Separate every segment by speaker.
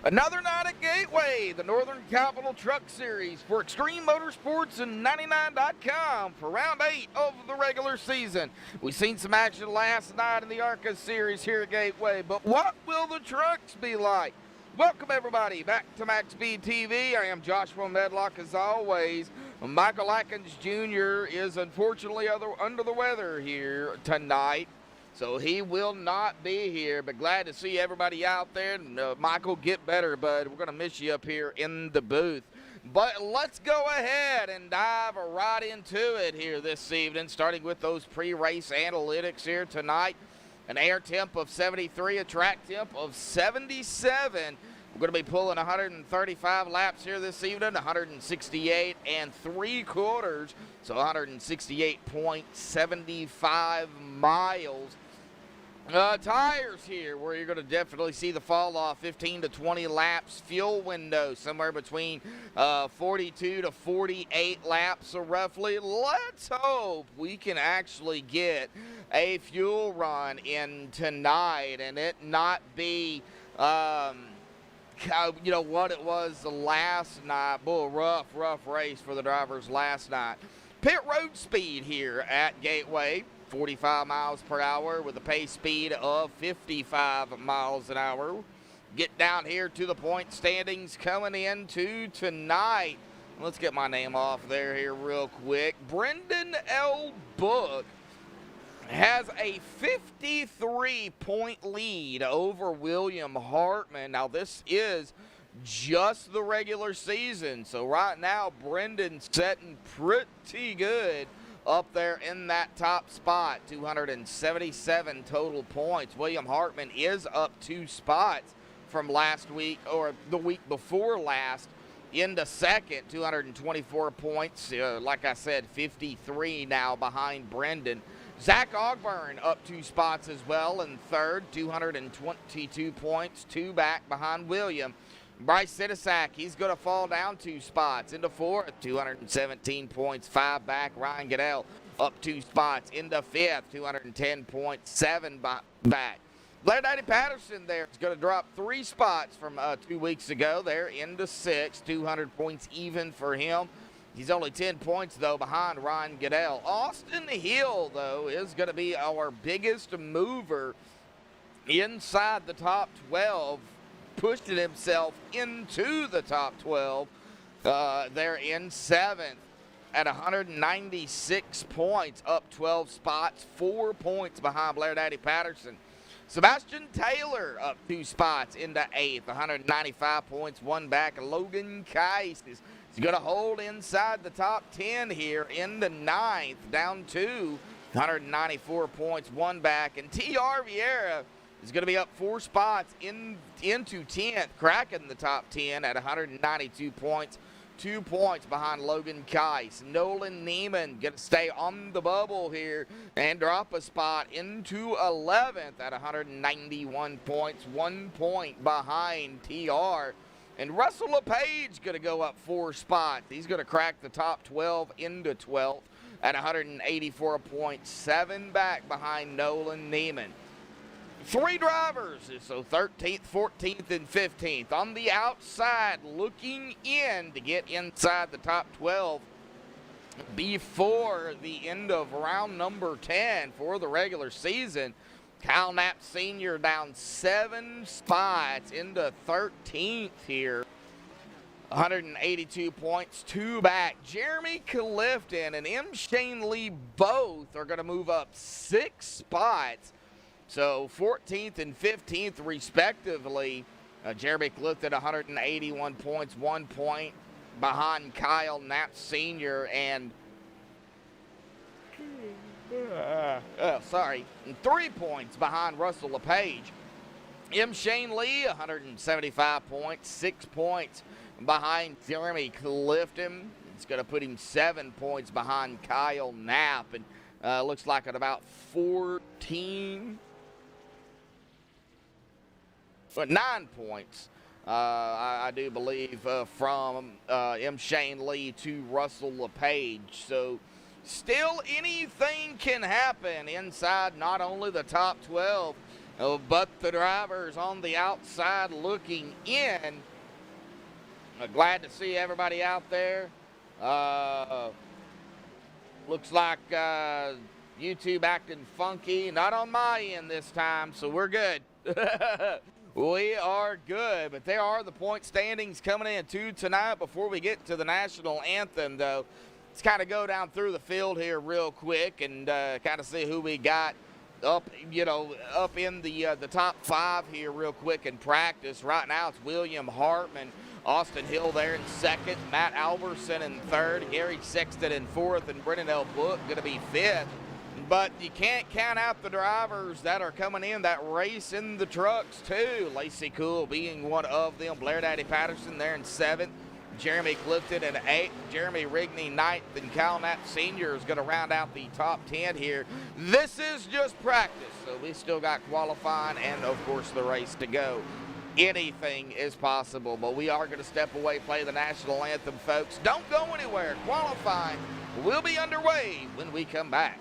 Speaker 1: Another night at Gateway, the Northern Capital Truck Series for Extreme Motorsports and 99.com for round 8 of the regular season. We've seen some action last night in the ARCA Series here at Gateway, but what will the trucks be like? Welcome everybody back to MaxSpeedTV. I am Joshua Medlock as always. Michael Atkins Jr. is unfortunately under the weather here tonight, so he will not be here, but glad to see everybody out there. And, Michael, get better, bud. We're going to miss you up here in the booth. But let's go ahead and dive right into it here this evening, starting with those pre-race analytics here tonight. An air temp of 73, a track temp of 77. We're going to be pulling 135 laps here this evening, 168 3/4, so 168.75 miles. Tires here, where you're going to definitely see the fall off, 15 to 20 laps. Fuel window somewhere between 42 to 48 laps, so roughly. Let's hope we can actually get a fuel run in tonight and it not be you know what it was the last night. Boy, rough race for the drivers last night. Pit road speed here at Gateway, 45 miles per hour with a pace speed of 55 miles an hour. Get down here to the point standings coming into tonight. Let's get my name off there here real quick. Brendan L. Book has a 53-point lead over William Hartman. Now, this is just the regular season, so right now Brendan's setting pretty good up there in that top spot, 277 total points. William Hartman is up 2 spots from last week, or the week before last, into second, 224 points. Like I said, 53 now behind Brendan. Zach Ogburn up 2 spots as well in third, 222 points, 2 back behind William. Bryce Sidisak, he's going to fall down 2 spots into fourth, 217 points, 5 back. Ryan Goodell up 2 spots into fifth, 210 points, 7 back. Blair Daddy Patterson there is going to drop 3 spots from 2 weeks ago. They're into sixth, 200 points even for him. He's only 10 points, though, behind Ryan Goodell. Austin Hill, though, is going to be our biggest mover inside the top 12, pushing himself into the top 12. They're in 7th at 196 points, up 12 spots, 4 points behind Blair Daddy Patterson. Sebastian Taylor up 2 spots into 8th, 195 points, 1 back. Logan Keiss is going to hold inside the top 10 here in the 9th, down 2, 194 points, 1 back. And T.R. Vieira is going to be up 4 spots into 10th, cracking the top 10 at 192 points, 2 points behind Logan Keiss. Nolan Neiman going to stay on the bubble here and drop a spot into 11th at 191 points, 1 point behind TR. And Russell LePage going to go up 4 spots. He's going to crack the top 12 into 12th at 184 points, 7 back behind Nolan Neiman. 3 drivers, so 13th, 14th, and 15th on the outside, looking in to get inside the top 12 before the end of round number 10 for the regular season. Kyle Knapp Sr. down 7 spots into 13th here. 182 points, 2 back. Jeremy Clifton and M. Shane Lee both are going to move up 6 spots. So 14th and 15th respectively. Jeremy Clifton 181 points, 1 point behind Kyle Knapp Sr. and 3 points behind Russell LePage. M. Shane Lee, 175 points, 6 points behind Jeremy Clifton. It's going to put him 7 points behind Kyle Knapp, and looks like at about 9 points, I do believe, from M. Shane Lee to Russell LePage. So still anything can happen inside not only the top 12, But the drivers on the outside looking in. Glad to see everybody out there. Looks like YouTube acting funky. Not on my end this time, so we're good. We are good, but there are the point standings coming in too tonight. Before we get to the national anthem, though, let's kind of go down through the field here real quick and kind of see who we got up, up in the top 5 here real quick in practice. Right now it's William Hartman, Austin Hill there in 2nd, Matt Alverson in 3rd, Gary Sexton in 4th, and Brennan L. Book going to be 5th. But you can't count out the drivers that are coming in that race in the trucks too. Lacey Cool being one of them. Blair Daddy Patterson there in 7th. Jeremy Clifton in 8th. Jeremy Rigney 9th. And Kyle Knapp Sr. is going to round out the top 10 here. This is just practice, so we still got qualifying and, of course, the race to go. Anything is possible, but we are going to step away, play the national anthem, folks. Don't go anywhere. Qualifying will be underway when we come back.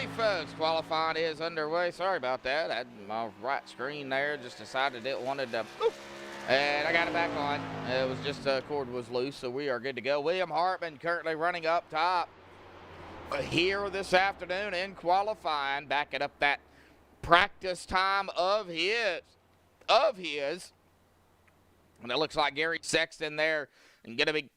Speaker 1: Alrighty, folks, qualifying is underway. Sorry about that. I had my right screen there. Just decided it wanted to. Oof, and I got it back on. It was just the cord was loose, so we are good to go. William Hartman currently running up top here this afternoon in qualifying, backing up that practice time of his. And it looks like Gary Sexton there and going to be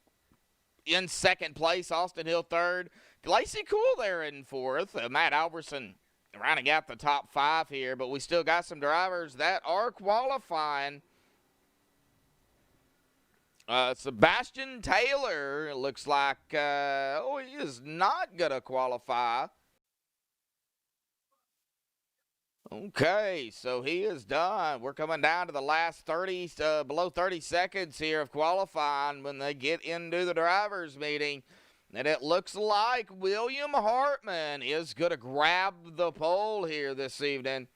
Speaker 1: in second place. Austin Hill third. Lacey Cool there in fourth. Matt Alberson rounding out the top five here, but we still got some drivers that are qualifying. Sebastian Taylor, it looks like, he is not going to qualify. Okay, so he is done. We're coming down to the last below 30 seconds here of qualifying when they get into the drivers' meeting. And it looks like William Hartman is going to grab the pole here this evening.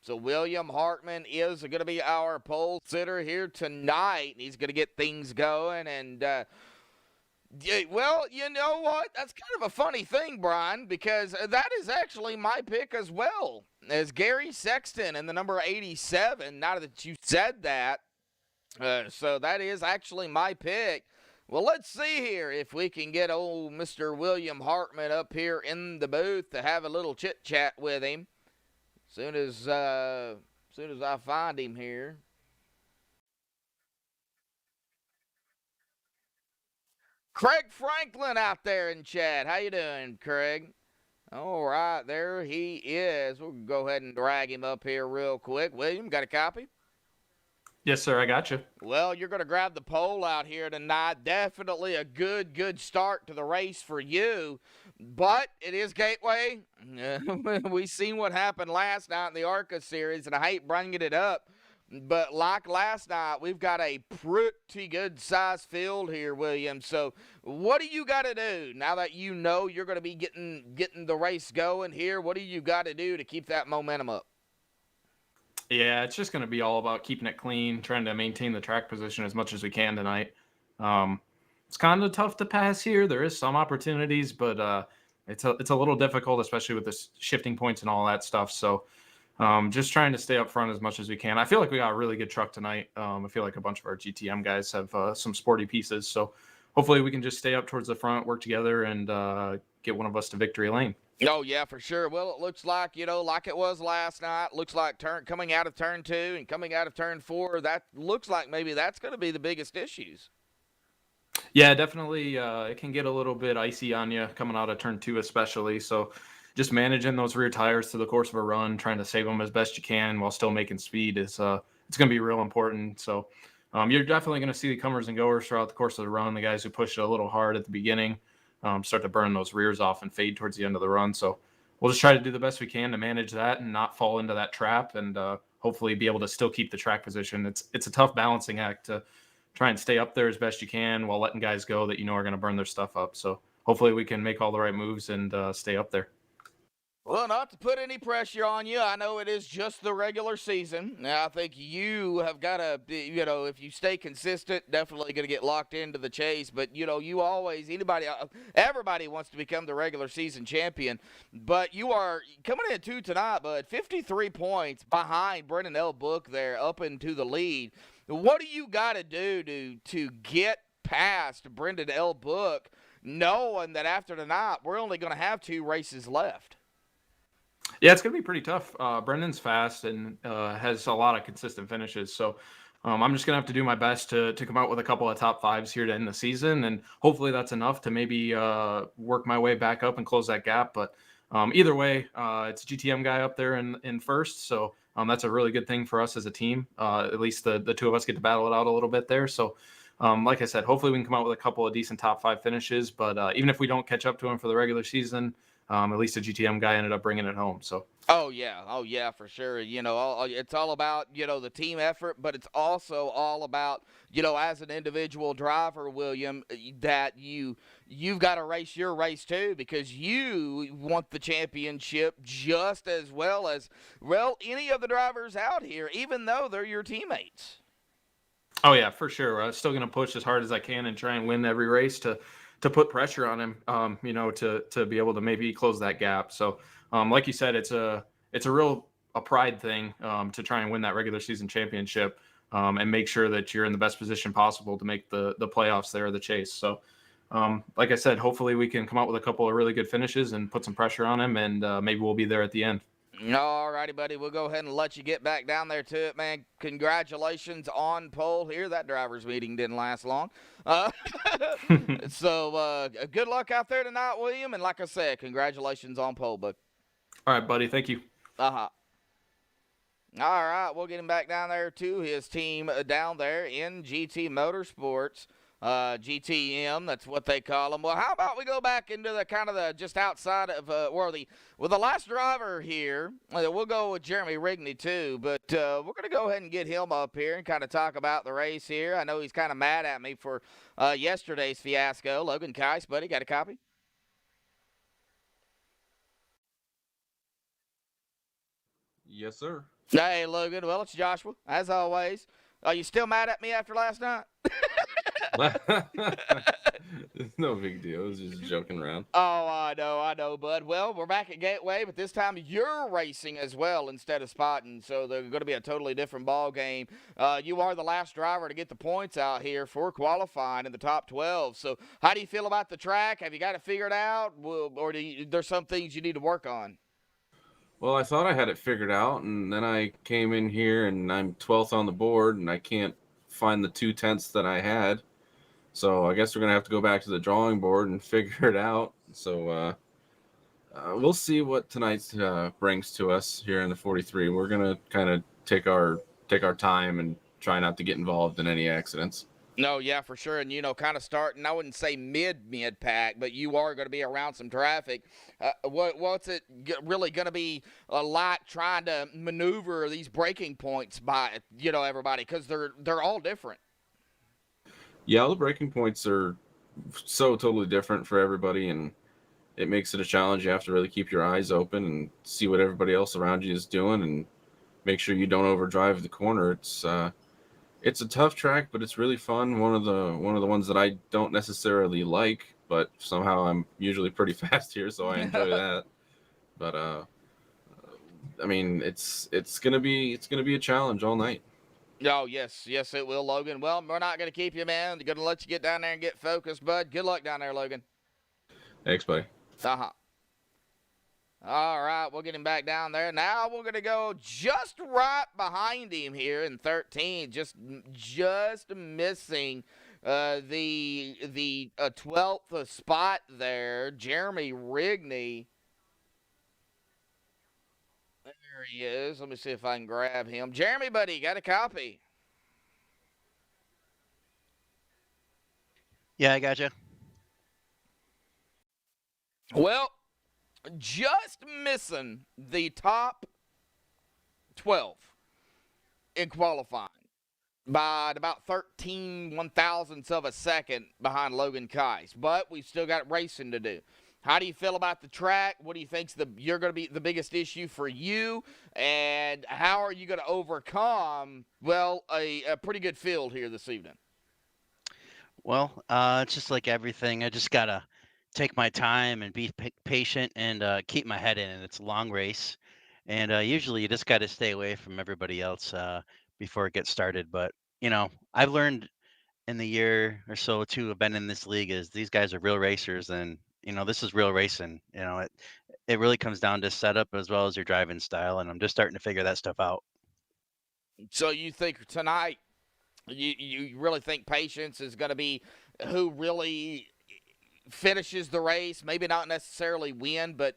Speaker 1: So William Hartman is going to be our pole sitter here tonight. He's going to get things going. And, well, you know what? That's kind of a funny thing, Brian, because that is actually my pick as well, as Gary Sexton and the number 87. Now that you said that, so that is actually my pick. Well, let's see here if we can get old Mr. William Hartman up here in the booth to have a little chit-chat with him. Soon as I find him here. Craig Franklin out there in chat. How you doing, Craig? All right, there he is. We'll go ahead and drag him up here real quick. William, got a copy?
Speaker 2: Yes, sir, I got you.
Speaker 1: Well, you're going to grab the pole out here tonight. Definitely a good start to the race for you. But it is Gateway. We seen what happened last night in the ARCA series, and I hate bringing it up. But like last night, we've got a pretty good-sized field here, William. So what do you got to do now that you know you're going to be getting the race going here? What do you got to do to keep that momentum up?
Speaker 2: Yeah, it's just going to be all about keeping it clean, trying to maintain the track position as much as we can tonight. It's kind of tough to pass here. There is some opportunities, but it's a little difficult, especially with the shifting points and all that stuff. So just trying to stay up front as much as we can. I feel like we got a really good truck tonight. I feel like a bunch of our GTM guys have some sporty pieces. So hopefully we can just stay up towards the front, work together, and get one of us to victory lane.
Speaker 1: Oh, yeah, for sure. Well, it looks like, like it was last night, looks like coming out of turn 2 and coming out of turn 4, that looks like maybe that's going to be the biggest issues.
Speaker 2: Yeah, definitely. It can get a little bit icy on you coming out of turn 2 especially. So just managing those rear tires through the course of a run, trying to save them as best you can while still making speed is it's going to be real important. So you're definitely going to see the comers and goers throughout the course of the run, the guys who push it a little hard at the beginning. Start to burn those rears off and fade towards the end of the run. So we'll just try to do the best we can to manage that and not fall into that trap and hopefully be able to still keep the track position. It's a tough balancing act to try and stay up there as best you can while letting guys go that are going to burn their stuff up. So hopefully we can make all the right moves and stay up there.
Speaker 1: Well, not to put any pressure on you, I know it is just the regular season. Now, I think you have got to, if you stay consistent, definitely going to get locked into the chase. But, you always, everybody wants to become the regular season champion. But you are coming into tonight, bud, 53 points behind Brendan L. Book there up into the lead. What do you got to do to get past Brendan L. Book, knowing that after tonight we're only going to have 2 races left?
Speaker 2: Yeah, it's going to be pretty tough. Brendan's fast and has a lot of consistent finishes. So I'm just going to have to do my best to come out with a couple of top 5s here to end the season. And hopefully that's enough to maybe work my way back up and close that gap. But either way, it's a GTM guy up there in first. So that's a really good thing for us as a team. At least the 2 of us get to battle it out a little bit there. So like I said, hopefully we can come out with a couple of decent top 5 finishes. But even if we don't catch up to him for the regular season, at least the GTM guy ended up bringing it home. So.
Speaker 1: Oh yeah, for sure. It's all about, the team effort, but it's also all about, as an individual driver, William, that you've got to race your race too, because you want the championship just as well as, any of the drivers out here, even though they're your teammates.
Speaker 2: Oh yeah, for sure. I'm still going to push as hard as I can and try and win every race to put pressure on him, to be able to maybe close that gap. So like you said, it's a real pride thing to try and win that regular season championship and make sure that you're in the best position possible to make the playoffs there, the chase. So, like I said, hopefully we can come out with a couple of really good finishes and put some pressure on him, and maybe we'll be there at the end.
Speaker 1: All righty, buddy. We'll go ahead and let you get back down there to it, man. Congratulations on pole here. That driver's meeting didn't last long. So good luck out there tonight, William. And like I said, congratulations on pole, bud.
Speaker 2: All right, buddy. Thank you.
Speaker 1: Uh-huh. All right, we'll get him back down there to his team down there in GT Motorsports. GTM, that's what they call them. Well, how about we go back into the kind of the just outside of the last driver here. We'll go with Jeremy Rigney too, but we're going to go ahead and get him up here and kind of talk about the race here. I know he's kind of mad at me for yesterday's fiasco. Logan Keiss, buddy, got a copy?
Speaker 3: Yes, sir.
Speaker 1: Hey, Logan. Well, it's Joshua, as always. Are you still mad at me after last night?
Speaker 3: It's no big deal. I was just joking around.
Speaker 1: Oh, I know, bud. Well, we're back at Gateway, but this time you're racing as well instead of spotting, so they're going to be a totally different ball game. You are the last driver to get the points out here for qualifying in the top 12. So how do you feel about the track? Have you got it figured out, or there's some things you need to work on?
Speaker 3: Well, I thought I had it figured out, and then I came in here, and I'm 12th on the board, and I can't find the 2/10 that I had. So I guess we're going to have to go back to the drawing board and figure it out. So we'll see what tonight brings to us here in the 43. We're going to kind of take our time and try not to get involved in any accidents.
Speaker 1: No, yeah, for sure. And, kind of starting, I wouldn't say mid-pack, but you are going to be around some traffic. What's it really going to be like trying to maneuver these braking points by, everybody? Because they're all different.
Speaker 3: Yeah, the breaking points are so totally different for everybody, and it makes it a challenge. You have to really keep your eyes open and see what everybody else around you is doing and make sure you don't overdrive the corner. It's a tough track, but it's really fun. One of the ones that I don't necessarily like, but somehow I'm usually pretty fast here, so I enjoy that. But I mean, it's gonna be a challenge all night.
Speaker 1: Oh, yes, it will, Logan. Well, we're not going to keep you, man. We're going to let you get down there and get focused, bud. Good luck down there, Logan.
Speaker 3: Thanks, buddy.
Speaker 1: Uh-huh. All right, we'll get him back down there. Now we're going to go just right behind him here in 13, just missing the 12th spot there, Jeremy Rigney. There he is. Let me see if I can grab him. Jeremy, buddy, got a copy?
Speaker 4: Yeah, I got you.
Speaker 1: Well, just missing the top 12 in qualifying by about 13 one-thousandths of a second behind Logan Keiss. But we've still got racing to do. How do you feel about the track? What do you think's you're going to be the biggest issue for you? And how are you going to overcome, a pretty good field here this evening?
Speaker 4: Well, it's just like everything. I just got to take my time and be patient and keep my head in it. It's a long race. And usually you just got to stay away from everybody else before it gets started. But, I've learned in the year or so, too, I've been in this league is these guys are real racers. And, this is real racing. It really comes down to setup as well as your driving style. And I'm just starting to figure that stuff out.
Speaker 1: So you think tonight, you really think patience is going to be who really finishes the race? Maybe not necessarily win, but,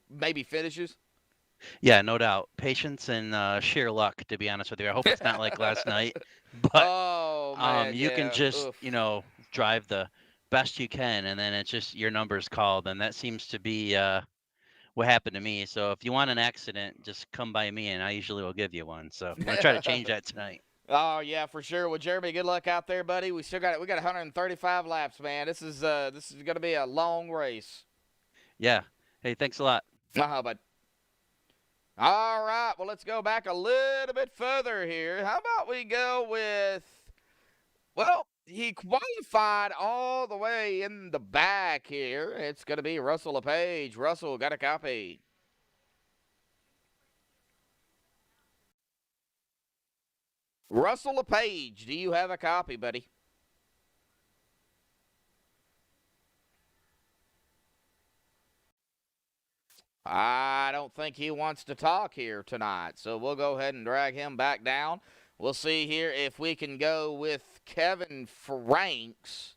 Speaker 1: maybe finishes?
Speaker 4: Yeah, no doubt. Patience and sheer luck, to be honest with you. I hope it's not like last night. But
Speaker 1: oh, man,
Speaker 4: you can just,
Speaker 1: oof.
Speaker 4: drive the best you can, and then it's just your number's called. And that seems to be what happened to me. So if you want an accident, just come by me, and I usually will give you one. So I'm going to try to change that tonight.
Speaker 1: Oh, yeah, for sure. Well, Jeremy, good luck out there, buddy. We got 135 laps, man. This is going to be a long race.
Speaker 4: Yeah. Hey, thanks a lot.
Speaker 1: Bud. All right, well, let's go back a little bit further here. How about we go with, he qualified all the way in the back here. It's going to be Russell LePage. Russell, got a copy. Russell LePage, do you have a copy, buddy? I don't think he wants to talk here tonight, so we'll go ahead and drag him back down. We'll see here if we can go with Kevin Franks.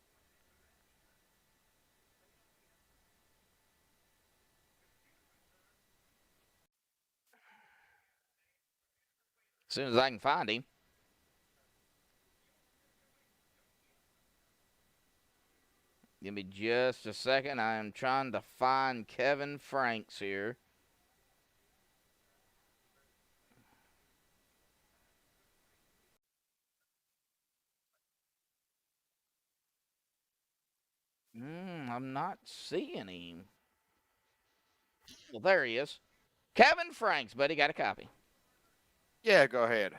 Speaker 1: As soon as I can find him. Give me just a second. I am trying to find Kevin Franks here. I'm not seeing him. Well, there he is. Kevin Franks, buddy, got a copy.
Speaker 5: Yeah, go ahead.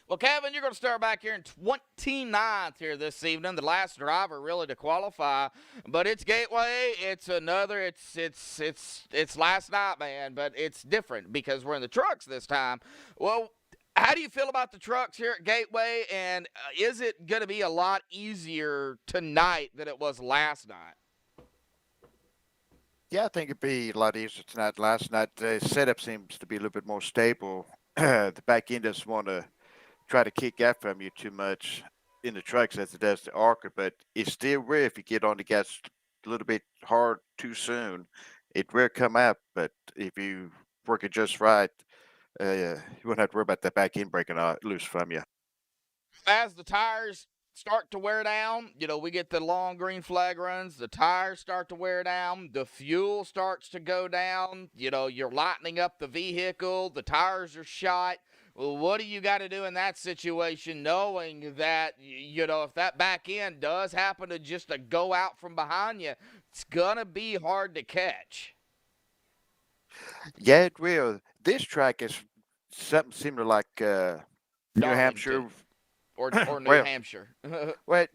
Speaker 1: Well, Kevin, you're going to start back here in 29th here this evening. The last driver really to qualify, but it's Gateway. It's another. It's last night, man. But it's different because we're in the trucks this time. Well, how do you feel about the trucks here at Gateway? And is it going to be a lot easier tonight than it was last night?
Speaker 5: Yeah, I think it'd be a lot easier tonight. Last night, the setup seems to be a little bit more stable. The back end doesn't want to try to kick out from you too much in the trucks as it does the ARCA, but it's still rare if you get on the gas a little bit hard too soon. It will come out, but if you work it just right, you won't have to worry about that back end breaking loose from you.
Speaker 1: As the tires start to wear down, we get the long green flag runs, the tires start to wear down, the fuel starts to go down, you're lightening up the vehicle, the tires are shot. Well, what do you got to do in that situation, knowing that, if that back end does happen to just go out from behind you, it's going to be hard to catch.
Speaker 5: Yeah, it will. This track is something similar like New Hampshire.
Speaker 1: Or New Hampshire.
Speaker 5: Well,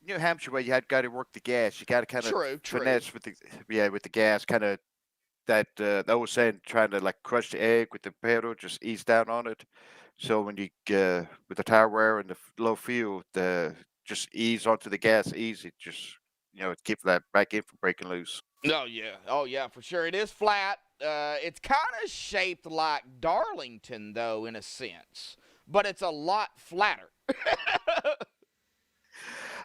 Speaker 5: New Hampshire, where you had got to work the gas, you got to kind of finesse with the gas, kind of that old saying, trying to like crush the egg with the pedal, just ease down on it. So when you with the tire wear and the low fuel, just ease onto the gas easy, just keep that back end from breaking loose.
Speaker 1: Oh yeah, for sure. It is flat. It's kind of shaped like Darlington, though, in a sense, but it's a lot flatter.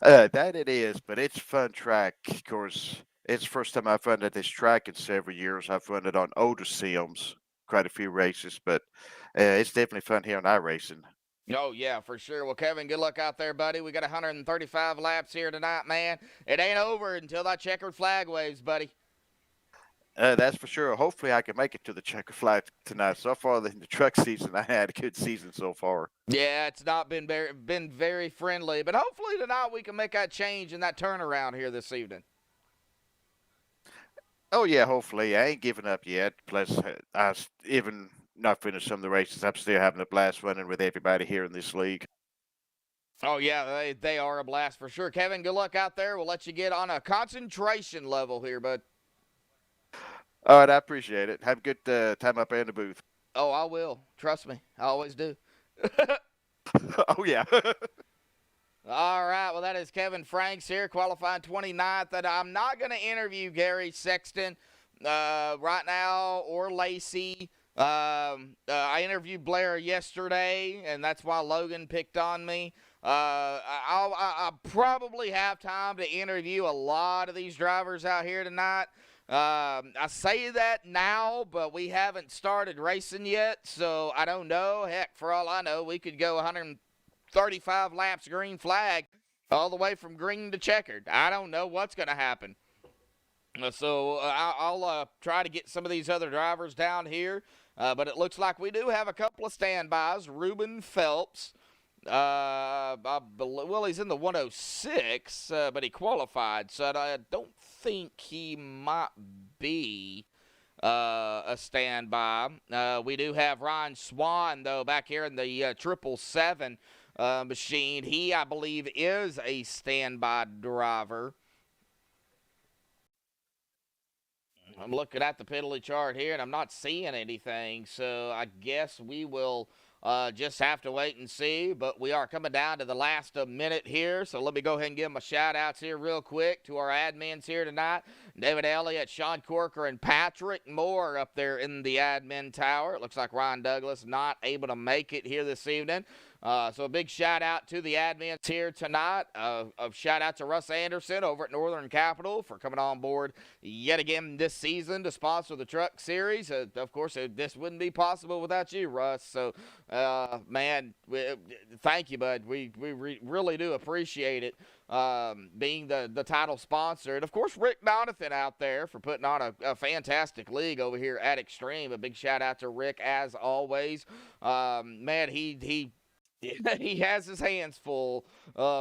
Speaker 5: That it is, but it's a fun track. Of course, it's the first time I've run at this track in several years. I've run it on older sims, quite a few races, but it's definitely fun here on iRacing.
Speaker 1: Oh, yeah, for sure. Well, Kevin, good luck out there, buddy. We got 135 laps here tonight, man. It ain't over until that checkered flag waves, buddy.
Speaker 5: That's for sure. Hopefully, I can make it to the checker flag tonight. So far in the truck season, I had a good season so far.
Speaker 1: Yeah, it's not been very friendly, but hopefully tonight we can make that change and that turnaround here this evening.
Speaker 5: Oh yeah, hopefully. I ain't giving up yet. Plus, I even not finished some of the races. I'm still having a blast running with everybody here in this league.
Speaker 1: Oh yeah, they are a blast for sure. Kevin, good luck out there. We'll let you get on a concentration level here, bud.
Speaker 5: All right, I appreciate it. Have a good time up there in the booth.
Speaker 1: Oh, I will. Trust me. I always do.
Speaker 5: Oh, yeah.
Speaker 1: All right. Well, that is Kevin Franks here, qualifying 29th. And I'm not going to interview Gary Sexton right now or Lacey. I interviewed Blair yesterday, and that's why Logan picked on me. I'll probably have time to interview a lot of these drivers out here tonight. I say that now, but we haven't started racing yet, so I don't know. Heck, for all I know, we could go 135 laps green flag all the way from green to checkered. I don't know what's going to happen. So I'll try to get some of these other drivers down here, but it looks like we do have a couple of standbys. Ruben Phelps. Well, he's in the 106, but he qualified, so I don't think he might be a standby. We do have Ryan Swan, though, back here in the 777. machine. He, I believe, is a standby driver. I'm looking at the penalty chart here, and I'm not seeing anything, so I guess we will just have to wait and see. But we are coming down to the last minute here, so let me go ahead and give them a shout-outs here real quick to our admins here tonight. David Elliott, Sean Corker, and Patrick Moore up there in the admin tower. It looks like Ryan Douglas not able to make it here this evening. So a big shout-out to the admins here tonight. A shout-out to Russ Anderson over at Northern Capital for coming on board yet again this season to sponsor the Truck Series. Of course, this wouldn't be possible without you, Russ. So, man, thank you, bud. We really do appreciate it, being the title sponsor. And, of course, Rick Donathan out there for putting on a fantastic league over here at Extreme. A big shout-out to Rick, as always. Man, he has his hands full,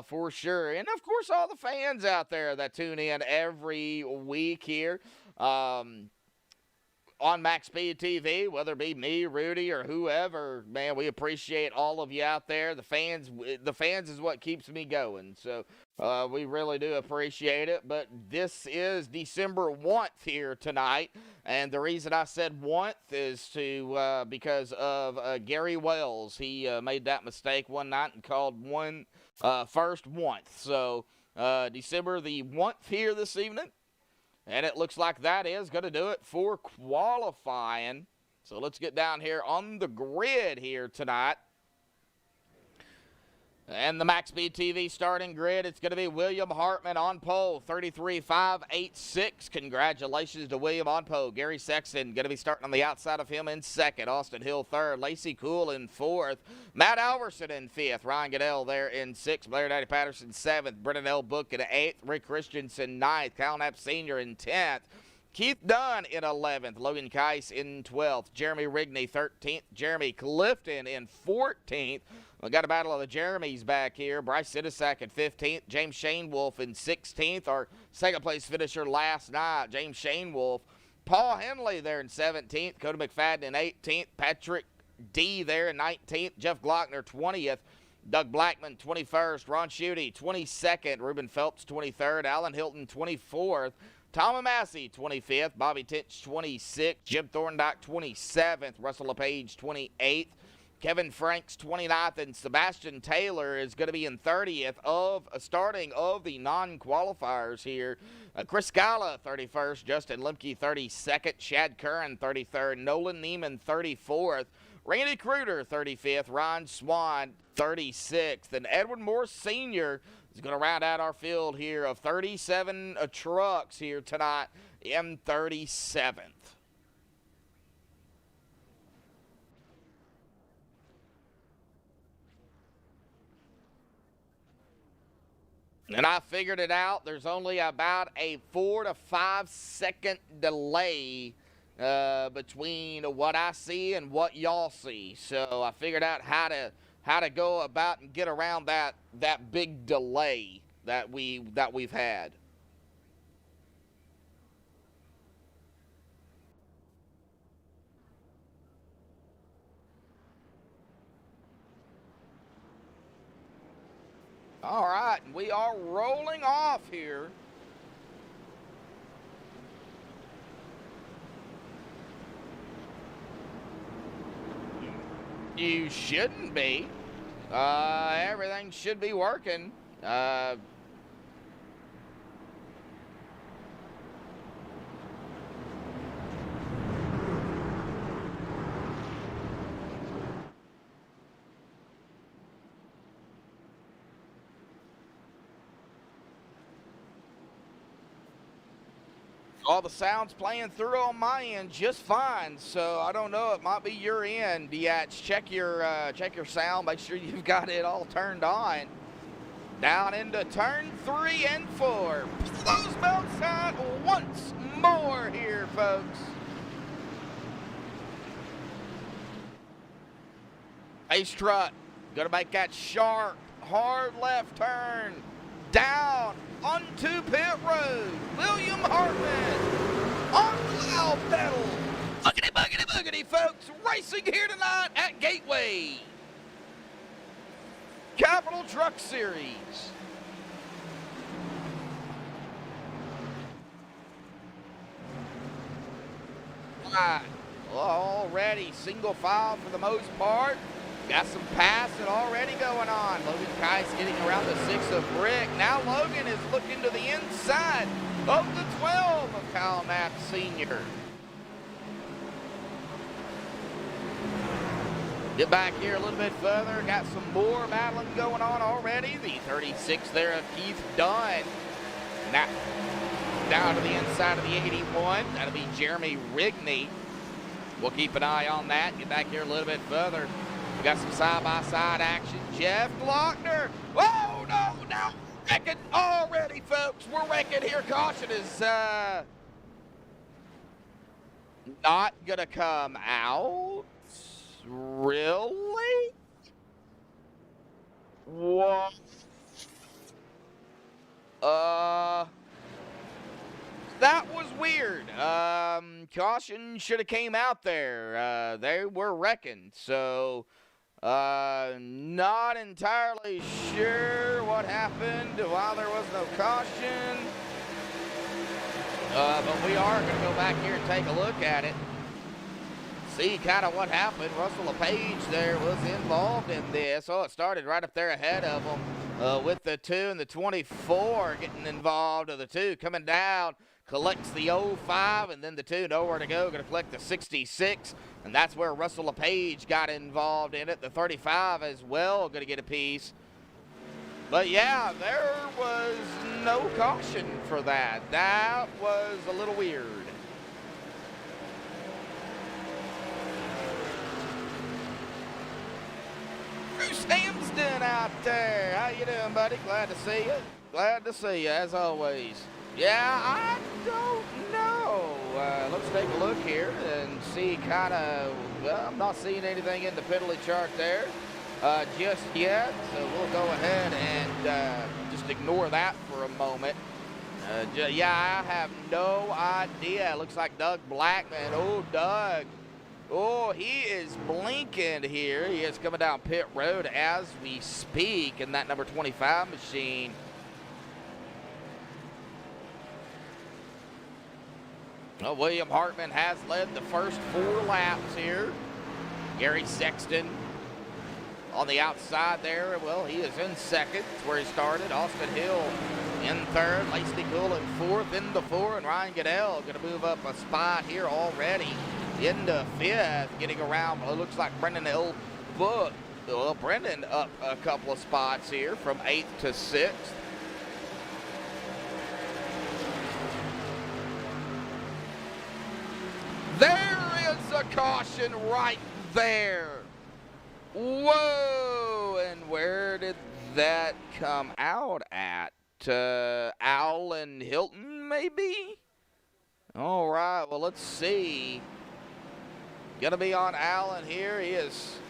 Speaker 1: for sure. And, of course, all the fans out there that tune in every week here on MaxSpeedTV, whether it be me, Rudy, or whoever. Man, we appreciate all of you out there. The fans is what keeps me going. So we really do appreciate it. But this is December 1st here tonight. And the reason I said 1st is because of Gary Wells. He made that mistake one night and called first 1st. So December the 1st here this evening. And it looks like that is going to do it for qualifying. So let's get down here on the grid here tonight. And the MaxSpeedTV starting grid, it's going to be William Hartman on pole, 33.586. Congratulations to William on pole. Gary Sexton going to be starting on the outside of him in second. Austin Hill third. Lacey Cool in fourth. Matt Alverson in fifth. Ryan Goodell there in sixth. Blair Daddy Patterson seventh. Brennan L. Book in eighth. Rick Christensen ninth. Kyle Knapp Sr. in 10th. Keith Dunn in 11th. Logan Keiss in 12th. Jeremy Rigney 13th. Jeremy Clifton in 14th. We got a battle of the Jeremys back here. Bryce Sidisak in 15th. James Shane Wolf in 16th. Our second place finisher last night, James Shane Wolf. Paul Henley there in 17th. Cody McFadden in 18th. Patrick D there in 19th. Jeff Glockner 20th. Doug Blackman 21st. Ron Schutte 22nd. Ruben Phelps 23rd. Alan Hilton 24th. Tom Massey 25th. Bobby Titch 26th. Jim Thorndyke 27th. Russell LePage 28th. Kevin Franks 29th, and Sebastian Taylor is going to be in 30th of starting of the non-qualifiers here. Chris Scala 31st, Justin Lemke 32nd, Shad Curran 33rd, Nolan Neiman 34th, Randy Kruger 35th, Ryan Swan 36th, and Edwin Moore Sr. is going to round out our field here of 37 trucks here tonight in 37th. And I figured it out. There's only about a 4 to 5 second delay between what I see and what y'all see. So I figured out how to go about and get around that big delay that we've had. All right, we are rolling off here. You shouldn't be. Everything should be working. All the sound's playing through on my end just fine, so I don't know. It might be your end, Diatch. Check your sound. Make sure you've got it all turned on. Down into turn 3 and 4. Those belts out once more here, folks. Ace Truck gonna make that sharp, hard left turn. Down onto pit road. William Hartman on the loud pedal. Boogity, boogity, boogity, folks. Racing here tonight at Gateway. Capital Truck Series. Right. Already single file for the most part. Got some passing already going on. Logan Keiss getting around the 6 of Brick. Now Logan is looking to the inside of the 12 of Kyle Knapp Sr. Get back here a little bit further. Got some more battling going on already. The 36 there of Keith Dunn. Now down to the inside of the 81. That'll be Jeremy Rigney. We'll keep an eye on that. Get back here a little bit further. We got some side-by-side action. Jeff Glockner. Oh, no, no. Wrecking already, folks. We're wrecking here. Caution is not going to come out. Really? What? That was weird. Caution should have came out there. They were wrecking, so not entirely sure what happened while there was no caution. But we are going to go back here and take a look at it. See kind of what happened. Russell LePage there was involved in this. Oh, it started right up there ahead of them with the 2 and the 24 getting involved. Of the 2 coming down. Collects the 05, and then the 2, nowhere to go, going to collect the 66, and that's where Russell LePage got involved in it. The 35 as well, going to get a piece. But yeah, there was no caution for that. That was a little weird. Bruce Amsden out there. How you doing, buddy? Glad to see you. Glad to see you, as always. Yeah, I don't know. Let's take a look here and see kind of, well, I'm not seeing anything in the piddly chart there just yet. So we'll go ahead and just ignore that for a moment. Yeah, I have no idea. It looks like Doug Blackman. Oh, Doug. Oh, he is blinking here. He is coming down pit road as we speak in that number 25 machine. Well, William Hartman has led the first 4 laps here. Gary Sexton on the outside there. Well, he is in second. That's where he started. Austin Hill in third. Lacey Cool in fourth. Into 4. And Ryan Goodell going to move up a spot here already into 5th. Getting around, well, it looks like Brendan L. Book. Well, Brendan up a couple of spots here from 8th to 6th. There is a caution right there. Whoa, and where did that come out at? Alan Hilton, maybe? All right, well, let's see. Gonna be on Alan here. He is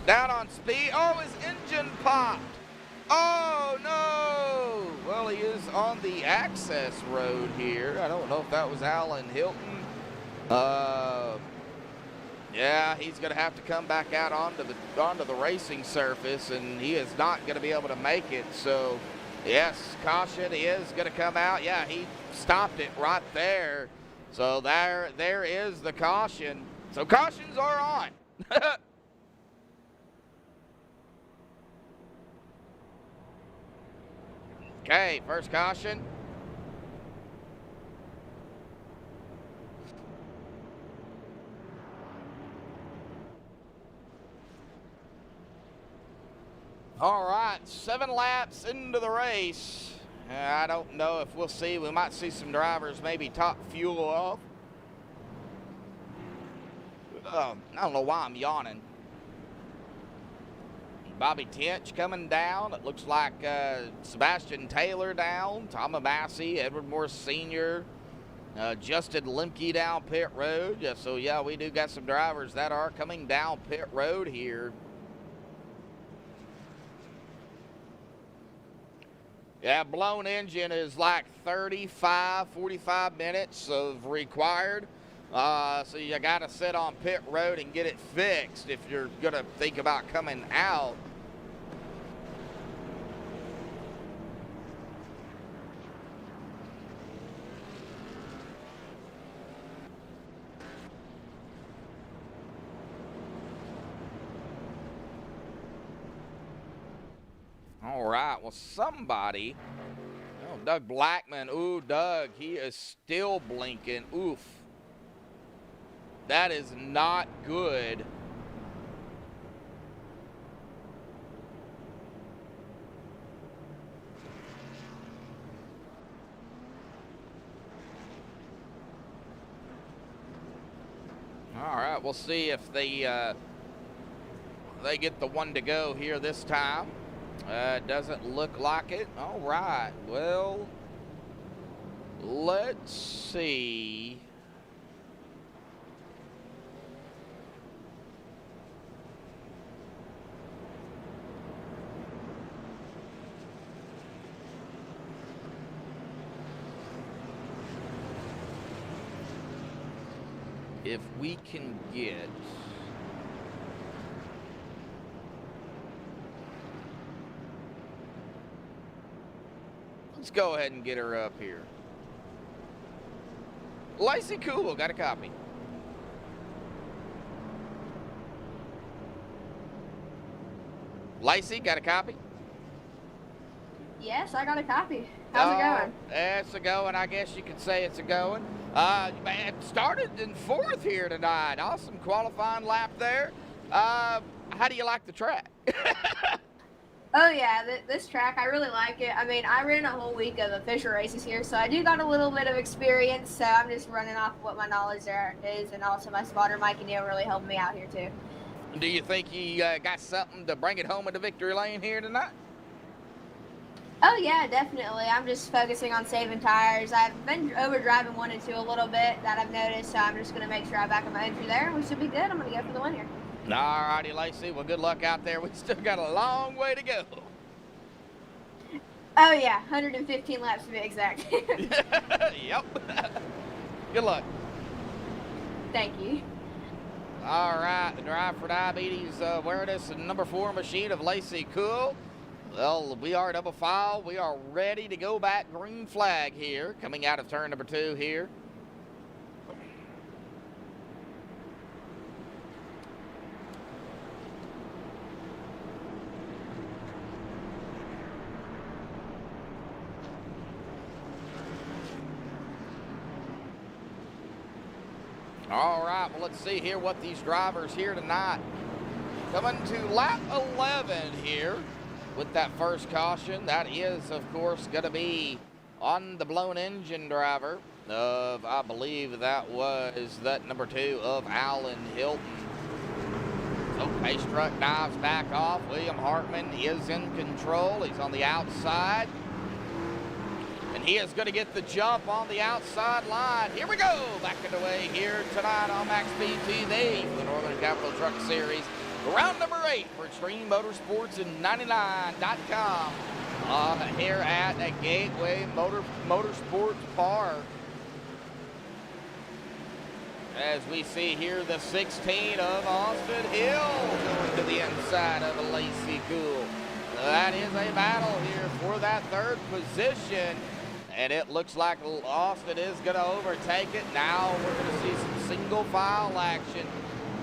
Speaker 1: down on speed. Oh, his engine popped. Oh, no. Well, he is on the access road here. I don't know if that was Alan Hilton. Yeah, he's going to have to come back out onto the racing surface, and he is not going to be able to make it. So, yes, caution is going to come out. Yeah, he stopped it right there. So there is the caution. So cautions are on. Okay, first caution. All right, 7 laps into the race. I don't know if we'll see. We might see some drivers maybe top fuel off. I don't know why I'm yawning. Bobby Tench coming down. It looks like Sebastian Taylor down. Tom Massey, Edward Morse Sr., Justin Lemke down pit road. Yeah, so, yeah, we do got some drivers that are coming down pit road here. Yeah, blown engine is like 45 minutes of required. So you got to sit on pit road and get it fixed if you're going to think about coming out. All right, well, somebody, oh, Doug Blackman, ooh, Doug, he is still blinking, oof. That is not good. All right, we'll see if they get the one to go here this time. Doesn't look like it. All right, well, let's see. If we can get let's go ahead and get her up here. Lacey Cool, got a copy. Lacey, got a copy?
Speaker 6: Yes, I got a copy. How's it going?
Speaker 1: It's a going. I guess you could say it's a going. Man, started in 4th here tonight. Awesome qualifying lap there. How do you like the track?
Speaker 6: Oh yeah, this track, I really like it. I mean, I ran a whole week of official races here, so I do got a little bit of experience, so I'm just running off what my knowledge there is, and also my spotter, Mike and Neil, really helped me out here too.
Speaker 1: Do you think you got something to bring it home at the victory lane here tonight?
Speaker 6: Oh yeah, definitely. I'm just focusing on saving tires. I've been overdriving 1 and 2 a little bit that I've noticed, so I'm just going to make sure I back up my entry there. We should be good. I'm going to go for the win here.
Speaker 1: All righty, Lacey. Well, good luck out there. We still got a long way to go.
Speaker 6: Oh yeah, 115 laps to be exact.
Speaker 1: Yep. Good luck.
Speaker 6: Thank you.
Speaker 1: All right, the Drive for Diabetes awareness and number 4 machine of Lacey Cool. Well, we are double file. We are ready to go back green flag here, coming out of turn number 2 here. All right, well, let's see here what these drivers here tonight. Coming to lap 11 here with that first caution. That is, of course, going to be on the blown engine driver of, I believe that was that number 2 of Alan Hilton. So pace truck dives back off. William Hartman is in control. He's on the outside. And he is going to get the jump on the outside line. Here we go. Back underway here tonight on MaxSpeedTV for the Northern Capital Truck Series. Round number 8 for Extreme Motorsports and 99.com here at the Gateway Motorsports Park. As we see here, the 16 of Austin Hill going to the inside of Lacey Cool. That is a battle here for that 3rd position. And it looks like Austin is going to overtake it. Now we're going to see some single file action.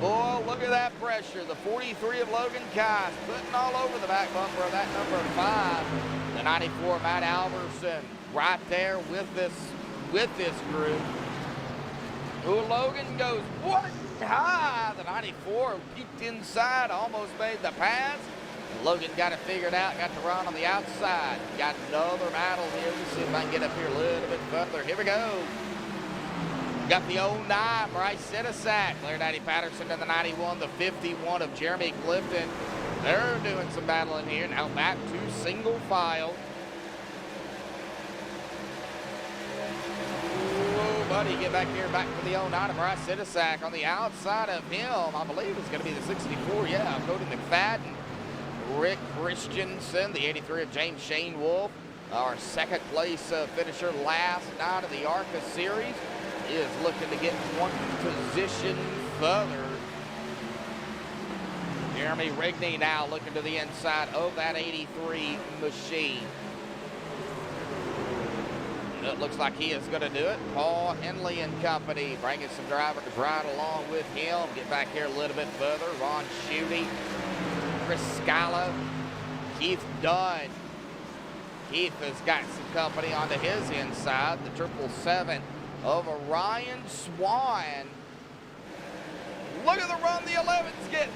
Speaker 1: Boy, look at that pressure. The 43 of Logan Kies putting all over the back bumper of that number 5. The 94 Matt Alverson right there with this group. Ooh, Logan goes one high. The 94 peeked inside, almost made the pass. Logan got it figured out, got to run on the outside. Got another battle here. Let's see if I can get up here a little bit further. Here we go. Got the 09, Bryce Sitasak. Claire Daddy Patterson to the 91, the 51 of Jeremy Clifton. They're doing some battling here. Now back to single file. Whoa, buddy, get back here, back to the 09 of Bryce Sitasak. On the outside of him, I believe it's going to be the 64, yeah, Cody McFadden. Rick Christensen, the 83 of James Shane Wolf. Our 2nd place finisher last night of the ARCA Series is looking to get 1 to position further. Jeremy Rigney now looking to the inside of that 83 machine. It looks like he is going to do it. Paul Henley and company bringing some drivers right along with him. Get back here a little bit further. Ron Schutte, Chris Scala, Keith Dunn. Keith has got some company onto his inside. The 777 of Orion Swan. Look at the run the 11's getting.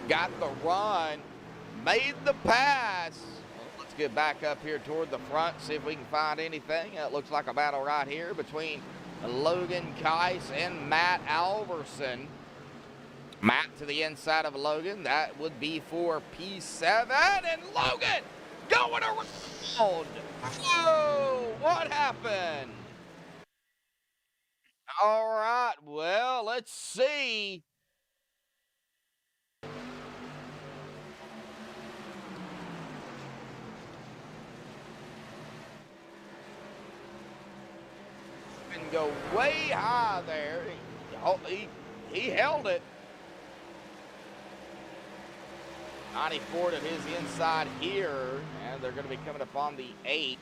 Speaker 1: Got the run, made the pass. Let's get back up here toward the front, see if we can find anything. It looks like a battle right here between Logan Keiss and Matt Alverson. Matt to the inside of Logan. That would be for P7. And Logan going around. Whoa, what happened? All right, well, let's see. Go way high there. He held it. 94 to his inside here, and they're going to be coming up on the 8.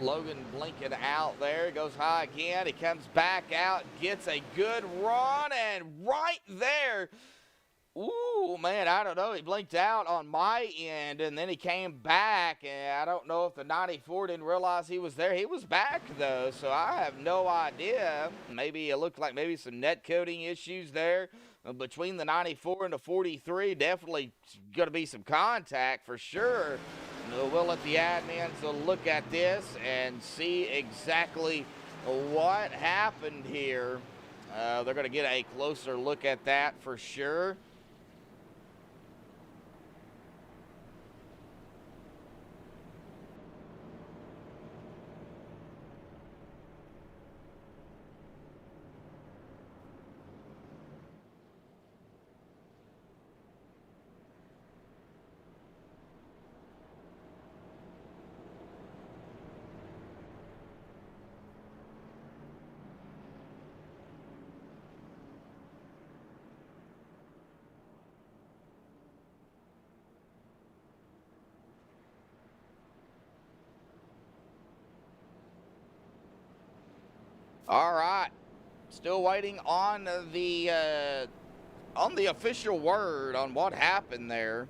Speaker 1: Logan blinking out there. Goes high again. He comes back out, gets a good run, and right there. Ooh, man, I don't know. He blinked out on my end, and then he came back, and I don't know if the 94 didn't realize he was there. He was back, though, so I have no idea. Maybe it looked like maybe some net coding issues there between the 94 and the 43. Definitely going to be some contact for sure. We'll let the admins look at this and see exactly what happened here. They're going to get a closer look at that for sure. All right, still waiting on the official word on what happened there.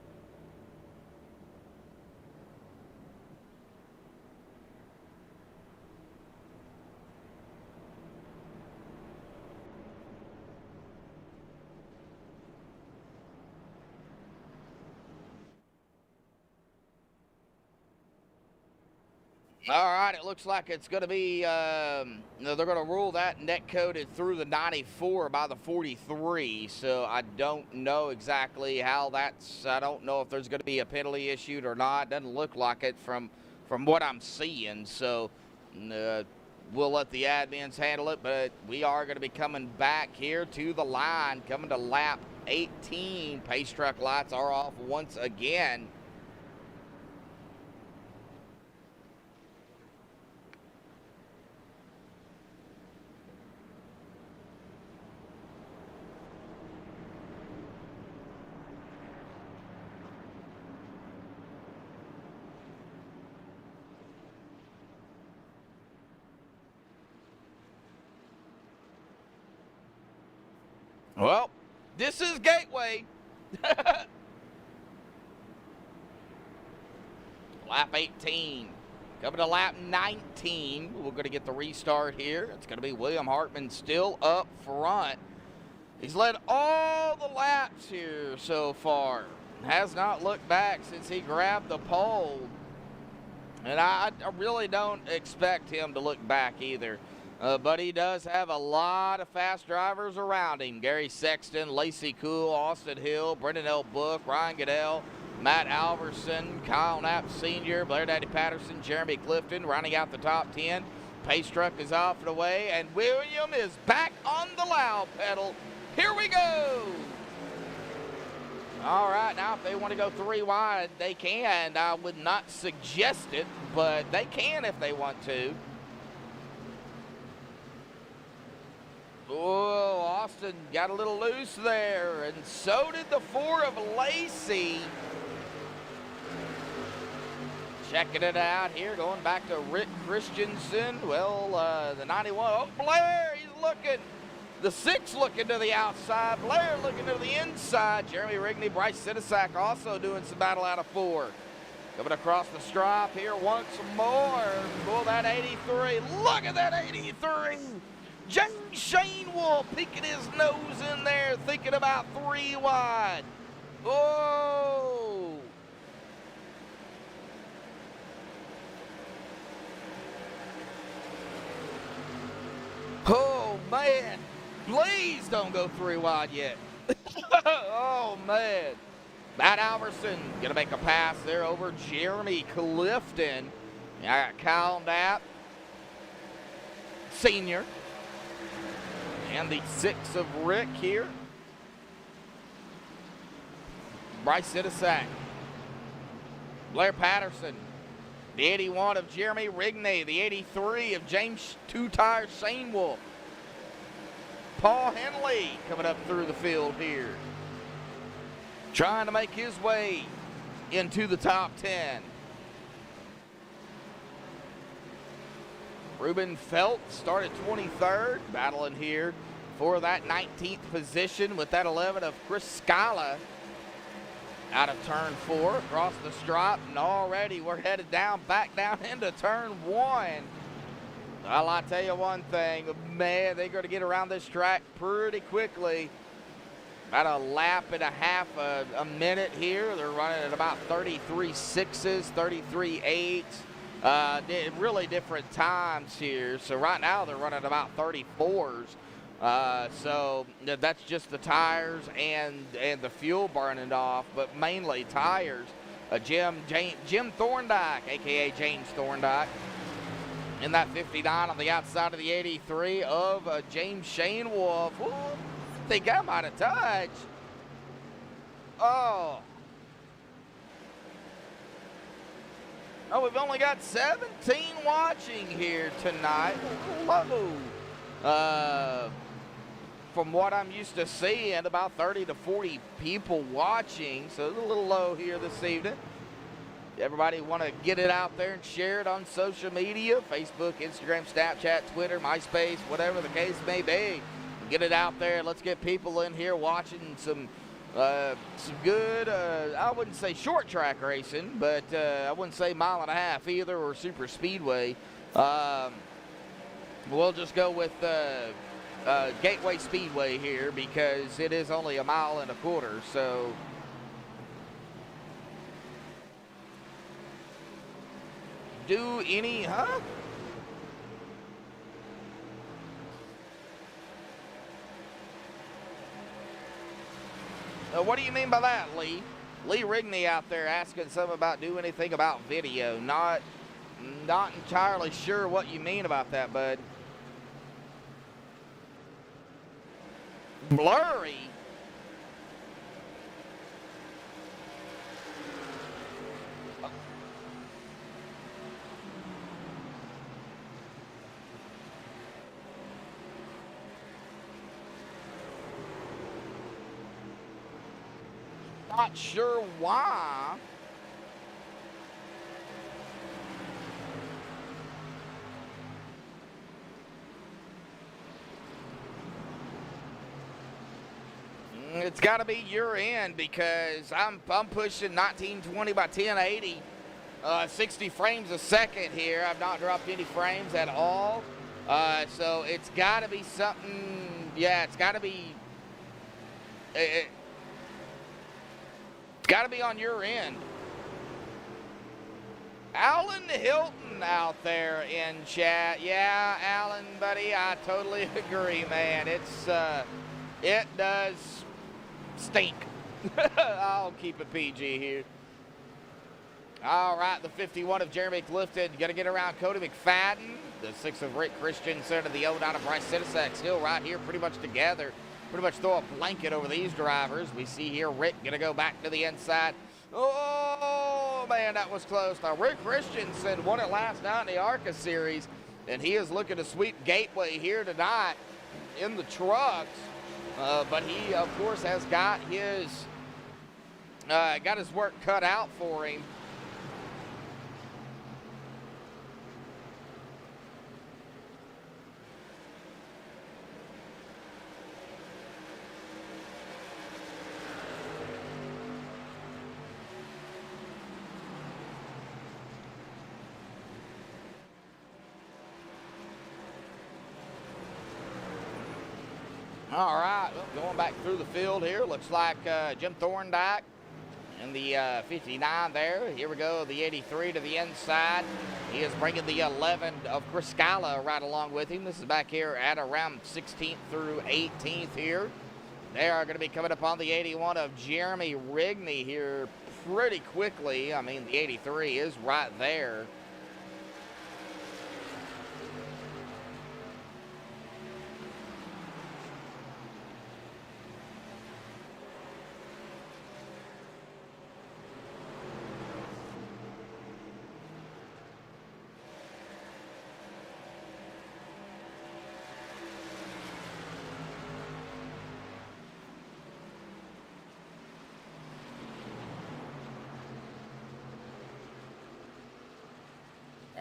Speaker 1: All right, it looks like it's going to be, they're going to rule that net coded through the 94 by the 43. So I don't know exactly how that's, I don't know if there's going to be a penalty issued or not. Doesn't look like it from what I'm seeing. So we'll let the admins handle it, but we are going to be coming back here to the line, coming to lap 18. Pace truck lights are off once again. Well, this is Gateway. Lap 18. Coming to lap 19. We're going to get the restart here. It's going to be William Hartman still up front. He's led all the laps here so far. Has not looked back since he grabbed the pole. And I really don't expect him to look back either. But he does have a lot of fast drivers around him. Gary Sexton, Lacey Cool, Austin Hill, Brendan L. Book, Ryan Goodell, Matt Alverson, Kyle Knapp Sr., Blair Daddy Patterson, Jeremy Clifton, rounding out the top 10. Pace truck is off and away, and William is back on loud pedal. Here we go. All right, now if they want to go 3 wide, they can. I would not suggest it, but they can if they want to. Oh, Austin got a little loose there, and so did the 4 of Lacey. Checking it out here, going back to Rick Christensen. Well, the 91. Oh, Blair, he's looking. The 6 looking to the outside. Blair looking to the inside. Jeremy Rigney, Bryce Sidisak also doing some battle out of 4. Coming across the stripe here once more. Oh, that 83. Look at that 83. James Shane Wolf peeking his nose in there, thinking about 3 wide. Oh. Oh, man. Please don't go 3 wide yet. Oh, man. Matt Alverson going to make a pass there over Jeremy Clifton. I got Kyle Knapp, senior. And the 6 of Rick here. Bryce Sidisak. Blair Patterson. The 81 of Jeremy Rigney. The 83 of James Two-Tire Shane Wolf. Paul Henley coming up through the field here. Trying to make his way into the top 10. Ruben Felt started 23rd, battling here for that 19th position with that 11 of Chris Scala out of turn 4 across the stripe, and already we're headed down, back down into turn 1. Well, I'll tell you one thing, man, they're going to get around this track pretty quickly. About a lap and a half a minute here. They're running at about 33.6s, 33.8s. Really different times here. So right now they're running about 34s. So that's just the tires and the fuel burning off, but mainly tires. Jim Thorndike, a.k.a. James Thorndike, in that 59 on the outside of the 83 of James Shane Wolf. Ooh, I think I might have touched. Oh, we've only got 17 watching here tonight. Low. From what I'm used to seeing, about 30 to 40 people watching, so it's a little low here this evening. Everybody want to get it out there and share it on social media, Facebook, Instagram, Snapchat, Twitter, MySpace, whatever the case may be. Get it out there. Let's get people in here watching some good, I wouldn't say short track racing, but I wouldn't say mile and a half either, or super speedway. We'll just go with Gateway Speedway here because it is only 1.25 miles. So do any, what do you mean by that, Lee? Lee Rigney out there asking something about do anything about video. Not entirely sure what you mean about that, bud. Blurry? Not sure why. It's got to be your end because I'm pushing 1920 by 1080, 60 frames a second here. I've not dropped any frames at all, so it's got to be something. Yeah, it's got to be. It's got to be on your end. Alan Hilton out there in chat. Yeah, Alan, buddy, I totally agree, man. It does stink. I'll keep it PG here. All right, the 51 of Jeremy Clifton. Got to get around Cody McFadden. The 6 of Rick Christensen and the 09 of Bryce Sidisak still right here pretty much together. Pretty much throw a blanket over these drivers. We see here Rick going to go back to the inside. Oh, man, that was close. Now, Rick Christensen won it last night in the ARCA Series, and he is looking to sweep Gateway here tonight in the trucks. But he, of course, has got his work cut out for him. All right, well, going back through the field here, looks like Jim Thorndike in the 59 there. Here we go, the 83 to the inside. He is bringing the 11 of Chris Scala right along with him. This is back here at around 16th through 18th here. They are going to be coming up on the 81 of Jeremy Rigney here pretty quickly. I mean, the 83 is right there.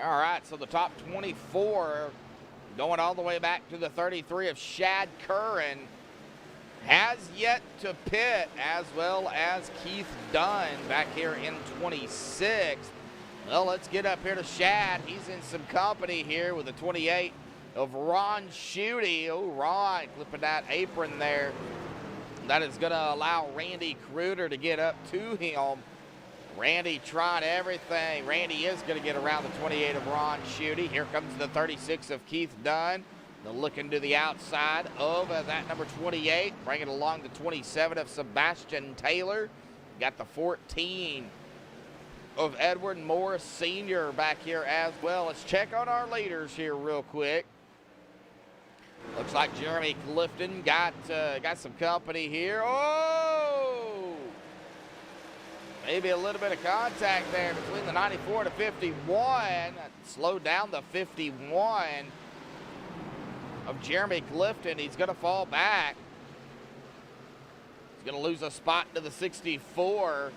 Speaker 1: All right, so the top 24 going all the way back to the 33 of Shad Curran has yet to pit, as well as Keith Dunn back here in 26th. Well, let's get up here to Shad. He's in some company here with the 28 of Ron Schutte. Oh, Ron clipping that apron there. That is going to allow Randy Kruder to get up to him. Randy trying everything. Randy is going to get around the 28 of Ron Schutte. Here comes the 36 of Keith Dunn. They're looking to the outside of that number 28. Bringing along the 27 of Sebastian Taylor. Got the 14 of Edward Morris Sr. back here as well. Let's check on our leaders here real quick. Looks like Jeremy Clifton got some company here. Oh! Maybe a little bit of contact there between the 94 to 51. Slowed down the 51 of Jeremy Clifton. He's going to fall back. He's going to lose a spot to the 64.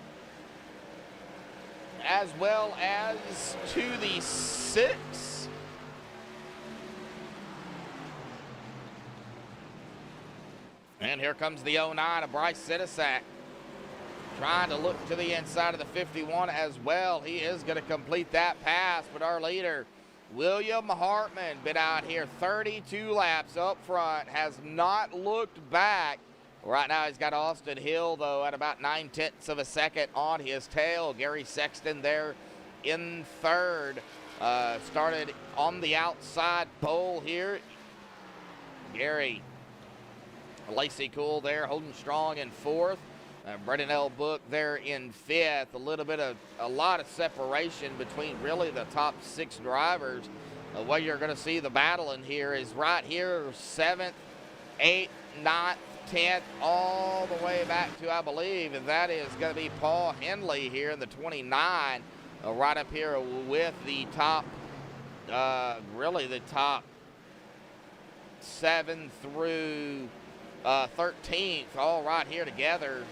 Speaker 1: As well as to the 6. And here comes the 09 of Bryce Sidisak. Trying to look to the inside of the 51 as well. He is going to complete that pass, but our leader, William Hartman, been out here 32 laps up front, has not looked back. Right now he's got Austin Hill, though, at about 9/10 of a second on his tail. Gary Sexton there in third. Started on the outside pole here. Gary, Lacey Cool there holding strong in fourth. Brendan L. Book there in fifth. A lot of separation between really the top 6 drivers. What you're going to see the battle in here is right here, 7th, 8th, 9th, 10th, all the way back to, I believe, and that is going to be Paul Henley here in the 29, right up here with the top, really the top 7 through 13th, all right here together.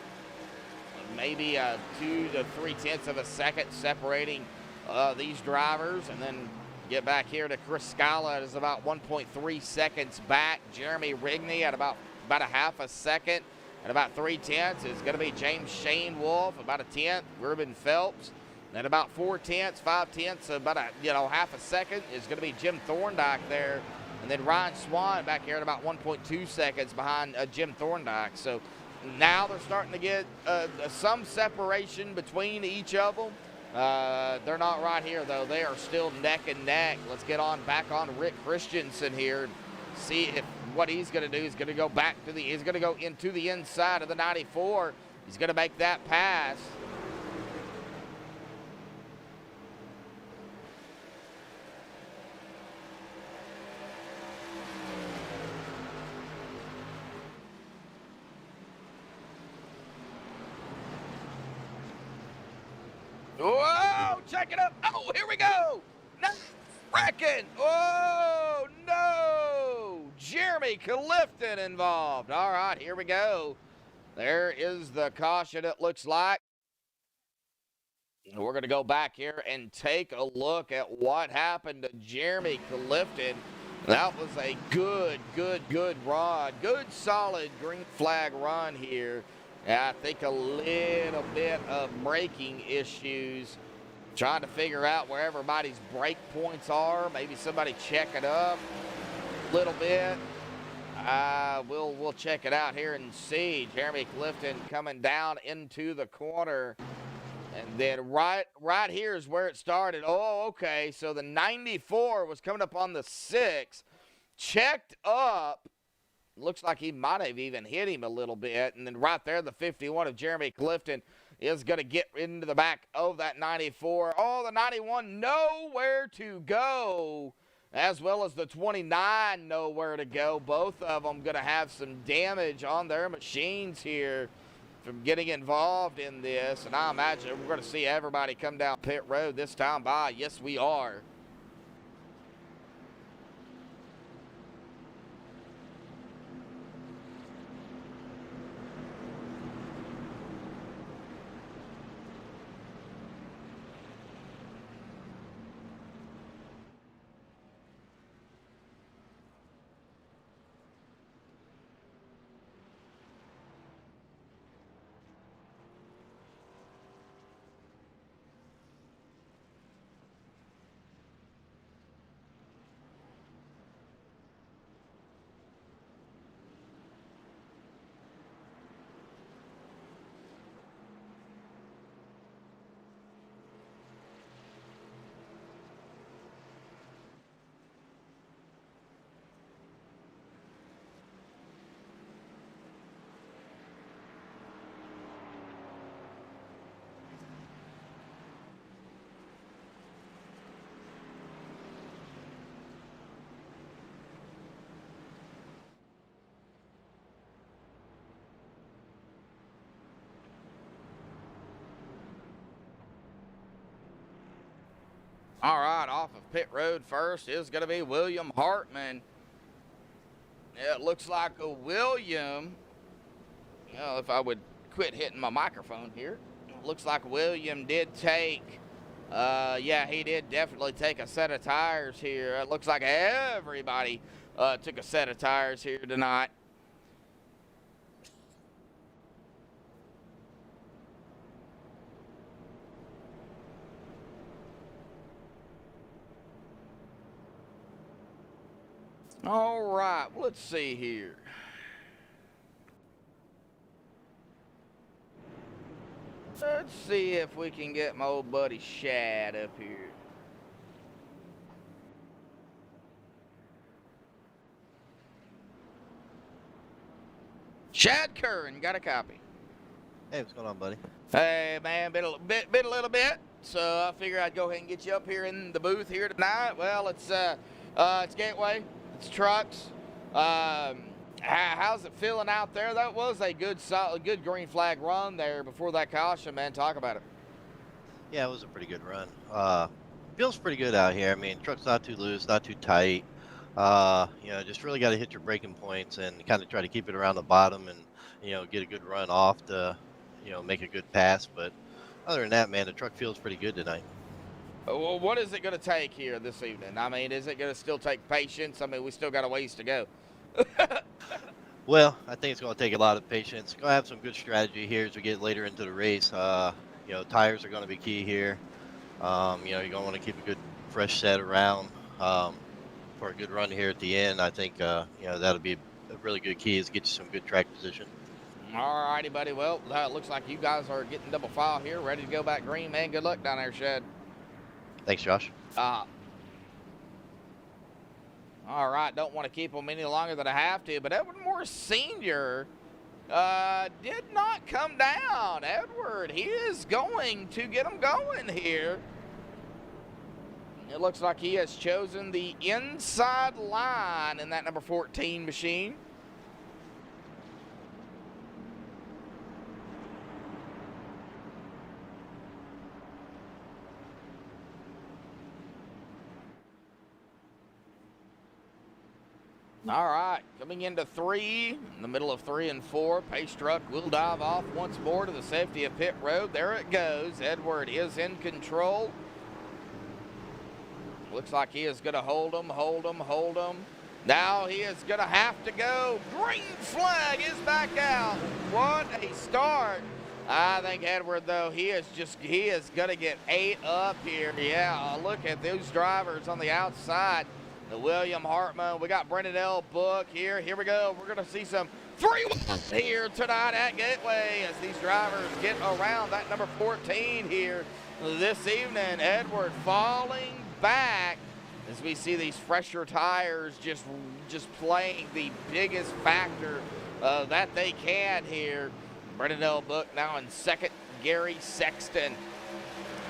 Speaker 1: Maybe 2 to 3/10 of a second separating these drivers, and then get back here to Chris Scala is about 1.3 seconds back. Jeremy Rigney at about a half a second. At about 3/10 is going to be James Shane Wolf, about a 10th. Ruben Phelps, then about 4/10, 5/10, about half a second is going to be Jim Thorndike there, and then Ryan Swan back here at about 1.2 seconds behind Jim Thorndike. So now they're starting to get some separation between each of them. They're not right here, though. They are still neck and neck. Let's get back on Rick Christensen here and see if what he's going to do. He's going to go he's going to go into the inside of the 94. He's going to make that pass. Whoa, check it up. Oh, here we go. No, wrecking. Oh, no. Jeremy Clifton involved. All right, here we go. There is the caution, it looks like. We're going to go back here and take a look at what happened to Jeremy Clifton. That was a good run. Good, solid green flag run here. I think a little bit of braking issues. Trying to figure out where everybody's brake points are. Maybe somebody check it up a little bit. We'll check it out here and see. Jeremy Clifton coming down into the corner. And then right here is where it started. Oh, okay. So the 94 was coming up on the 6. Checked up. Looks like he might have even hit him a little bit. And then right there, the 51 of Jeremy Clifton is going to get into the back of that 94. Oh, the 91 nowhere to go. As well as the 29 nowhere to go. Both of them going to have some damage on their machines here from getting involved in this. And I imagine we're going to see everybody come down pit road this time by. Yes, we are. All right, off of pit road first is going to be William Hartman. It looks like a William. You know, if I would quit hitting my microphone here. It looks like William did take, yeah, he did definitely take a set of tires here. It looks like everybody took a set of tires here tonight. All right, let's see here. Let's see if we can get my old buddy Shad up here. Shad Curran, got a copy.
Speaker 7: Hey, what's going on, buddy?
Speaker 1: Hey, man, been a little bit. So I figured I'd go ahead and get you up here in the booth here tonight. Well, it's Gateway. It's trucks. How's it feeling out there? That was a good, solid, good green flag run there before that caution, man. Talk about it.
Speaker 7: Yeah, it was a pretty good run. Feels pretty good out here. I mean, truck's not too loose, not too tight. You know, just really got to hit your braking points and kind of try to keep it around the bottom and, you know, get a good run off to, you know, make a good pass. But other than that, man, the truck feels pretty good tonight.
Speaker 1: Well, what is it going to take here this evening? I mean, is it going to still take patience? I mean, we still got a ways to go.
Speaker 7: Well, I think it's going to take a lot of patience. Going to have some good strategy here as we get later into the race. You know, tires are going to be key here. You know, you're going to want to keep a good fresh set around for a good run here at the end. I think, you know, that'll be a really good key is get you some good track position.
Speaker 1: All righty, buddy. Well, it looks like you guys are getting double file here, ready to go back green, man. Good luck down there, Shad.
Speaker 7: Thanks, Josh.
Speaker 1: All right, don't want to keep them any longer than I have to, but Edward Morris Sr. Did not come down. Edward, he is going to get them going here. It looks like he has chosen the inside line in that number 14 machine. All right, coming into 3, in the middle of 3 and 4, pace truck will dive off once more to the safety of pit road. There it goes. Edward is in control. Looks like he is going to hold him. Now he is going to have to go. Green flag is back out. What a start. I think Edward, though, he is going to get 8 up here. Yeah, look at those drivers on the outside. The William Hartman. We got Brendan L. Book here. Here we go. We're going to see some 3-1 here tonight at Gateway as these drivers get around that number 14 here this evening. Edward falling back as we see these fresher tires just playing the biggest factor that they can here. Brendan L. Book now in second. Gary Sexton.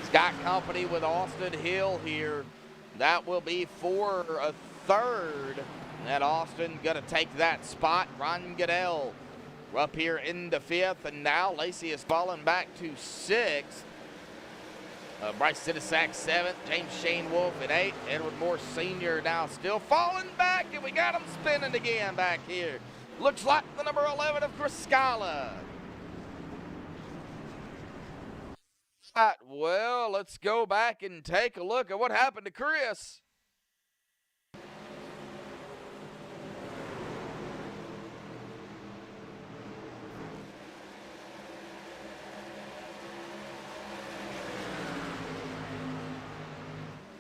Speaker 1: He's got company with Austin Hill here. That will be for a third. And Austin going to take that spot. Ron Goodell up here in the 5th. And now Lacey is falling back to 6th. Bryce Sidisak 7th. James Shane Wolf at 8th. Edward Moore Sr. now still falling back. And we got him spinning again back here. Looks like the number 11 of Chris Scala. Right, well, let's go back and take a look at what happened to Chris.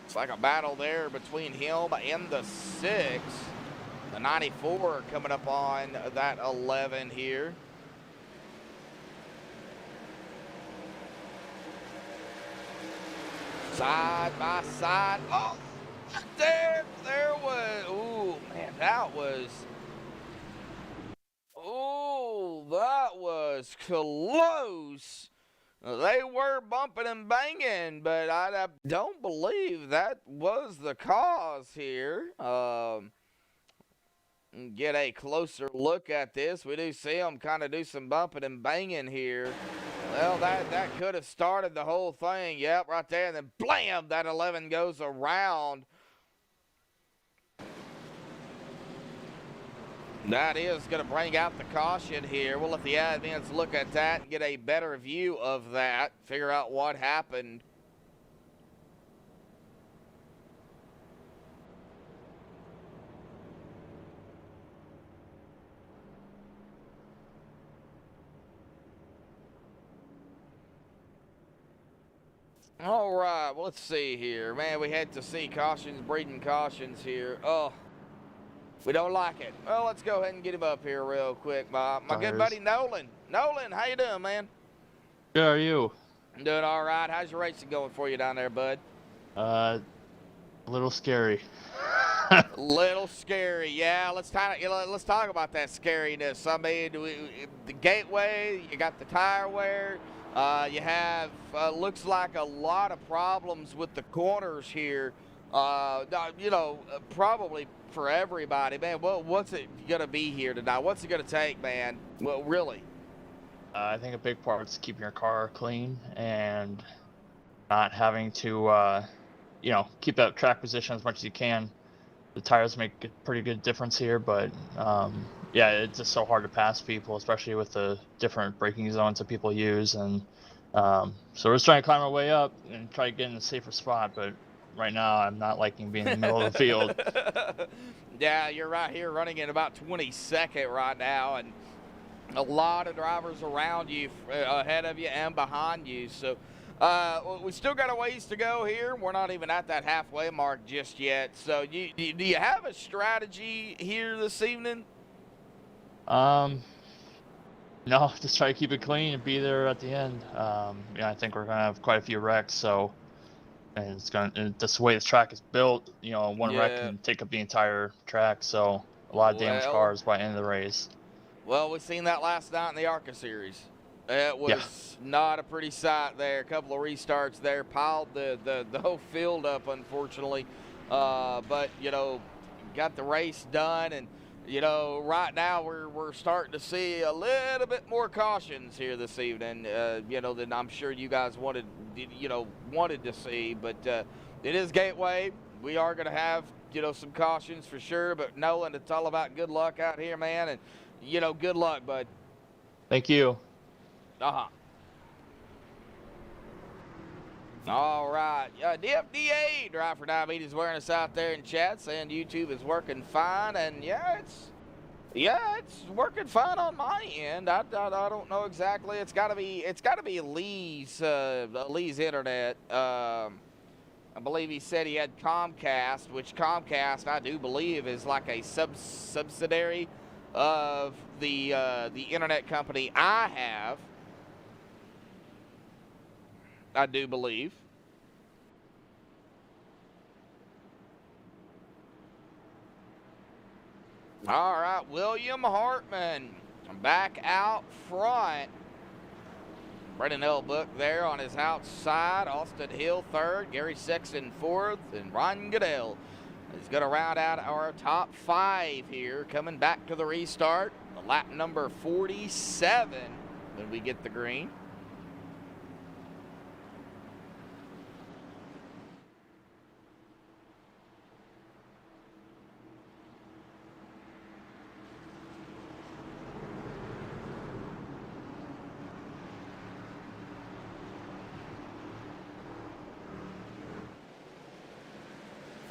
Speaker 1: It's like a battle there between him and the 6. The 94 coming up on that 11 here. Side by side. Oh, there was. Ooh, man, that was close. They were bumping and banging, but I don't believe that was the cause here. Get a closer look at this. We do see them kind of do some bumping and banging here. Well, that could have started the whole thing. Yep, right there. And then blam, that 11 goes around. That is going to bring out the caution here. We'll let the admins look at that and get a better view of that. Figure out what happened. All right, well, let's see here. Man, we had to see cautions breeding cautions here. Oh, we don't like it. Well, let's go ahead and get him up here real quick. My good buddy Nolan. Nolan, how you doing, man?
Speaker 8: Good, how are you?
Speaker 1: I'm doing all right. How's your racing going for you down there, bud?
Speaker 8: A little scary.
Speaker 1: Little scary, yeah. Let's talk about that scariness. I mean, the Gateway, you got the tire wear. You have, looks like a lot of problems with the corners here. Probably for everybody. Man, what's it going to be here tonight? What's it going to take, man? Well, really?
Speaker 8: I think a big part is keeping your car clean and not having to, keep that track position as much as you can. The tires make a pretty good difference here, but it's just so hard to pass people, especially with the different braking zones that people use. And so we're just trying to climb our way up and try to get in a safer spot. But right now, I'm not liking being in the middle of the field.
Speaker 1: Yeah, you're right here running in about 22nd right now, and a lot of drivers around you, ahead of you and behind you. So we still got a ways to go here. We're not even at that halfway mark just yet. So do you have a strategy here this evening?
Speaker 8: No, just try to keep it clean and be there at the end. I think we're gonna have quite a few wrecks. So, and just the way this track is built, one wreck can take up the entire track. So a lot of damaged cars by the end of the race.
Speaker 1: Well, we've seen that last night in the ARCA series. It was not a pretty sight there. A couple of restarts there, piled the whole field up, unfortunately. But, got the race done. And, right now we're starting to see a little bit more cautions here this evening, than I'm sure you guys wanted to see. But it is Gateway. We are going to have some cautions for sure. But Nolan, it's all about good luck out here, man. And, good luck, bud.
Speaker 8: Thank you.
Speaker 1: Uh-huh. All right. DFDA, Drive for Diabetes, wearing us out there in chat, saying YouTube is working fine. And, it's working fine on my end. I don't know exactly. It's got to be Lee's internet. I believe he said he had Comcast, which Comcast I do believe is like a subsidiary of the internet company I have. I do believe. All right, William Hartman back out front. Brendan Elbook there on his outside. Austin Hill third, Gary Sexton fourth, and Ron Goodell is going to round out our top 5 here. Coming back to the restart, lap number 47 when we get the green.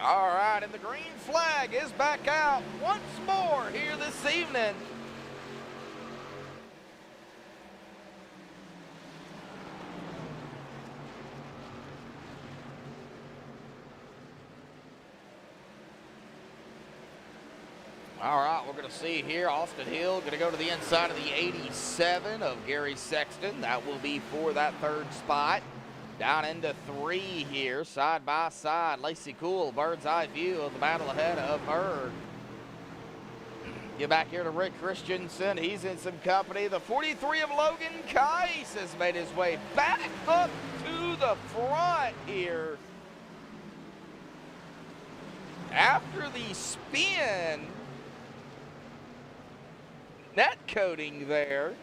Speaker 1: All right, and the green flag is back out once more here this evening. All right, we're going to see here Austin Hill going to go to the inside of the 87 of Gary Sexton. That will be for that 3rd spot. Down into 3 here, side by side. Lacey Cool, bird's eye view of the battle ahead of Bird. Get back here to Rick Christensen. He's in some company. The 43 of Logan Kais has made his way back up to the front here. After the spin, net coating there.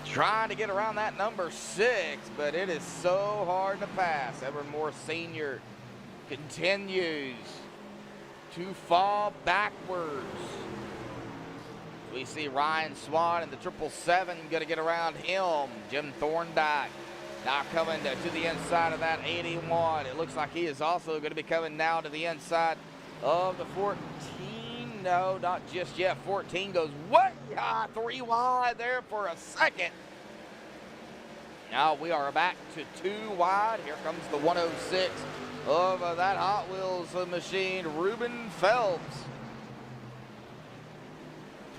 Speaker 1: Trying to get around that number 6, but it is so hard to pass. Evermore Sr. continues to fall backwards. We see Ryan Swan in the 777 going to get around him. Jim Thorndike now coming to the inside of that 81. It looks like he is also going to be coming now to the inside of the 14. No, not just yet. 14 goes way high, 3 wide there for a second. Now we are back to 2 wide. Here comes the 106 of that Hot Wheels machine, Ruben Phelps.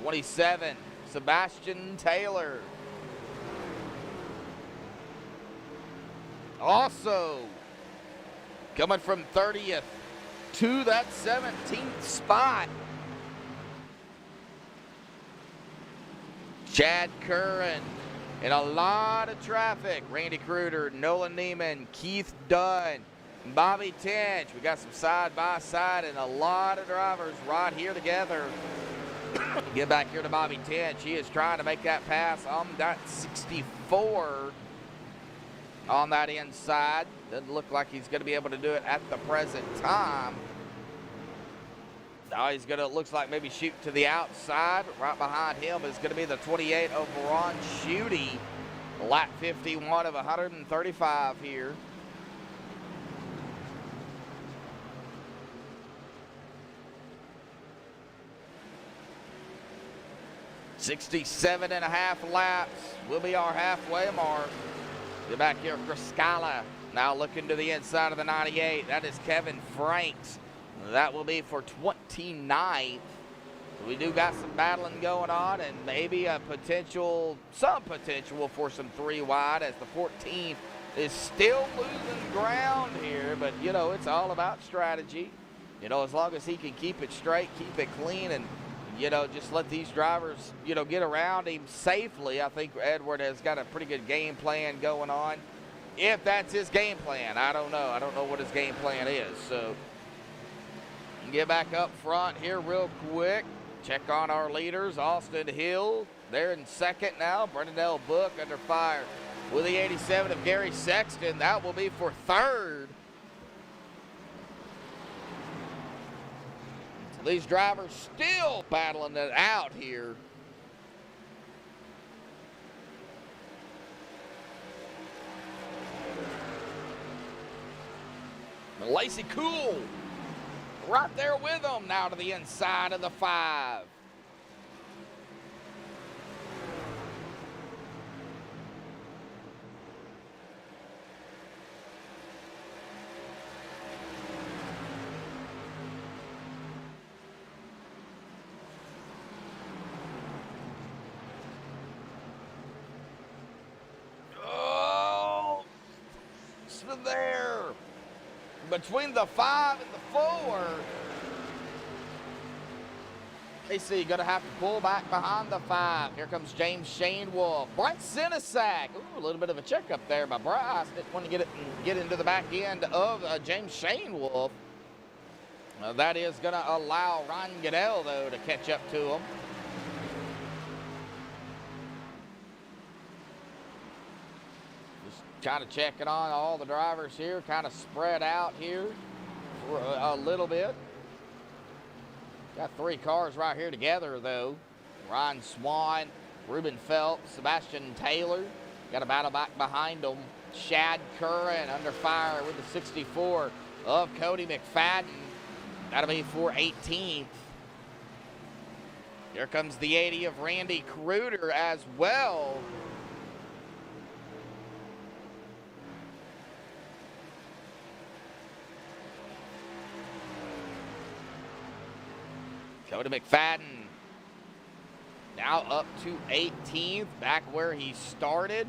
Speaker 1: 27, Sebastian Taylor. Also coming from 30th to that 17th spot, Chad Curran. In a lot of traffic, Randy Kruder, Nolan Neiman, Keith Dunn, Bobby Tinch. We got some side by side and a lot of drivers right here together. Get back here to Bobby Tinch. He is trying to make that pass on that 64 on that inside. Doesn't look like he's going to be able to do it at the present time. Now he's going to, looks like maybe shoot to the outside. Right behind him is going to be the 28 of Ron Schutte. Lap 51 of 135 here. .67.5 laps will be our halfway mark. Get back here, Chris Scala. Now looking to the inside of the 98. That is Kevin Franks. That will be for 29th. We do got some battling going on and maybe some potential for some 3 wide as the 14th is still losing ground here. But, it's all about strategy. As long as he can keep it straight, keep it clean, and, just let these drivers, get around him safely. I think Edward has got a pretty good game plan going on. If that's his game plan, I don't know. I don't know what his game plan is. So, get back up front here real quick. Check on our leaders. Austin Hill, they're in second now. Brendan L. Book under fire. with the 87 of Gary Sexton. That will be for third. So these drivers still battling it out here. Lacey Cool right there with them now to the inside of the 5. Oh, so there. Between the 5 and the 4. AC gonna have to pull back behind the 5. Here comes James Shane Wolf. Bryce Sinisak. Ooh, a little bit of a checkup there by Bryce. Didn't want to get into the back end of James Shane Wolf. That is gonna allow Ryan Goodell, though, to catch up to him. Kind of checking on all the drivers here, kind of spread out here for a little bit. Got 3 cars right here together, though. Ryan Swan, Ruben Phelps, Sebastian Taylor. Got a battle back behind them. Shad Curran under fire with the 64 of Cody McFadden. That'll be for 18th. Here comes the 80 of Randy Kruder as well. Cody McFadden now up to 18th, back where he started.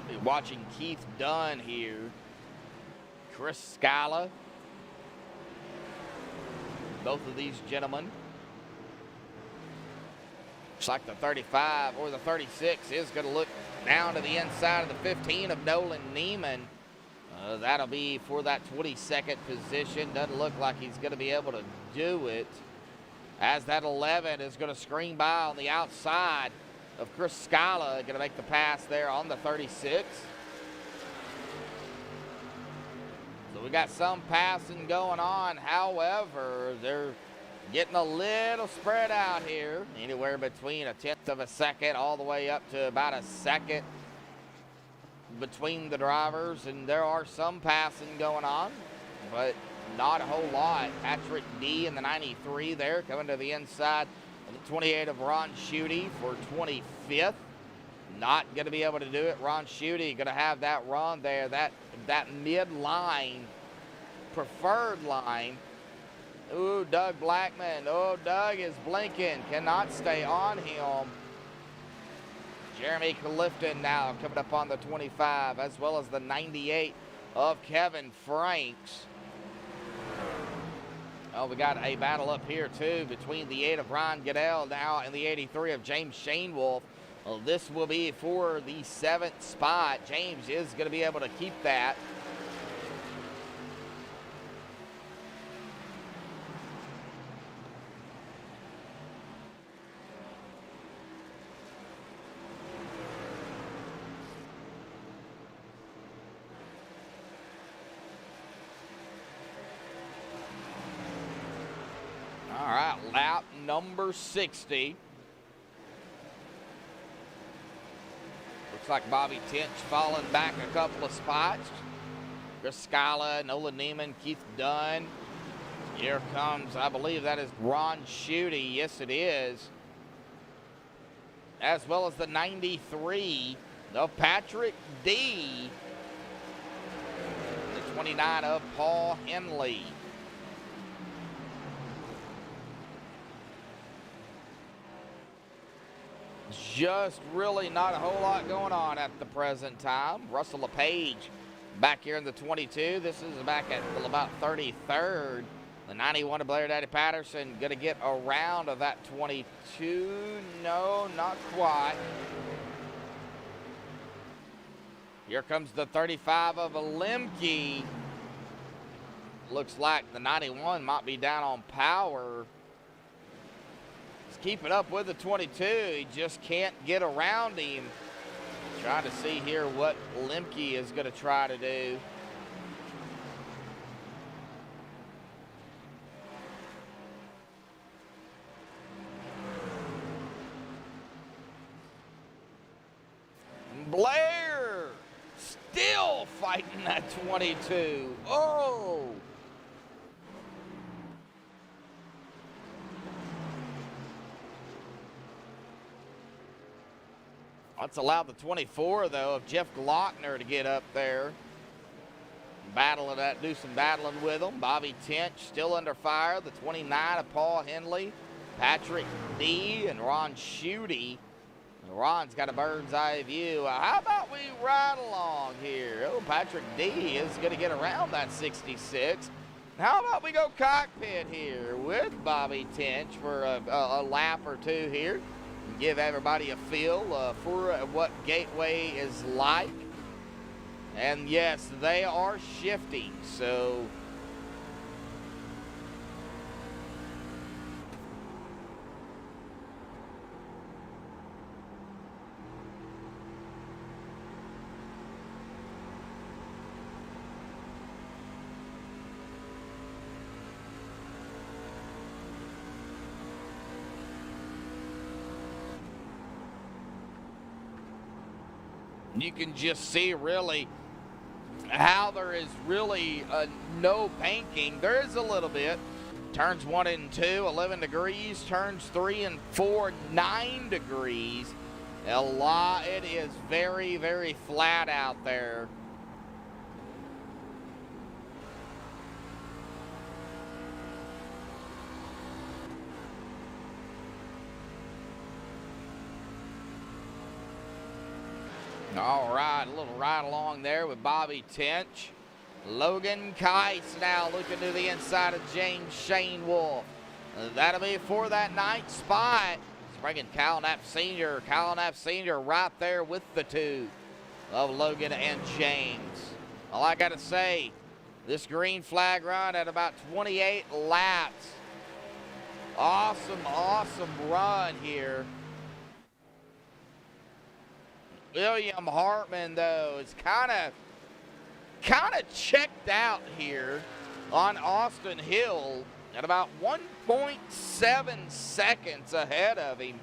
Speaker 1: Be watching Keith Dunn here. Chris Scala. Both of these gentlemen. Looks like the 35 or the 36 is going to look down to the inside of the 15 of Nolan Neiman. That'll be for that 22nd position. Doesn't look like he's going to be able to do it, as that 11 is going to screen by on the outside of Chris Scala. Going to make the pass there on the 36. So we got some passing going on. However, they're getting a little spread out here, anywhere between a 1/10 of a second all the way up to about a second between the drivers, and there are some passing going on, but not a whole lot. Patrick D in the 93 there, coming to the inside of the 28 of Ron Schutte for 25th. Not going to be able to do it. Ron Schutte going to have that run there, that mid-line, preferred line. Ooh, Doug Blackman. Oh, Doug is blinking. Cannot stay on him. Jeremy Clifton now coming up on the 25, as well as the 98 of Kevin Franks. Oh, we got a battle up here, too, between the 8 of Ryan Goodell now and the 83 of James Shane Wolf. Well, this will be for the 7th spot. James is going to be able to keep that. All right, lap number 60. Looks like Bobby Tinch falling back a couple of spots. Chris Scala, Nolan Neiman, Keith Dunn. Here comes, I believe that is Ron Schutte. Yes, it is. As well as the 93 of Patrick D. The 29 of Paul Henley. Just really not a whole lot going on at the present time. Russell LePage back here in the 22. This is back at about 33rd. The 91 of Blair Daddy Patterson going to get around of that 22. No, not quite. Here comes the 35 of a Lemke. Looks like the 91 might be down on power. He's keeping up with the 22. He just can't get around him. Trying to see here what Lemke is going to try to do. Blair still fighting that 22. Oh! Let's allow the 24, though, of Jeff Glockner to get up there. Battle that, do some battling with him. Bobby Tench still under fire. The 29 of Paul Henley, Patrick D, and Ron Schutte. Ron's got a bird's eye view. How about we ride along here? Oh, Patrick D is going to get around that 66. How about we go cockpit here with Bobby Tench for a lap or two here and give everybody a feel for what Gateway is like. And yes, they are shifting, so you can just see really how there is really no banking. There is a little bit. Turns 1 and 2, 11 degrees. Turns 3 and 4, 9 degrees. A lot. It is very, very flat out there. All right, a little ride along there with Bobby Tench. Logan Keiss now looking to the inside of James Shane Wolf. That'll be for that 9th spot. It's bringing Kyle Knapp Sr. Kyle Knapp Sr. right there with the 2 of Logan and James. All I got to say, this green flag run at about 28 laps. Awesome, awesome run here. William Hartman, though, is kind of checked out here on Austin Hill at about 1.7 seconds ahead of him.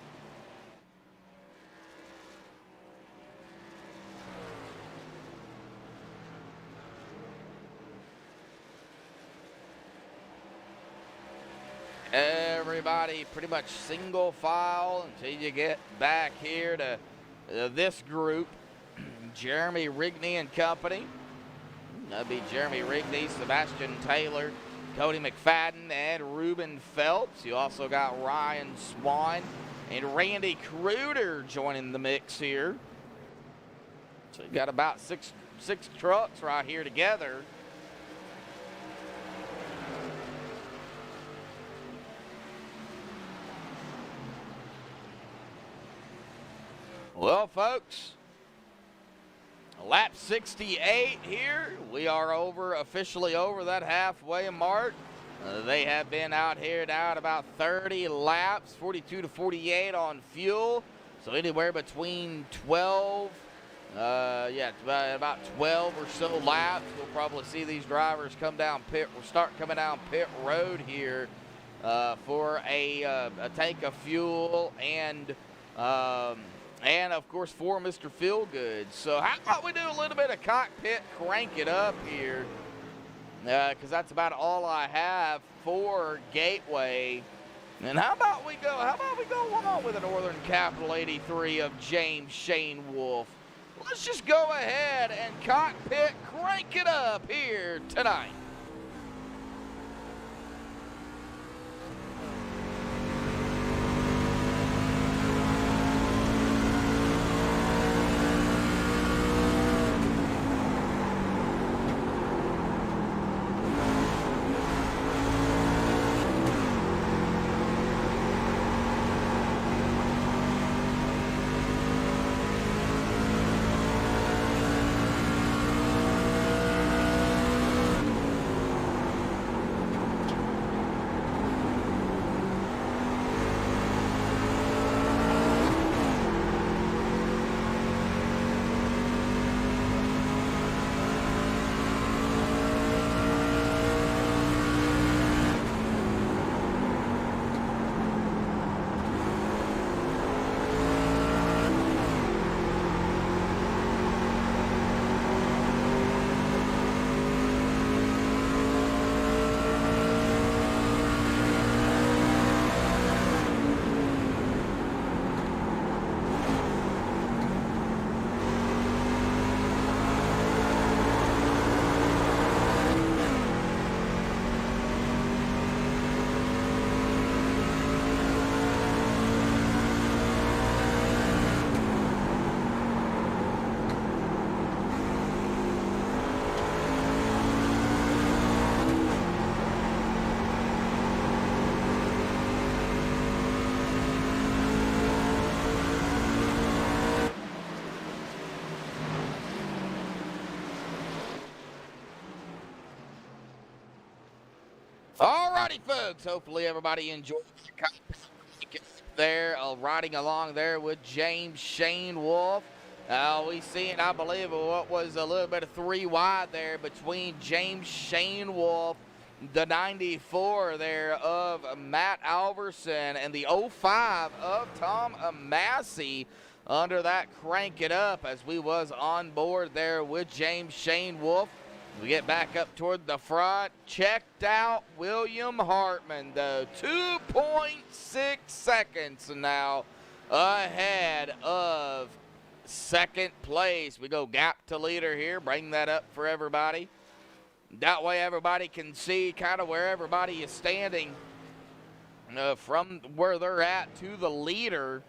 Speaker 1: Everybody pretty much single file until you get back here to this group. Jeremy Rigney and company. That'd be Jeremy Rigney, Sebastian Taylor, Cody McFadden, and Ruben Phelps. You also got Ryan Swan and Randy Kruder joining the mix here. So you got about six trucks right here together. Well, folks, lap 68 here. We are officially over that halfway mark. They have been out here now at about 30 laps, 42 to 48 on fuel. So anywhere between 12, about 12 or so laps. We'll probably see these drivers come down start coming down pit road here for a tank of fuel and of course for Mr. Feelgood. So how about we do a little bit of cockpit crank it up here, because that's about all I have for Gateway. And how about we go on with a Northern Capital 83 of James Shane Wolf. Let's just go ahead and cockpit crank it up here tonight. Alrighty, folks. Hopefully everybody enjoyed there, riding along there with James Shane Wolf. We seen, I believe, what was a little bit of 3 wide there between James Shane Wolf, the 94 there of Matt Alverson, and the 05 of Tom Massey under that Crank It Up, as we was on board there with James Shane Wolf. We get back up toward the front. Checked out William Hartman, though. 2.6 seconds now ahead of second place. We go gap to leader here. Bring that up for everybody. That way everybody can see kind of where everybody is standing from where they're at to the leader.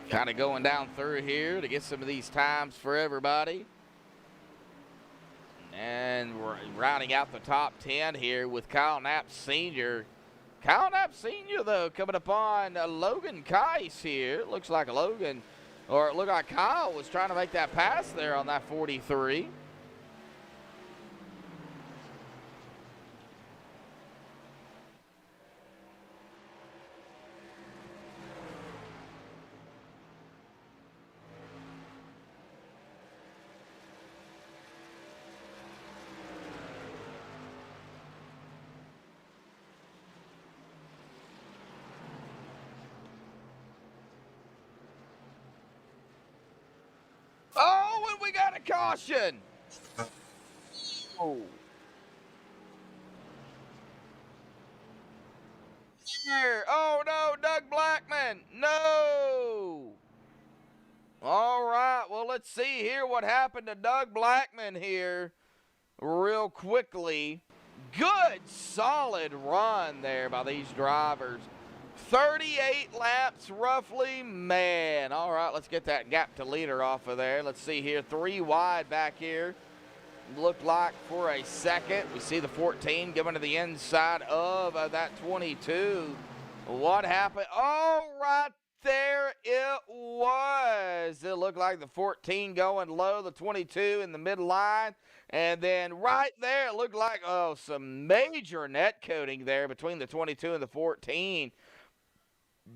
Speaker 1: Kind of going down through here to get some of these times for everybody. And we're rounding out the top 10 here with Kyle Knapp Sr. Kyle Knapp Sr., though, coming upon Logan Keiss here. It looks like Logan, or it looked like Kyle was trying to make that pass there on that 43. Oh, and we got a caution. Oh. Here. Oh, no, Doug Blackman. No. All right, well, let's see here what happened to Doug Blackman here real quickly. Good, solid run there by these drivers. 38 laps roughly, man. All right, let's get that gap to leader off of there. Let's see here, 3 wide back here. Looked like for a second. We see the 14 going to the inside of that 22. What happened? Oh, right there it was. It looked like the 14 going low, the 22 in the midline. And then right there, it looked like, oh, some major net coating there between the 22 and the 14.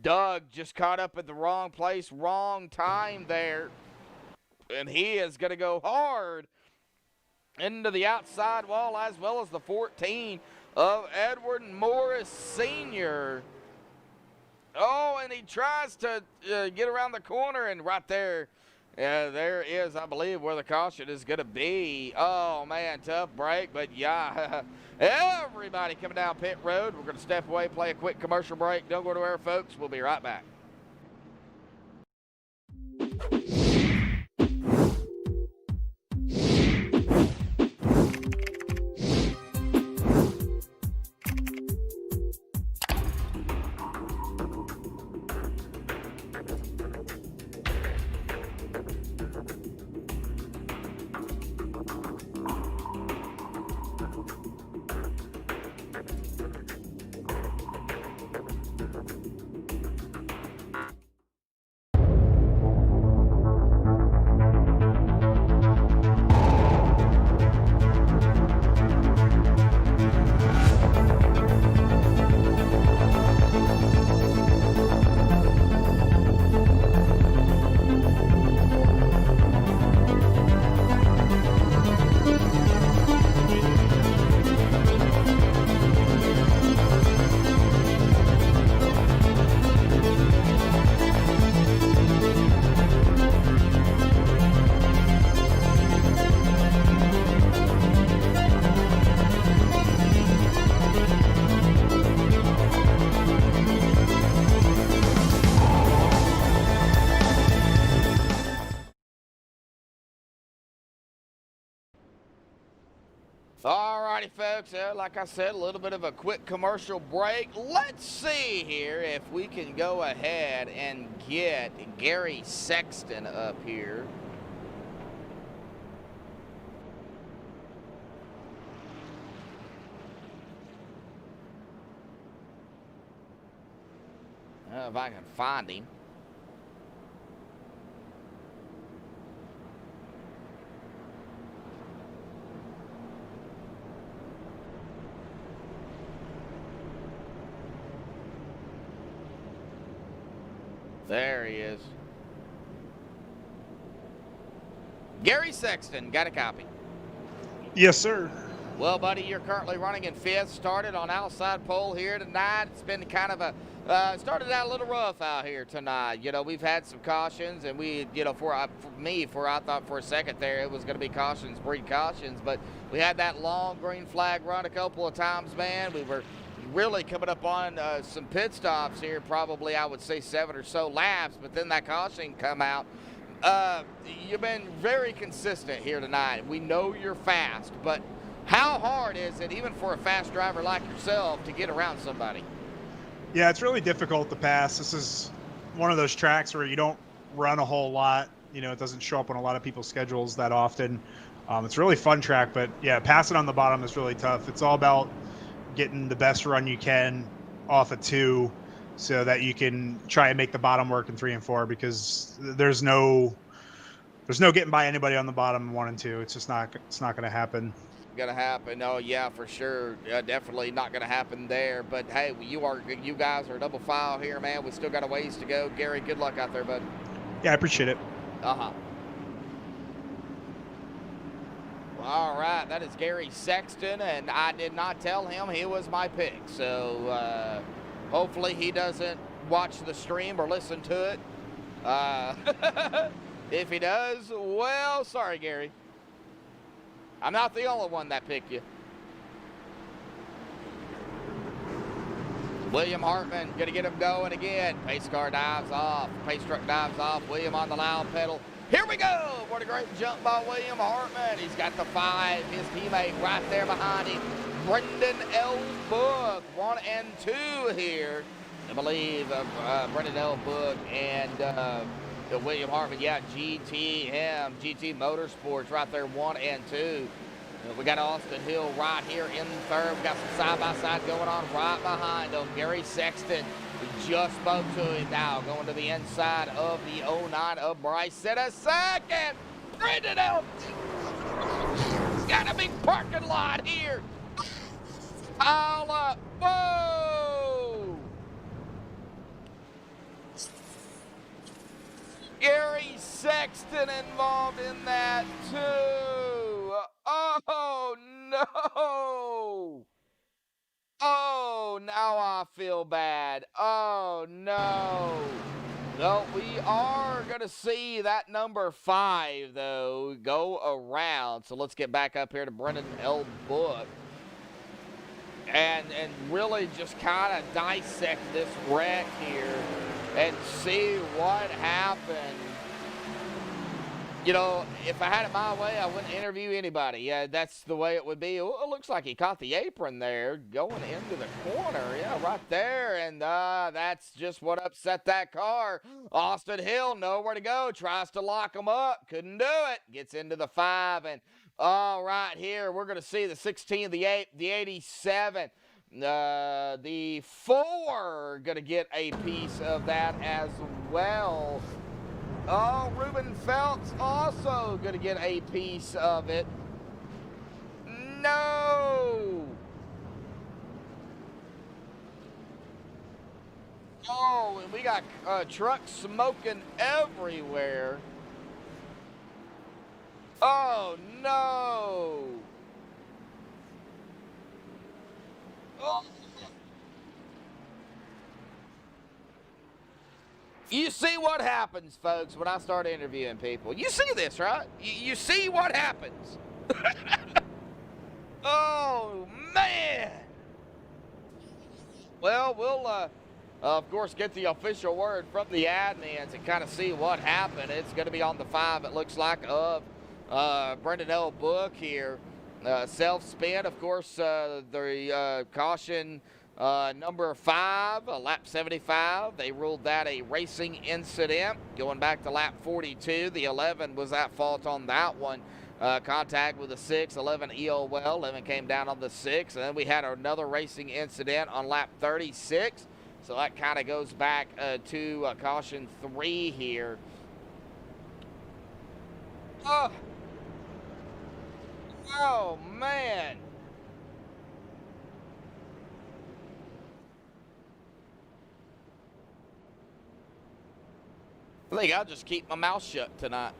Speaker 1: Doug just caught up at the wrong place, wrong time there. And he is going to go hard into the outside wall, as well as the 14 of Edward Morris Sr. Oh, and he tries to get around the corner, and right there, there is, I believe, where the caution is going to be. Oh, man, tough break, but yeah, everybody coming down pit road. We're going to step away, play a quick commercial break. Don't go anywhere, folks. We'll be right back. Alrighty, folks, like I said, a little bit of a quick commercial break. Let's see here if we can go ahead and get Gary Sexton up here. If I can find him. There he is. Gary Sexton, got a copy.
Speaker 9: Yes, sir.
Speaker 1: Well, buddy, you're currently running in fifth. Started on outside pole here tonight. It's been kind of a started out a little rough out here tonight. You know, we've had some cautions, and we, you know, I thought for a second there it was going to be cautions breed cautions, but we had that long green flag run a couple of times, man. We were really coming up on some pit stops here, probably I would say 7 or so laps, but then that caution come out. You've been very consistent here tonight. We know you're fast, but how hard is it, even for a fast driver like yourself, to get around somebody?
Speaker 9: Yeah, it's really difficult to pass. This is one of those tracks where you don't run a whole lot. You know, it doesn't show up on a lot of people's schedules that often. It's a really fun track, but yeah, passing on the bottom is really tough. It's all about getting the best run you can off of 2 so that you can try and make the bottom work in 3 and 4, because there's no getting by anybody on the bottom 1 and 2. It's just not going to happen.
Speaker 1: Gonna happen. Oh yeah, for sure. Definitely not gonna happen there, but hey, you guys are double file here, man. We still got a ways to go. Gary, good luck out there, bud.
Speaker 9: Yeah, I appreciate it.
Speaker 1: All right, that is Gary Sexton, and I did not tell him he was my pick, so hopefully he doesn't watch the stream or listen to it. If he does, well, sorry, Gary. I'm not the only one that picked you. William Hartman gonna get him going again. Pace car dives off. Pace truck dives off. William on the loud pedal. Here we go. What a great jump by William Hartman. He's got the 5. His teammate right there behind him. Brendan L. Book, 1 and 2 here. I believe Brendan L. Book and William Hartman. Yeah, GT Motorsports right there, 1 and 2. We got Austin Hill right here in third. We got some side-by-side going on right behind them. Gary Sexton, we just spoke to him now, going to the inside of the 09 of Bryce. At a second, Brendan L. He's got a big parking lot here. Pile up. Whoa! Gary Sexton involved in that too. Oh no! Oh, now I feel bad. Oh no! No, we are gonna see that number 5 though go around. So let's get back up here to Brendan L. Book and really just kind of dissect this wreck here and see what happened. You know, if I had it my way, I wouldn't interview anybody. Yeah, that's the way it would be. Oh, it looks like he caught the apron there going into the corner. Yeah, right there. And that's just what upset that car. Austin Hill, nowhere to go. Tries to lock him up. Couldn't do it. Gets into the 5. And all right here, we're going to see the 16, the 8, the 87. The 4 going to get a piece of that as well. Oh, Ruben Feltz also going to get a piece of it. No! Oh, and we got trucks smoking everywhere. Oh, no! Oh. You see what happens, folks, when I start interviewing people. You see this, right? You see what happens. Oh, man. Well, we'll, of course, get the official word from the admins and kind of see what happened. It's going to be on the 5, it looks like, of Brendan L. Book here. Self-spin, of course, the caution number 5, lap 75. They ruled that a racing incident. Going back to lap 42, the 11 was at fault on that one. Contact with the 6, 11 EOL. 11 came down on the 6. And then we had another racing incident on lap 36. So that kind of goes back to caution 3 here. Oh, man. I think I'll just keep my mouth shut tonight.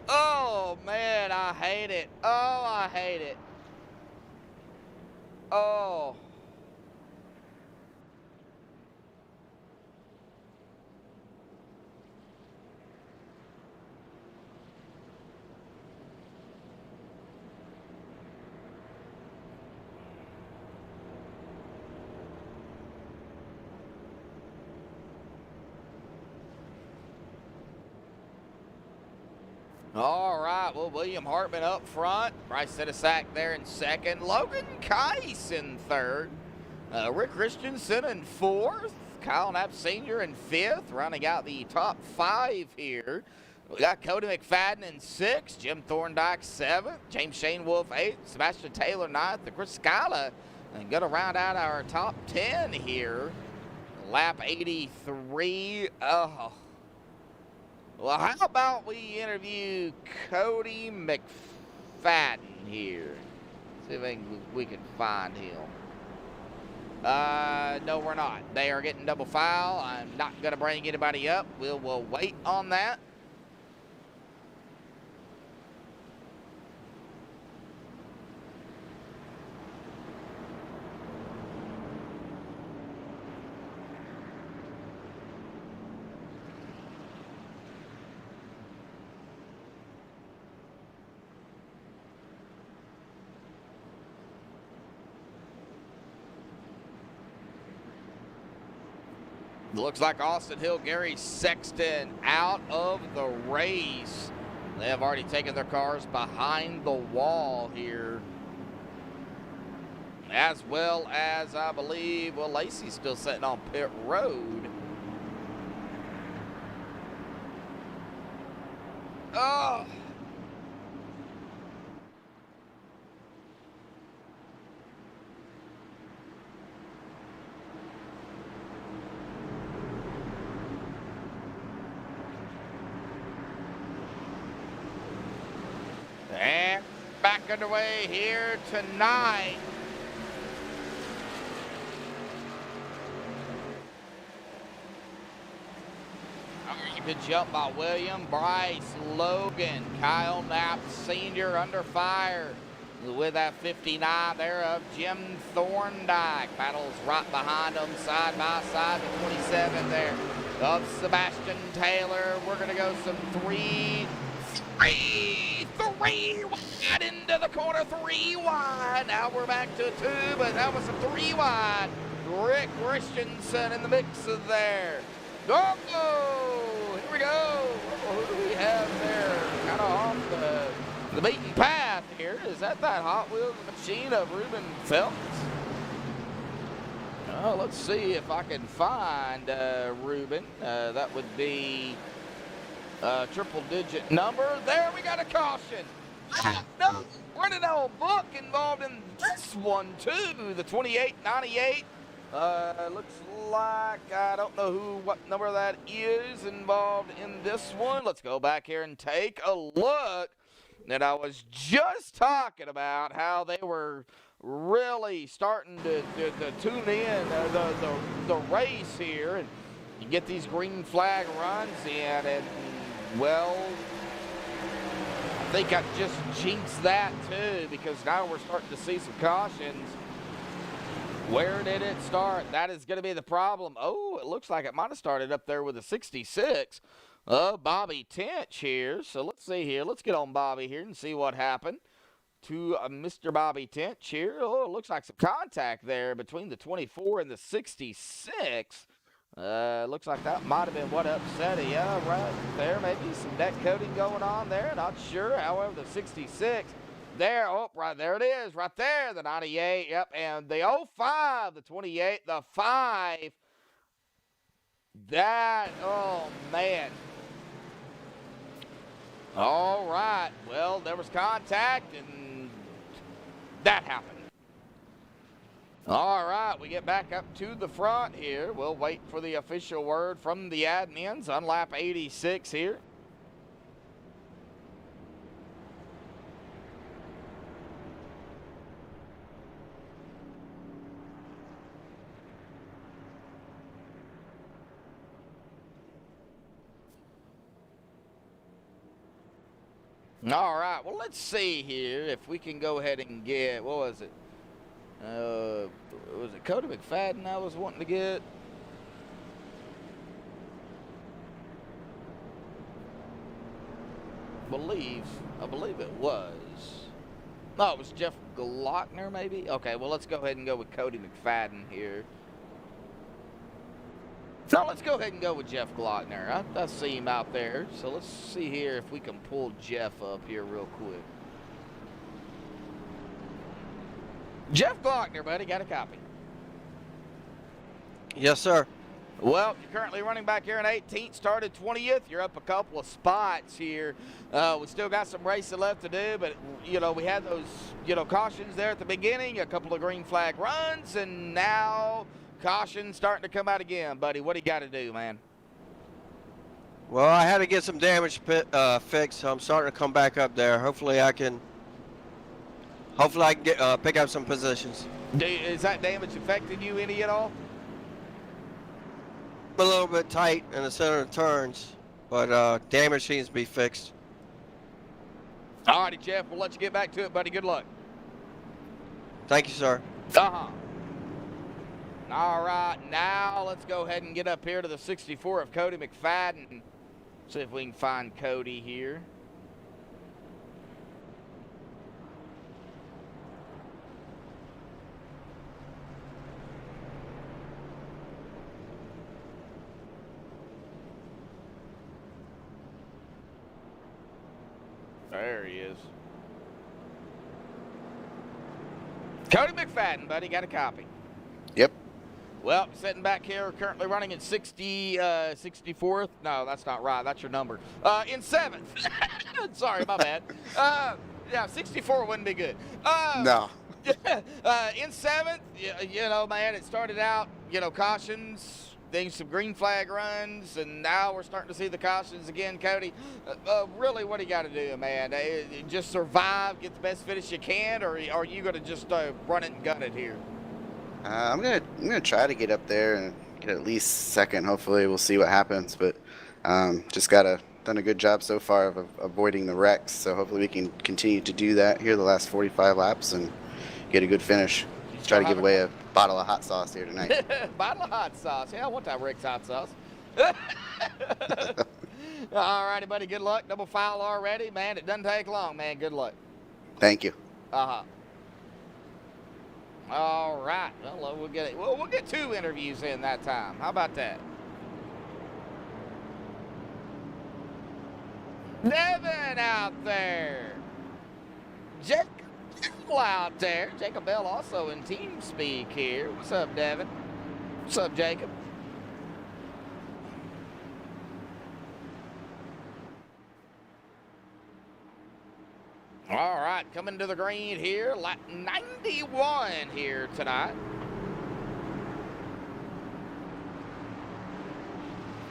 Speaker 1: Oh, man, I hate it. Oh, I hate it. Oh. All right, well, William Hartman up front. Bryce Sitasak there in second. Logan Keiss in third. Rick Christensen in fourth. Kyle Knapp Sr. in fifth. Rounding out the top 5 here. We got Cody McFadden in sixth. Jim Thorndike seventh. James Shane Wolf eighth. Sebastian Taylor ninth. And Chris Scala going to round out our top 10 here. Lap 83. Oh. Well, how about we interview Cody McFadden here? See if we can find him. No, we're not. They are getting double foul. I'm not going to bring anybody up. We'll wait on that. Looks like Austin Hill, Gary Sexton out of the race. They have already taken their cars behind the wall here. As well as, I believe, well, Lacey's still sitting on pit road. Oh! And back underway here tonight. Good jump by William, Bryce, Logan, Kyle Knapp Sr. under fire with that 59 there of Jim Thorndike. Battles right behind them, side by side, the 27 there of Sebastian Taylor. We're going to go some three wide into the corner, 3 wide. Now we're back to 2, but that was a 3 wide. Rick Christensen in the mix there. Oh, here we go. Who do we have there? Kind of off the beaten path here. Is that Hot Wheels machine of Ruben Phelps? Let's see if I can find Ruben. That would be a triple-digit number. There, we got a caution. No, running old book involved in this one, too. The 2898. Looks like, I don't know what number that is involved in this one. Let's go back here and take a look. And I was just talking about how they were really starting to tune in the race here. And you get these green flag runs in, and, well, I think I just jinxed that too, because now we're starting to see some cautions. Where did it start? That is going to be the problem. Oh, it looks like it might have started up there with a 66 of Bobby Tench here. So let's see here. Let's get on Bobby here and see what happened to Mr. Bobby Tench here. Oh, it looks like some contact there between the 24 and the 66. Looks like that might have been what upset it. Yeah, right there. Maybe some deck coating going on there. Not sure. However, the 66 there. Oh, right there it is. Right there. The 98. Yep. And the 05, the 28, the 5. That, oh, man. All right. Well, there was contact, and that happened. All right, we get back up to the front here. We'll wait for the official word from the admins on lap 86 here. All right, well, let's see here if we can go ahead and get, what was it? Was it Cody McFadden I was wanting to get? I believe it was. No, it was Jeff Glockner, maybe? Okay, well, let's go ahead and go with Cody McFadden here. No, let's go ahead and go with Jeff Glockner. I see him out there. So let's see here if we can pull Jeff up here real quick. Jeff Glockner, buddy, got a copy.
Speaker 7: Yes, sir.
Speaker 1: Well, you're currently running back here in 18th, started 20th. You're up a couple of spots here. We still got some racing left to do, but, you know, we had those, you know, cautions there at the beginning, a couple of green flag runs, and now caution starting to come out again, buddy. What do you got to do, man?
Speaker 7: Well, I had to get some damage fixed, so I'm starting to come back up there. Hopefully I can get pick up some positions.
Speaker 1: Is that damage affecting you any at all?
Speaker 7: I'm a little bit tight in the center of turns, but damage seems to be fixed.
Speaker 1: All righty, Jeff. We'll let you get back to it, buddy. Good luck.
Speaker 7: Thank you, sir.
Speaker 1: Uh-huh. All right, now let's go ahead and get up here to the 64 of Cody McFadden. See if we can find Cody here. There he is. Cody McFadden, buddy, got a copy.
Speaker 10: Yep.
Speaker 1: Well, sitting back here, currently running in 64th. No, that's not right. That's your number. In 7th. Sorry, my bad. Yeah, 64 wouldn't be good.
Speaker 10: No.
Speaker 1: In 7th, you know, man, it started out, you know, cautions, then some green flag runs, and now we're starting to see the cautions again, Cody. Really, what do you got to do, man? Just survive, get the best finish you can, or are you going to just run it and gun it here?
Speaker 10: I'm gonna try to get up there and get at least second. Hopefully, we'll see what happens. But just done a good job so far of avoiding the wrecks. So hopefully, we can continue to do that here the last 45 laps and get a good finish. Try to give away a bottle of hot sauce here tonight.
Speaker 1: Bottle of hot sauce. Yeah, I want that Rick's hot sauce. All righty, buddy. Good luck. Double foul already, man. It doesn't take long, man. Good luck.
Speaker 10: Thank you.
Speaker 1: Uh-huh. All right. Well, we'll get 2 interviews in that time. How about that? Devin out there. Jacob Bell out there. Jacob Bell also in team speak here. What's up, Devin? What's up, Jacob? All right, coming to the green here, lap 91 here tonight.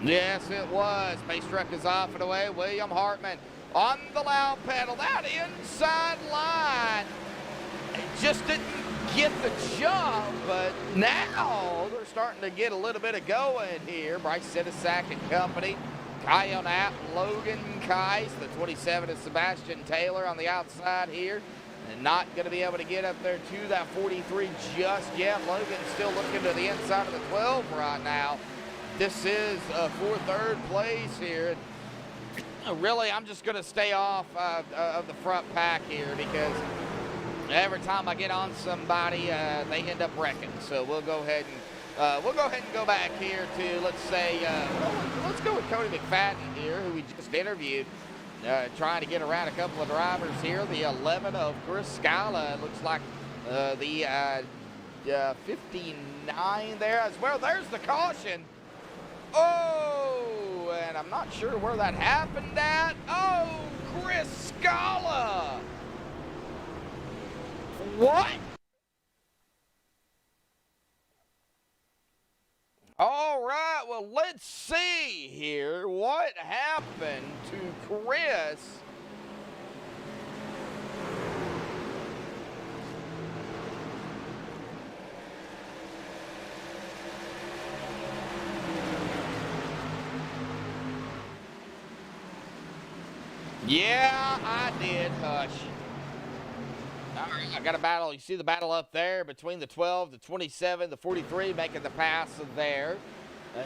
Speaker 1: Yes, it was. Pace truck is off and away. William Hartman on the loud pedal. That inside line just didn't get the jump, but now they're starting to get a little bit of going here. Bryce Sitasak and company. Kyle Knapp, Logan Kais, the 27 is Sebastian Taylor on the outside here. And not going to be able to get up there to that 43 just yet. Logan's still looking to the inside of the 12 right now. This is for 3rd place here. Really, I'm just going to stay off of the front pack here because every time I get on somebody, they end up wrecking. So we'll go ahead and go back here to, let's say, let's go with Cody McFadden here, who we just interviewed, trying to get around a couple of drivers here. The 11 of Chris Scala, looks like the 59 there as well. There's the caution. Oh, and I'm not sure where that happened at. Oh, Chris Scala. What? All right, well, let's see here what happened to Chris. Yeah, I did. Hush. All right, I got a battle. You see the battle up there between the 12, the 27, the 43, making the pass there.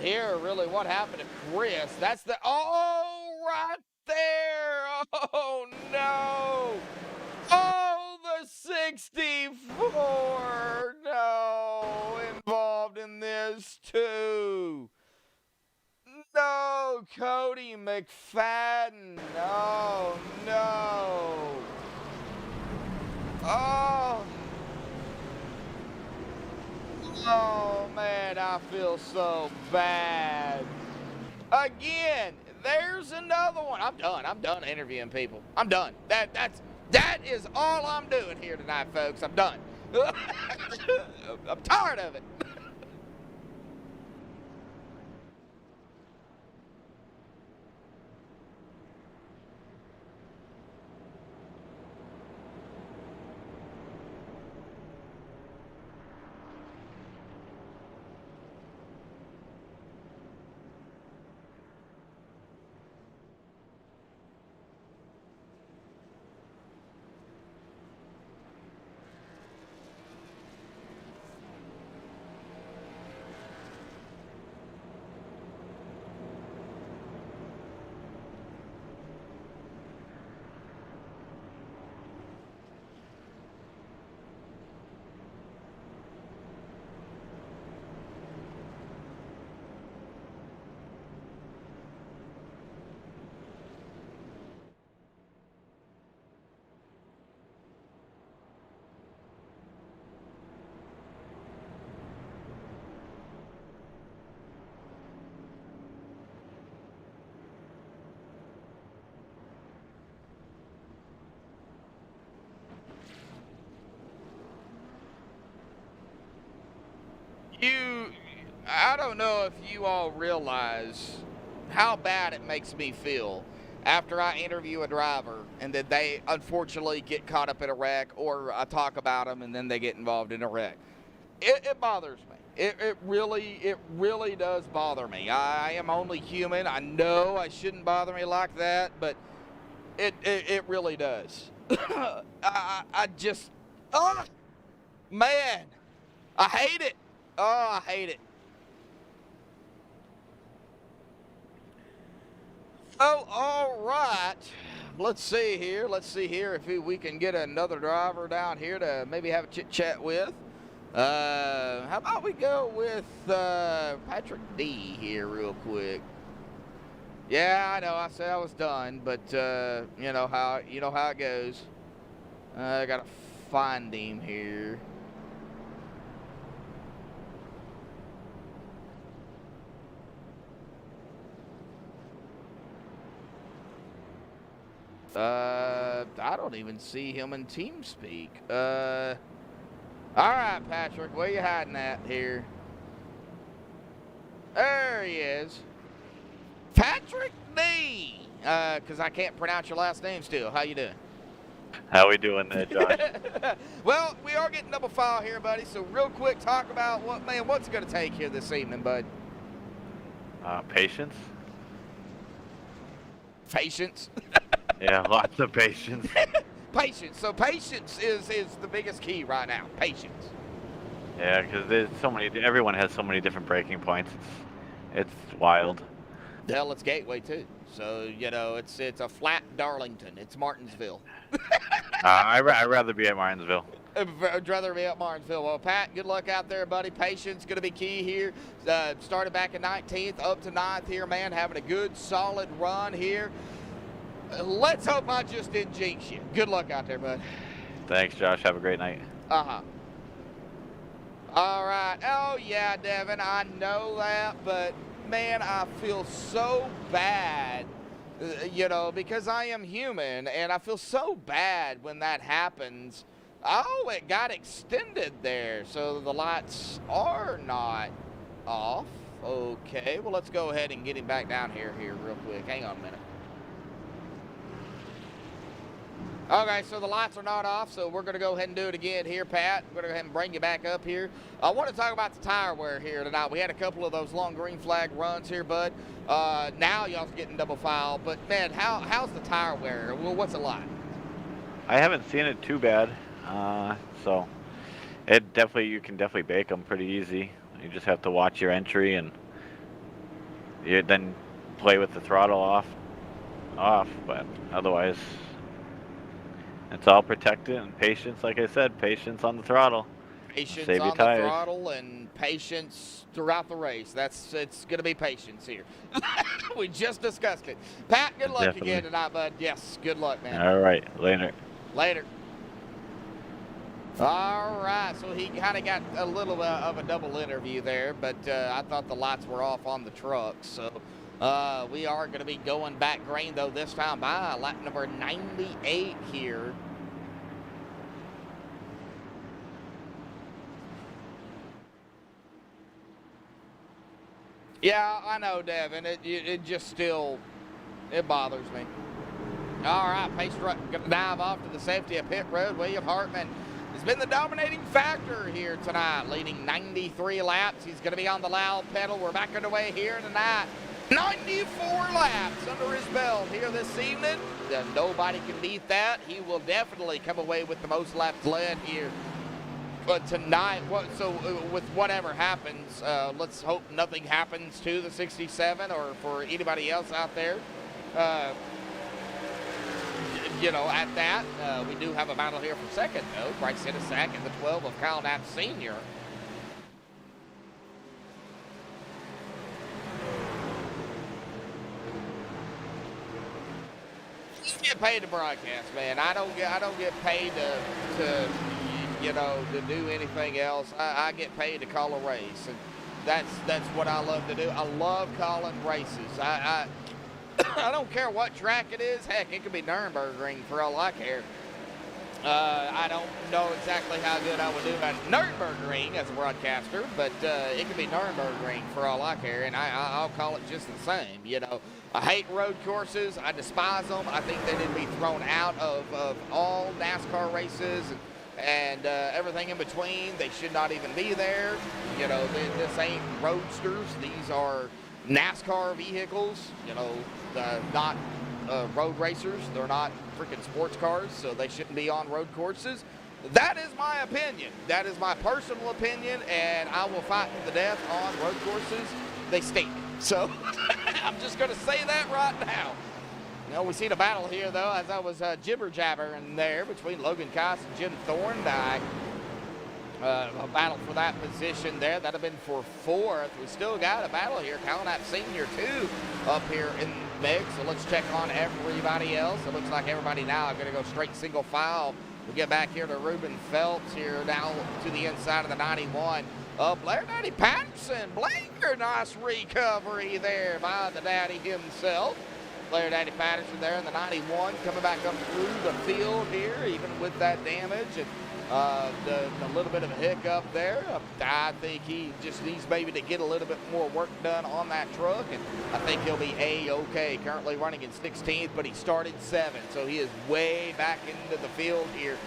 Speaker 1: Here, really, what happened to Chris? That's the, oh, right there. Oh, no. Oh, the 64. No, involved in this, too. No, Cody McFadden. Oh, no. Oh. Oh, man, I feel so bad. Again, there's another one. I'm done. I'm done interviewing people. I'm done. That is all I'm doing here tonight, folks. I'm done. I'm tired of it. I don't know if you all realize how bad it makes me feel after I interview a driver and then they unfortunately get caught up in a wreck, or I talk about them and then they get involved in a wreck. It bothers me. It really does bother me. I am only human. I know I shouldn't bother me like that, but it really does. I just, oh, man, I hate it. Oh, I hate it. Oh, all right. Let's see here. Let's see here if we can get another driver down here to maybe have a chit chat with. How about we go with Patrick D here real quick. Yeah, I know. I said I was done, but you know how it goes. I gotta find him here. I don't even see him in TeamSpeak. All right, Patrick, where you hiding at here? There he is. Patrick D. Because I can't pronounce your last name still. How you doing?
Speaker 11: How we doing there, Josh?
Speaker 1: Well, we are getting double file here, buddy. So real quick, talk about what's it going to take here this evening, bud?
Speaker 11: Patience.
Speaker 1: Patience.
Speaker 11: Yeah, lots of patience.
Speaker 1: Patience. So patience is the biggest key right now. Patience.
Speaker 11: Yeah, because there's so many. Everyone has so many different breaking points. It's wild.
Speaker 1: Hell, it's Gateway too. So you know, it's a flat Darlington. It's Martinsville.
Speaker 11: I'd rather be at Martinsville.
Speaker 1: I'd rather be at Martinsville. Well, Pat, good luck out there, buddy. Patience going to be key here. Started back in 19th, up to 9th here, man. Having a good, solid run here. Let's hope I just didn't jinx you. Good luck out there, bud.
Speaker 11: Thanks, Josh. Have a great night.
Speaker 1: Uh-huh. All right. Oh, yeah, Devin, I know that, but, man, I feel so bad, you know, because I am human, and I feel so bad when that happens. Oh, it got extended there, so the lights are not off. Okay, well, let's go ahead and get him back down here real quick. Hang on a minute. Okay, so the lights are not off, so we're going to go ahead and do it again here, Pat. We're going to go ahead and bring you back up here. I want to talk about the tire wear here tonight. We had a couple of those long green flag runs here, bud. Now y'all's getting double file, but man, how's the tire wear? Well, what's it like?
Speaker 11: I haven't seen it too bad, so you can definitely bake them pretty easy. You just have to watch your entry and then play with the throttle off, but otherwise it's all protected and patience. Like I said, patience on the throttle.
Speaker 1: Patience
Speaker 11: Save
Speaker 1: on
Speaker 11: your
Speaker 1: the
Speaker 11: tires.
Speaker 1: throttle and patience throughout the race. It's going to be patience here. We just discussed it. Pat, good luck
Speaker 11: Definitely.
Speaker 1: again tonight, bud. Yes, good luck, man.
Speaker 11: All right, later.
Speaker 1: Later. All right, so he kind of got a little bit of a double interview there, but I thought the lights were off on the truck. So we are going to be going back green, though, this time by lap number 98 here. Yeah, I know, Devin. It just still, it bothers me. All right, pace truck going to dive off to the safety of pit road. William Hartman has been the dominating factor here tonight, leading 93 laps. He's going to be on the loud pedal. We're back underway here tonight. 94 laps under his belt here this evening. Nobody can beat that. He will definitely come away with the most laps led here. But tonight, with whatever happens, let's hope nothing happens to the 67 or for anybody else out there. At that, we do have a battle here for second, though. Bryce Hitasak and the 12 of Kyle Knapp Sr. You get paid to broadcast, man. I don't get paid to do anything else. I get paid to call a race, and that's what I love to do. I love calling races. I don't care what track it is. Heck, it could be Nürburgring for all I care. I don't know exactly how good I would do at Nürburgring as a broadcaster, but it could be Nürburgring for all I care, and I'll call it just the same. I hate road courses. I despise them. I think they need to be thrown out of all NASCAR races and everything in between. They should not even be there. This ain't roadsters. These are NASCAR vehicles, not road racers. They're not freaking sports cars, so they shouldn't be on road courses. That is my opinion. That is my personal opinion, and I will fight to the death on road courses. They stink. So I'm just going to say that right now. We see the battle here, though, as I was jibber-jabbering there between Logan Kice and Jim Thorndike. A battle for that position there. That'd have been for fourth. We still got a battle here. Kyle Knapp Sr. too up here in the mix. So let's check on everybody else. It looks like everybody now are going to go straight single file. We get back here to Ruben Phelps here now to the inside of the 91. Blair Daddy Patterson. Blair, nice recovery there by the daddy himself. Blair Daddy Patterson there in the 91 coming back up through the field here, even with that damage. And the little bit of a hiccup there. I think he just needs maybe to get a little bit more work done on that truck, and I think he'll be A-okay. Currently running in 16th, but he started 7th, so he is way back into the field here,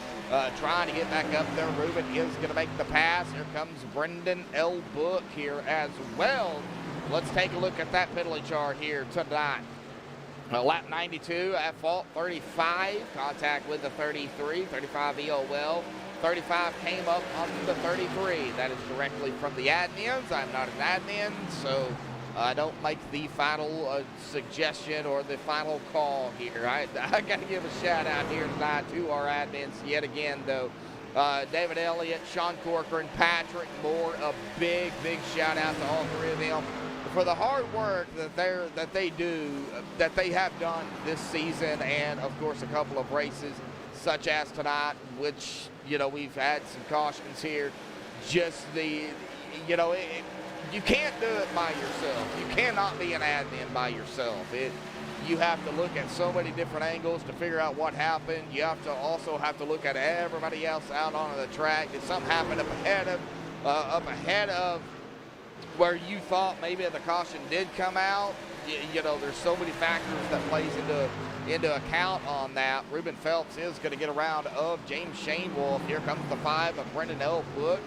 Speaker 1: trying to get back up there. Ruben is going to make the pass. Here comes Brendan L. Book here as well. Let's take a look at that penalty chart here tonight. Lap 92 at fault, 35, contact with the 33, 35 EOL. 35 came up on the 33. That is directly from the admins. I'm not an admin, so I don't make the final suggestion or the final call here. I got to give a shout out here tonight to our admins yet again, though. David Elliott, Sean Corcoran, Patrick Moore, a big shout out to all three of them for the hard work that they have done this season, and of course a couple of races such as tonight, which we've had some cautions here. Just you can't do it by yourself. You cannot be an admin by yourself. You have to look at so many different angles to figure out what happened. You also have to look at everybody else out on the track. Did something happen up ahead of where you thought maybe the caution did come out? you know, there's so many factors that plays into account on that. Ruben Phelps is going to get around of James Shane Wolf. Here comes the 5 of Brendan Elwood.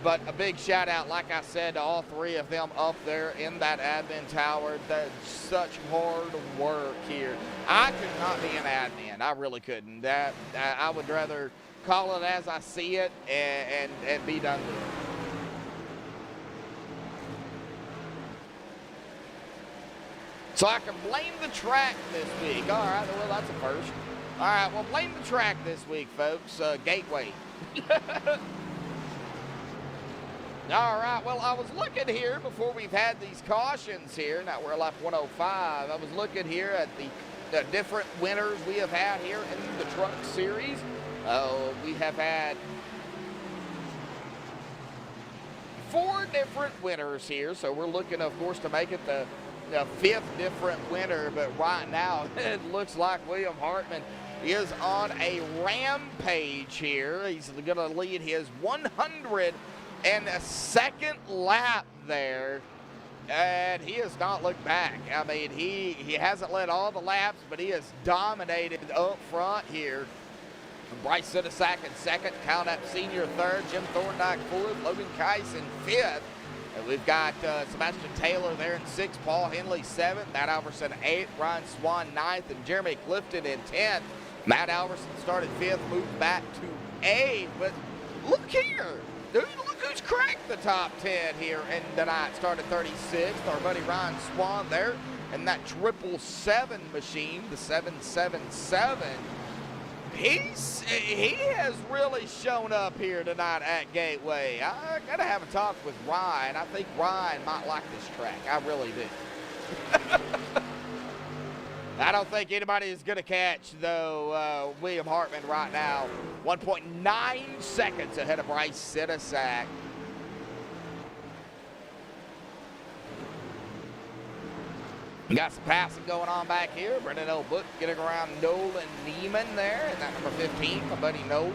Speaker 1: But a big shout out, like I said, to all 3 of them up there in that admin tower. That's such hard work here. I could not be an admin. I really couldn't. I would rather call it as I see it and be done with it. So I can blame the track this week. All right, well, that's a first. All right, well, blame the track this week, folks. Gateway. All right, well, I was looking here before we've had these cautions here. Now we're lap 105. I was looking here at the different winners we have had here in the truck series. We have had 4 different winners here. So we're looking, of course, to make it the 5th different winner. But right now, it looks like William Hartman is on a rampage here. He's going to lead his 102nd lap there, and he has not looked back. I mean, he hasn't led all the laps, but he has dominated up front here. Bryce Sidisak in 2nd, Calnap Sr. 3rd, Jim Thorndike 4th, Logan Kais in 5th. And we've got Sebastian Taylor there in 6th, Paul Henley 7th, Matt Alverson 8th, Ryan Swan 9th, and Jeremy Clifton in 10th. Matt Alverson started 5th, moved back to 8th, but look here. Dude, look who's cracked the top 10 here in the night. Started 36th, our buddy Ryan Swan there, and that 777 machine, the 777. He has really shown up here tonight at Gateway. I gotta have a talk with Ryan. I think Ryan might like this track. I really do. I don't think anybody is going to catch, though, William Hartman right now. 1.9 seconds ahead of Bryce Sidisak. We got some passing going on back here. Brendan Elwood getting around Nolan Neiman there, and that number 15, my buddy Nolan.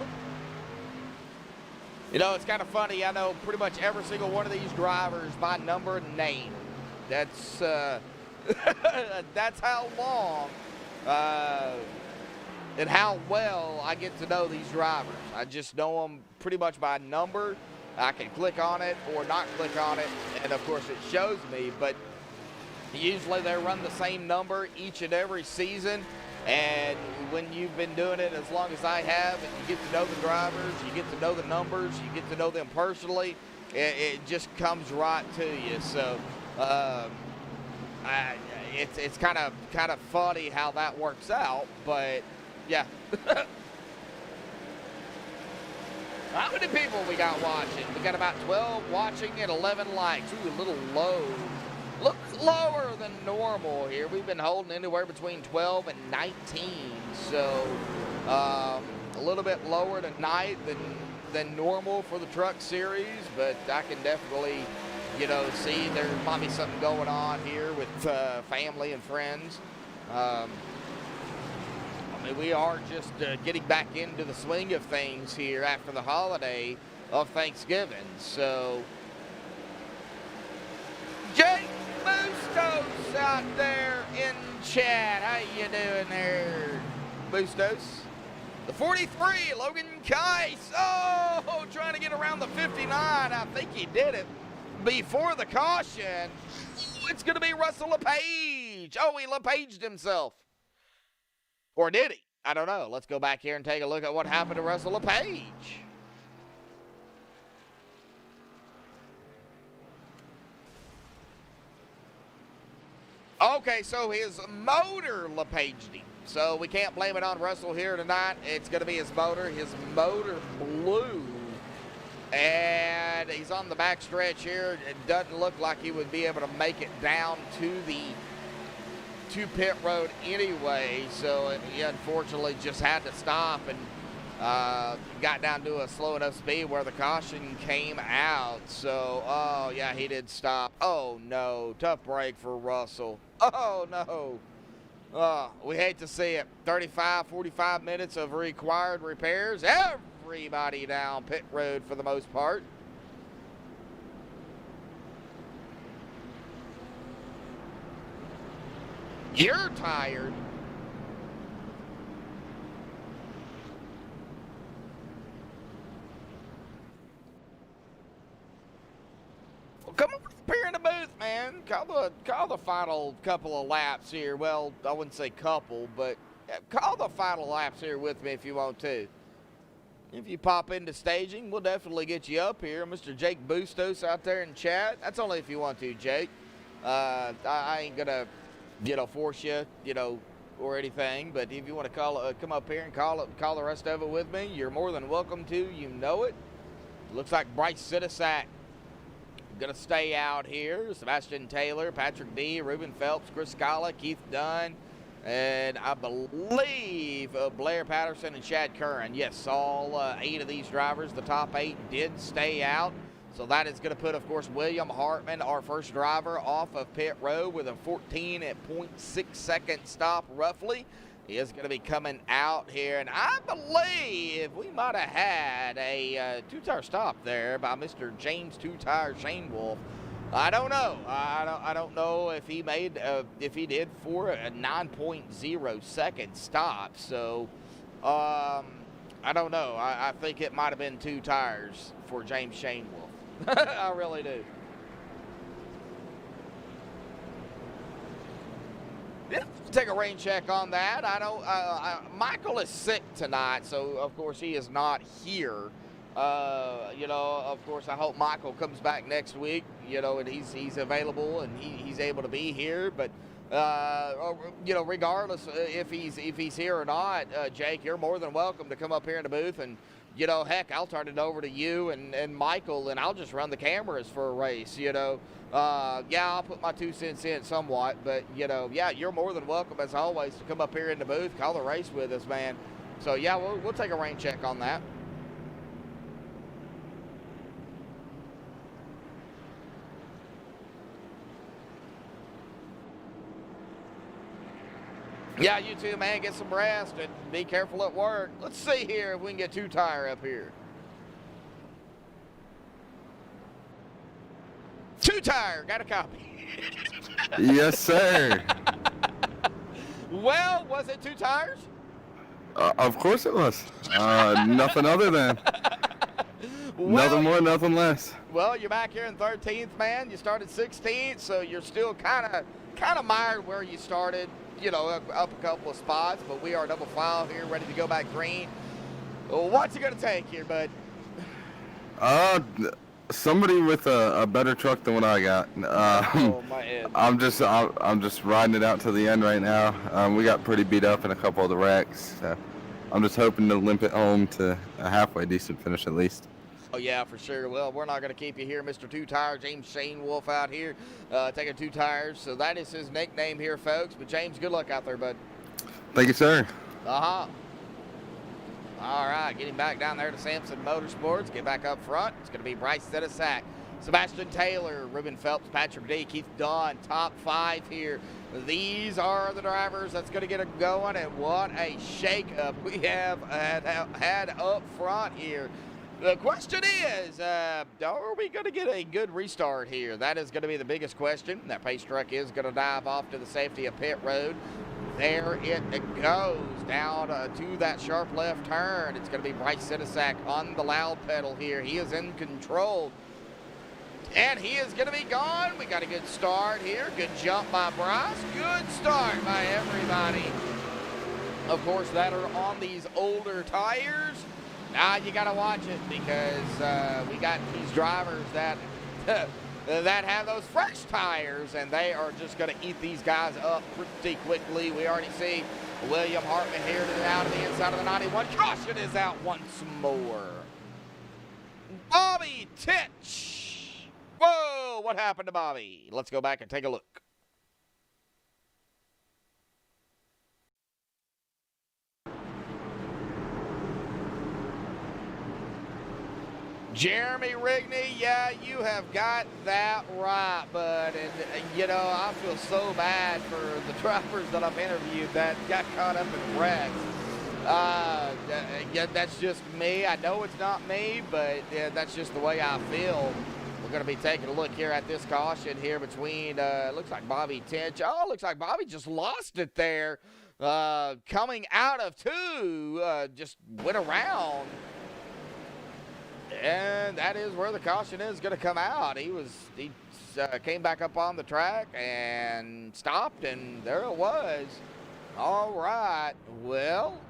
Speaker 1: You know, it's kind of funny. I know pretty much every single one of these drivers by number and name. That's that's how long and how well I get to know these drivers. I just know them pretty much by number. I can click on it or not click on it, and of course it shows me, but usually they run the same number each and every season. And when you've been doing it as long as I have, and you get to know the drivers, you get to know the numbers, you get to know them personally, it just comes right to you. So it's kind of funny how that works out, but yeah. How many people we got watching? We got about 12 watching and 11 likes. Ooh, a little low. Look lower than normal here. We've been holding anywhere between 12 and 19, so a little bit lower tonight than normal for the truck series, but I can definitely, you know, see there might be something going on here with family and friends. I mean, we are just getting back into the swing of things here after the holiday of Thanksgiving. So, Jake Bustos out there in chat. How you doing there, Bustos? The 43, Logan Kais. Oh, trying to get around the 59. I think he did it before the caution. It's going to be Russell LePage. Oh, he LePaged himself. Or did he? I don't know. Let's go back here and take a look at what happened to Russell LePage. Okay, so his motor LePaged him. So we can't blame it on Russell here tonight. It's going to be his motor. His motor blew. And he's on the back stretch here. It doesn't look like he would be able to make it down to pit road anyway. So he unfortunately just had to stop and got down to a slow enough speed where the caution came out. So, oh, yeah, he did stop. Oh, no. Tough break for Russell. Oh, no. We hate to see it. 45 minutes of required repairs. Everybody down pit road for the most part. You're tired. Well, come on up here in the booth, man. Call the final couple of laps here. Well, I wouldn't say couple, but call the final laps here with me if you want to. If you pop into staging, we'll definitely get you up here. Mr. Jake Bustos out there in chat. That's only if you want to, Jake. I ain't gonna, force you, or anything. But if you want to come up here and call the rest of it with me, you're more than welcome to. You know it. Looks like Bryce Sidisak gonna stay out here. Sebastian Taylor, Patrick D, Ruben Phelps, Chris Scala, Keith Dunn, and I believe Blair Patterson and Chad Curran. Yes, all 8 of these drivers, the top 8, did stay out. So that is going to put, of course, William Hartman, our first driver, off of pit road with a 14.6 second stop, roughly. He is going to be coming out here, and I believe we might have had a two-tire stop there by Mr. James Two-Tire Shane Wolf. I don't know. I don't know if he made if he did for a 9.0 second stop. So I don't know. I think it might have been 2 tires for James Shane Wolf. I really do. Yeah, take a rain check on that. I don't. Michael is sick tonight, so of course he is not here. Of course, I hope Michael comes back next week. And he's available and he's able to be here. But regardless if he's here or not, Jake, you're more than welcome to come up here in the booth and. Heck, I'll turn it over to you and Michael, and I'll just run the cameras for a race, I'll put my 2 cents in somewhat, but, you're more than welcome, as always, to come up here in the booth, call the race with us, man. So, yeah, we'll take a rain check on that. Yeah, you too, man. Get some rest and be careful at work. Let's see here if we can get 2-tire up here. 2-tire, got a copy.
Speaker 12: Yes, sir.
Speaker 1: Well, was it 2 tires?
Speaker 12: Of course it was. Nothing other than. Nothing more, nothing less.
Speaker 1: Well, you're back here in 13th, man. You started 16th, so you're still kind of mired where you started. Up a couple of spots, but we are double file here, ready to go back green. Well, what's it gonna take here, bud?
Speaker 12: Somebody with a better truck than what I got.
Speaker 1: Oh, my head.
Speaker 12: I'm just riding it out to the end right now. We got pretty beat up in a couple of the wrecks. So I'm just hoping to limp it home to a halfway decent finish at least.
Speaker 1: Oh, yeah, for sure. Well, we're not going to keep you here, Mr. 2-Tire, James Shane Wolf out here taking 2 tires. So that is his nickname here, folks. But, James, good luck out there, bud.
Speaker 12: Thank you, sir.
Speaker 1: Uh-huh. All right, getting back down there to Samson Motorsports. Get back up front. It's going to be Bryce Sidisak, Sebastian Taylor, Ruben Phelps, Patrick D, Keith Dunn, top 5 here. These are the drivers that's going to get it going, and what a shakeup we have had up front here. The question is, are we going to get a good restart here? That is going to be the biggest question. That pace truck is going to dive off to the safety of pit road. There it goes, down to that sharp left turn. It's going to be Bryce Sidisak on the loud pedal here. He is in control. And he is going to be gone. We got a good start here. Good jump by Bryce. Good start by everybody. Of course, that are on these older tires. Now you got to watch it because we got these drivers that that have those fresh tires, and they are just going to eat these guys up pretty quickly. We already see William Hartman here to the out of the inside of the 91. Caution is out once more. Bobby Titch. Whoa, what happened to Bobby? Let's go back and take a look. Jeremy Rigney, yeah, you have got that right, bud. And, I feel so bad for the drivers that I've interviewed that got caught up in wrecks. Yeah, that's just me. I know it's not me, but that's just the way I feel. going to be taking a look here at this caution here between, looks like Bobby Tinch. Oh, looks like Bobby just lost it there. Coming out of 2, just went around. And that is where the caution is going to come out. He came back up on the track and stopped, and there it was. All right, well.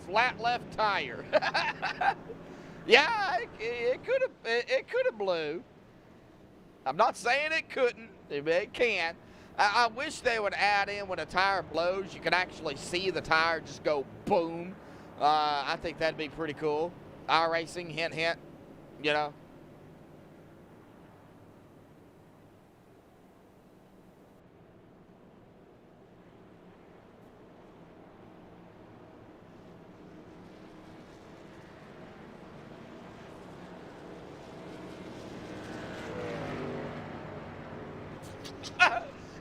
Speaker 1: Flat left tire. Yeah, it could have blew. I'm not saying it couldn't. It can. I wish they would add in when a tire blows, you can actually see the tire just go boom. I think that'd be pretty cool. iRacing, hint, hint, you know.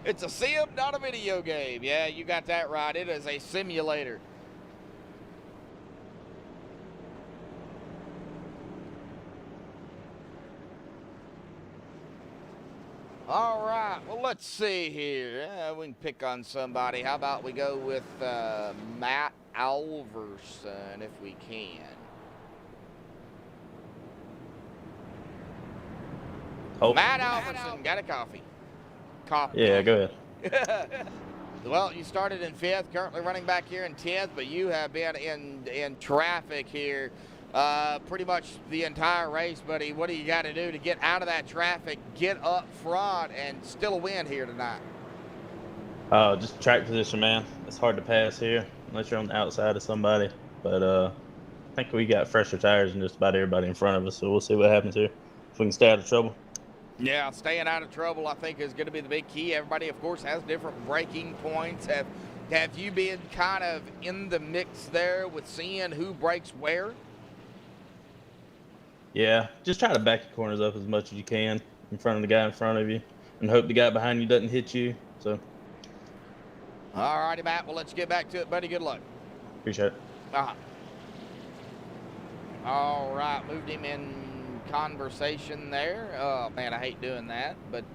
Speaker 1: It's a sim, not a video game. Yeah, you got that right. It is a simulator. All right, well, let's see here. We can pick on somebody. How about we go with Matt Alverson, if we can.
Speaker 13: Oh.
Speaker 1: Matt Alverson, got a coffee.
Speaker 13: Yeah, go
Speaker 1: ahead. Well, you started in 5th, currently running back here in 10th, but you have been in traffic here pretty much the entire race, buddy. What do you got to do to get out of that traffic, get up front, and still win here tonight?
Speaker 13: Just track position, man. It's hard to pass here unless you're on the outside of somebody. But I think we got fresher tires than just about everybody in front of us, so we'll see what happens here. If we can stay out of trouble.
Speaker 1: Yeah, staying out of trouble, I think, is going to be the big key. Everybody, of course, has different braking points. Have you been kind of in the mix there with seeing who brakes where?
Speaker 13: Yeah, just try to back your corners up as much as you can in front of the guy in front of you and hope the guy behind you doesn't hit you. So.
Speaker 1: All righty, Matt. Well, let's get back to it, buddy. Good luck.
Speaker 13: Appreciate it.
Speaker 1: All right, moved him in conversation there. Oh man, I hate doing that, but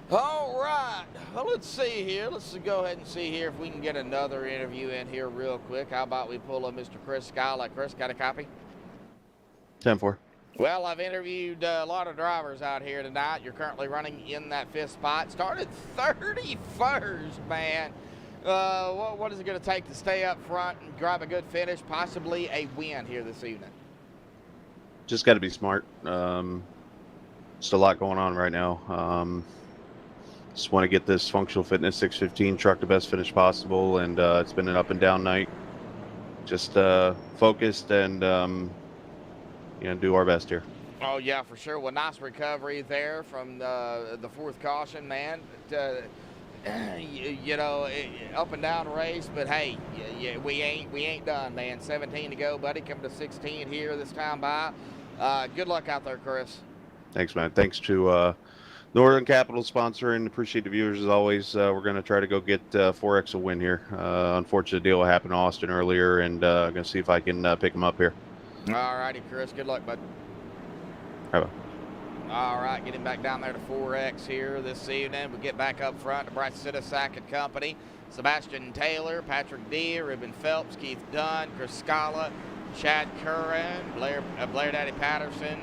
Speaker 1: all right, well, let's see here. Let's go ahead and see here if we can get another interview in here real quick. How about we pull up Mr. Chris Scala? Chris, got a copy?
Speaker 14: 10-4.
Speaker 1: Well, I've interviewed a lot of drivers out here tonight. You're currently running in that 5th spot. Started 31st, man. What is it going to take to stay up front and grab a good finish, possibly a win here this evening?
Speaker 14: Just got to be smart. Just a lot going on right now. Just want to get this functional fitness 615 truck the best finish possible, and it's been an up and down night. Just focused and do our best here.
Speaker 1: Oh yeah, for sure. Well, nice recovery there from the 4th caution, man. Up and down race, but hey, we ain't done, man. 17 to go, buddy. Coming to 16 here this time by. Good luck out there, Chris.
Speaker 14: Thanks, man. Thanks to Northern Capital sponsoring. Appreciate the viewers as always. We're going to try to go get 4X a win here. Unfortunate deal happened to Austin earlier, and going to see if I can pick him up here.
Speaker 1: All righty, Chris. Good luck, bud.
Speaker 14: Bye-bye.
Speaker 1: All right, getting back down there to 4X here this evening. We get back up front to Bryce Sidasak and company. Sebastian Taylor, Patrick D, Ruben Phelps, Keith Dunn, Chris Scala, Chad Curran, Blair Daddy Patterson,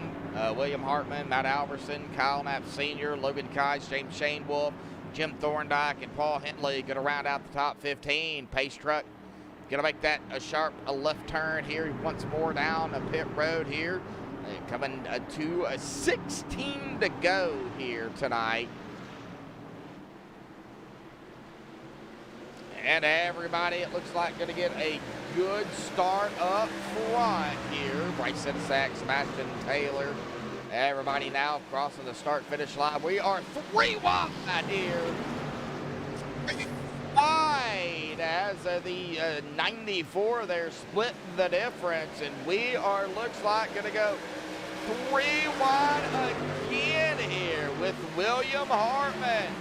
Speaker 1: William Hartman, Matt Alverson, Kyle Knapp Sr., Logan Kice, James Shane Wolf, Jim Thorndike, and Paul Henley going to round out the top 15. Pace truck going to make that a left turn here once more down the pit road here. Coming to 16 to go here tonight. And everybody, it looks like, going to get a good start up front here. Bryce Sidasak, Sebastian Taylor. Everybody now crossing the start-finish line. We are 3 wide here. 3 wide as the 94. They're splitting the difference. And we are, looks like, going to go 3 wide again. with William Hartman.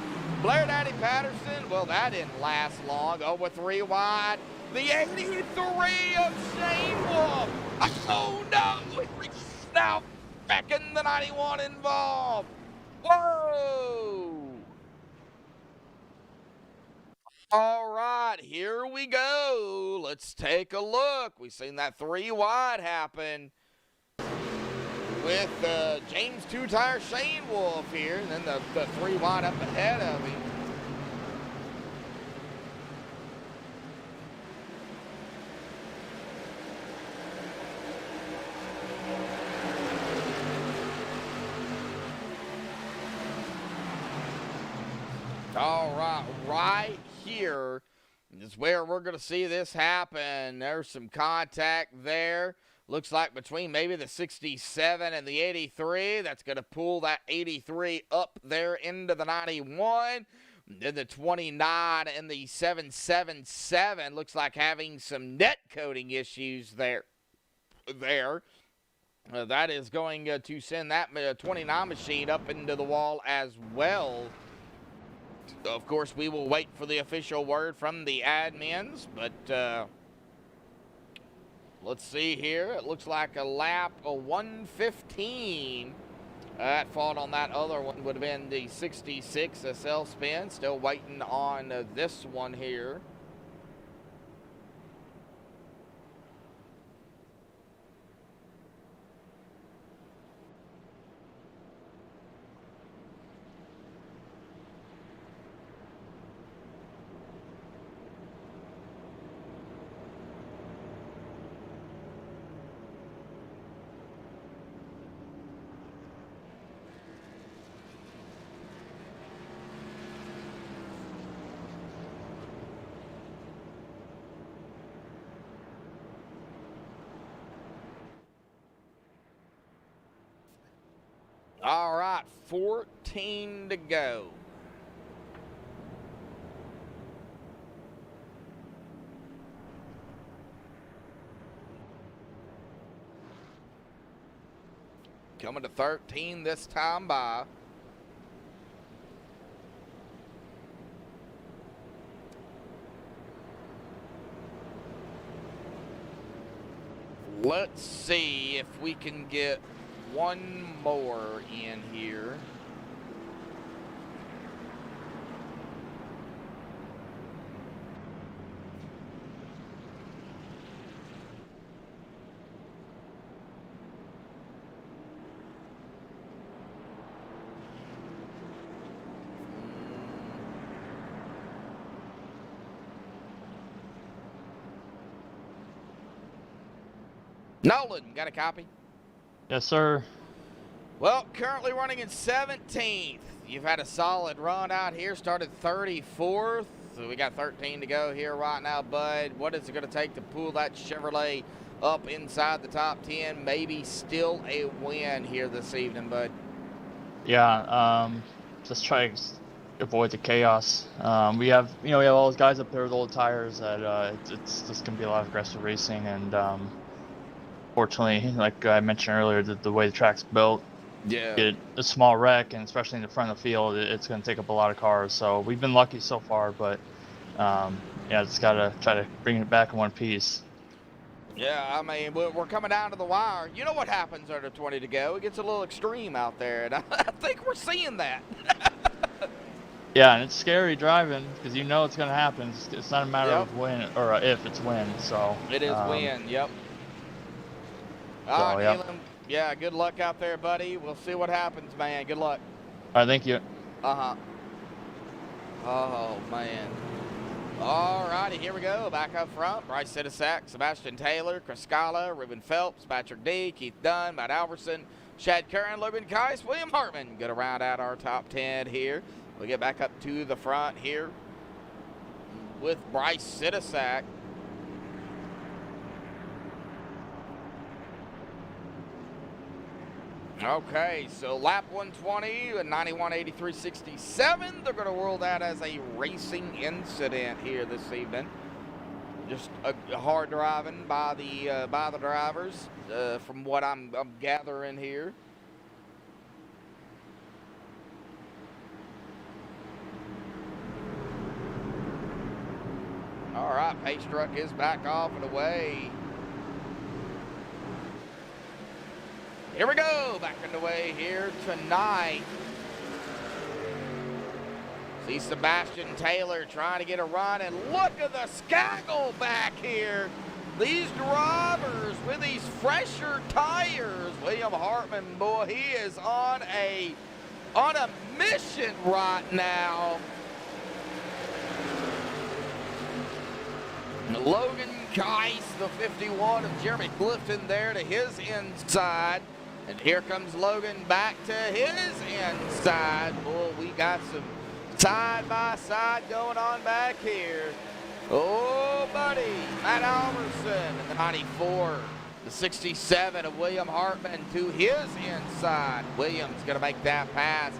Speaker 1: Blair Daddy Patterson, well, that didn't last long. Over 3 wide. The 83 of Shane Wolf. Oh, no. Now back in the 91 involved. Whoa. All right, here we go. Let's take a look. We've seen that 3 wide happen with James 2-tire Shane Wolf here, and then the 3 wide up ahead of him. All right, right here is where we're going to see this happen. There's some contact there. Looks like between maybe the 67 and the 83. That's going to pull that 83 up there into the 91. Then the 29 and the 777 looks like having some net coating issues there. That is going to send that 29 machine up into the wall as well. Of course, we will wait for the official word from the admins, but let's see here. It looks like a lap of 115. That fault on that other one would have been the 66 SL spin. Still waiting on this one here. All right, 14 to go. Coming to 13 this time by. Let's see if we can get one more in here. Nolan, got a copy?
Speaker 8: Yes, sir.
Speaker 1: Well, currently running in 17th. You've had a solid run out here. Started 34th. So we got 13 to go here right now, bud. What is it going to take to pull that Chevrolet up inside the top 10? Maybe still a win here this evening, bud.
Speaker 8: Yeah, just try to avoid the chaos. We have all those guys up there with old tires that it's just going to be a lot of aggressive racing, and fortunately, like I mentioned earlier, the way the track's built, get a small wreck, and especially in the front of the field, it's going to take up a lot of cars. So we've been lucky so far, but yeah, just got to try to bring it back in one piece.
Speaker 1: Yeah, I mean, we're coming down to the wire. You know what happens under 20 to go. It gets a little extreme out there, and I think we're seeing that.
Speaker 8: Yeah, and it's scary driving because you know it's going to happen. It's not a matter of when or if, it's when. So
Speaker 1: it is when, yep.
Speaker 8: So,
Speaker 1: All right, Neelan, yeah, good luck out there, buddy. We'll see what happens, man. Good luck.
Speaker 8: All right, thank you.
Speaker 1: Uh-huh. Oh, man. All righty, here we go. Back up front, Bryce Sidisak, Sebastian Taylor, Chris Scala, Ruben Phelps, Patrick D, Keith Dunn, Matt Alverson, Chad Curran, Logan Keiss, William Hartman. Going to round out our top 10 here. We'll get back up to the front here with Bryce Sidisak. Okay, so lap 120 and 91.83.67. They're going to rule that as a racing incident here this evening. Just a hard driving by the drivers, from what I'm gathering here. All right, pace truck is back off and away. Here we go, back underway here tonight. See Sebastian Taylor trying to get a run, and look at the skaggle back here. These drivers with these fresher tires. William Hartman, boy, he is on a mission right now. Logan Geis, the 51 of Jeremy Clifton there to his inside. And here comes Logan back to his inside. Boy, we got some side-by-side going on back here. Oh, buddy, Matt Alverson in the 94. The 67 of William Hartman to his inside. Williams going to make that pass.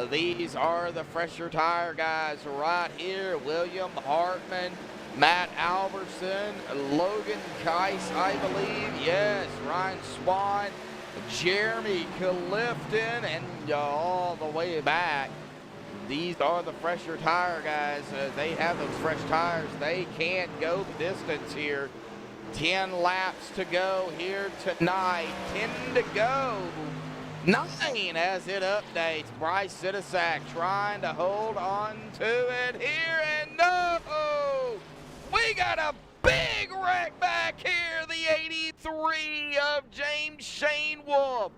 Speaker 1: These are the fresher tire guys right here. William Hartman, Matt Alverson, Logan Geis, I believe. Yes, Ryan Swan, Jeremy Clifton, and all the way back. These are the fresher tire guys. They have those fresh tires. They can't go the distance here. 10 laps to go here tonight. 10 to go. 9 as it updates. Bryce Sidisak trying to hold on to it here, and no! We got a big wreck back here. The 83 of James Shane Wolf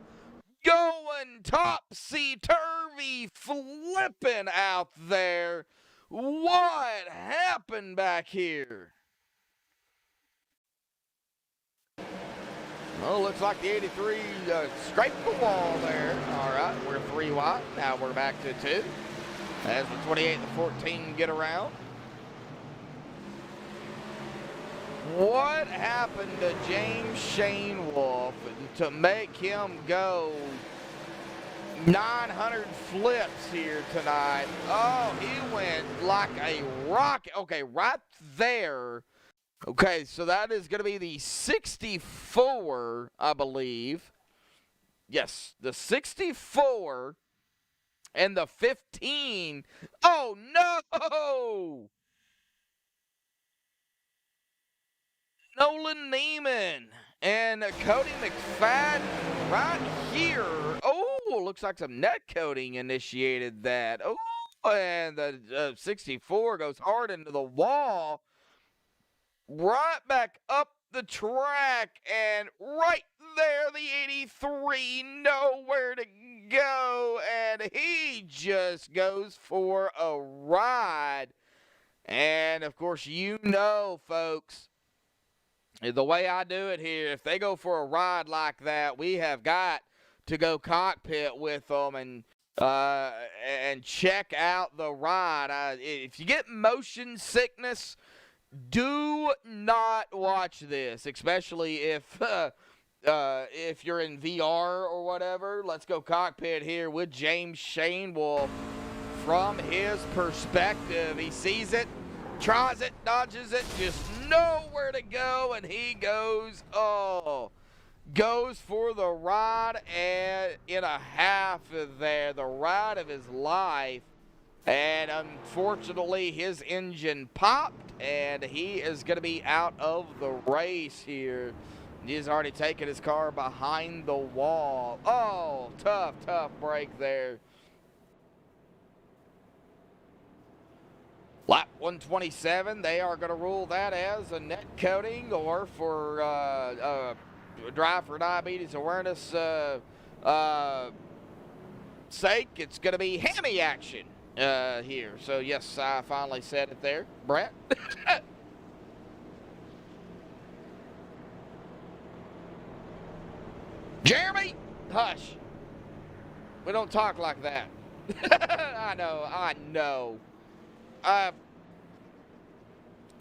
Speaker 1: going topsy-turvy, flipping out there. What happened back here? Well, looks like the 83 scraped the wall there. All right, we're 3 wide. Now we're back to 2. As the 28 and the 14 get around. What happened to James Shane Wolf to make him go 900 flips here tonight? Oh, he went like a rocket. Okay, right there. Okay, so that is going to be the 64, I believe. Yes, the 64 and the 15. Oh, no! Nolan Neiman and Cody McFadden right here. Oh, looks like some net coating initiated that. Oh, and the 64 goes hard into the wall. Right back up the track, and right there, the 83, nowhere to go, and he just goes for a ride. And, of course, you know, folks, the way I do it here, if they go for a ride like that, we have got to go cockpit with them and check out the ride. If you get motion sickness, do not watch this, especially if you're in VR or whatever. Let's go cockpit here with James Shane Wolf from his perspective. He sees it, tries it, dodges it, just nowhere to go, and he goes for the ride and in a half there, the ride of his life. And unfortunately, his engine popped, and he is going to be out of the race here. He's already taken his car behind the wall. Oh, tough break there. Lap 127, they are going to rule that as a net coating, or for Drive for Diabetes Awareness sake, it's going to be hammy action here. So, yes, I finally said it there. Brett? Jeremy? Hush. We don't talk like that. I know.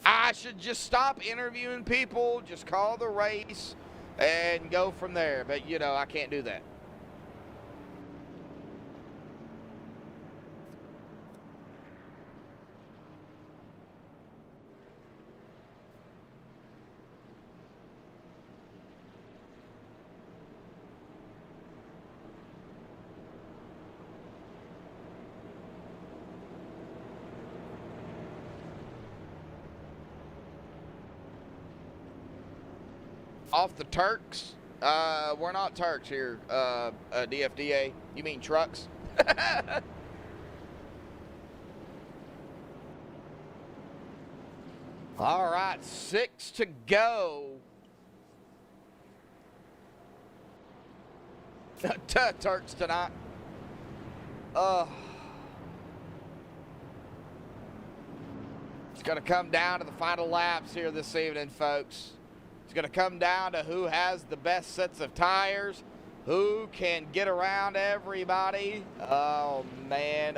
Speaker 1: I should just stop interviewing people, just call the race, and go from there. But, you know, I can't do that. Off the Turks. We're not Turks here, DFDA. You mean trucks? All right, 6 to go. Turks tonight. It's going to come down to the final laps here this evening, folks. It's going to come down to who has the best sets of tires, who can get around everybody. Oh, man.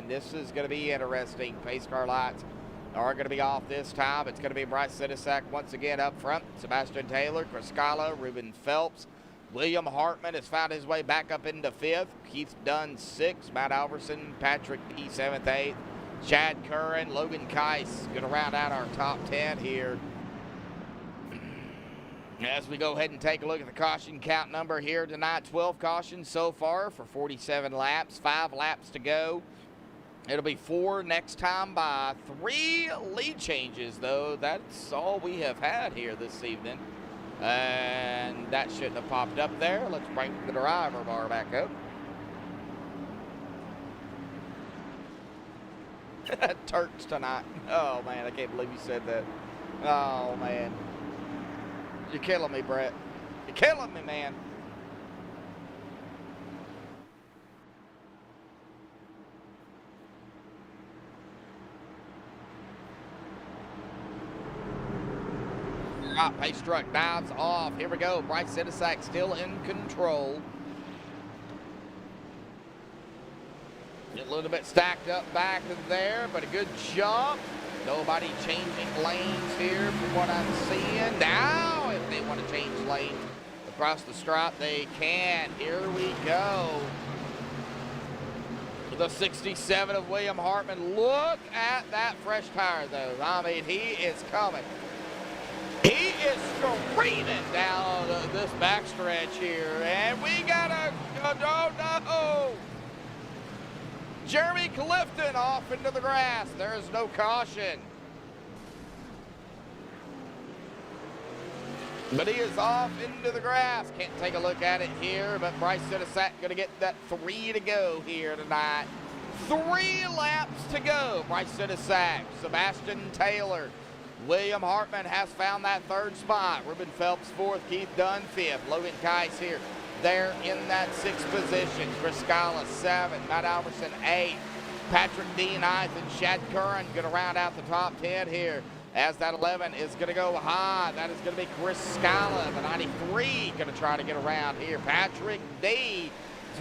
Speaker 1: This is going to be interesting. Pace car lights are going to be off this time. It's going to be Bryce Sidisak once again up front. Sebastian Taylor, Chris Scala, Ruben Phelps. William Hartman has found his way back up into 5th. Keith Dunn 6th. Matt Alverson, Patrick D 7th, 8th. Chad Curran, Logan Keiss going to round out our top 10 here. As we go ahead and take a look at the caution count number here tonight, 12 cautions so far for 47 laps, 5 laps to go. It'll be 4 next time by 3 lead changes, though. That's all we have had here this evening. And that shouldn't have popped up there. Let's bring the driver bar back up. Turks tonight. Oh, man, I can't believe you said that. Oh, man. You're killing me, Brett. You're killing me, man. All right, pace truck dives off. Here we go. Bryce Sidisak still in control. A little bit stacked up back there, but a good jump. Nobody changing lanes here from what I'm seeing. Now, if they want to change lanes across the stripe, they can. Here we go. The 67 of William Hartman. Look at that fresh tire, though. I mean, he is coming. He is screaming down this backstretch here. And we got a, no. Jeremy Clifton off into the grass. There is no caution. But he is off into the grass. Can't take a look at it here, but Bryce Sidisak going to get that 3 to go here tonight. 3 laps to go. Bryce Sidisak, Sebastian Taylor, William Hartman has found that 3rd spot. Ruben Phelps 4th, Keith Dunn 5th. Logan Keiss here. There in that 6th position. Chris Scala 7th, Matt Alverson 8th, Patrick D 9th, and Chad Curran going to round out the top 10 here. As that 11 is going to go high. That is going to be Chris Scala, the 93, going to try to get around here. Patrick D.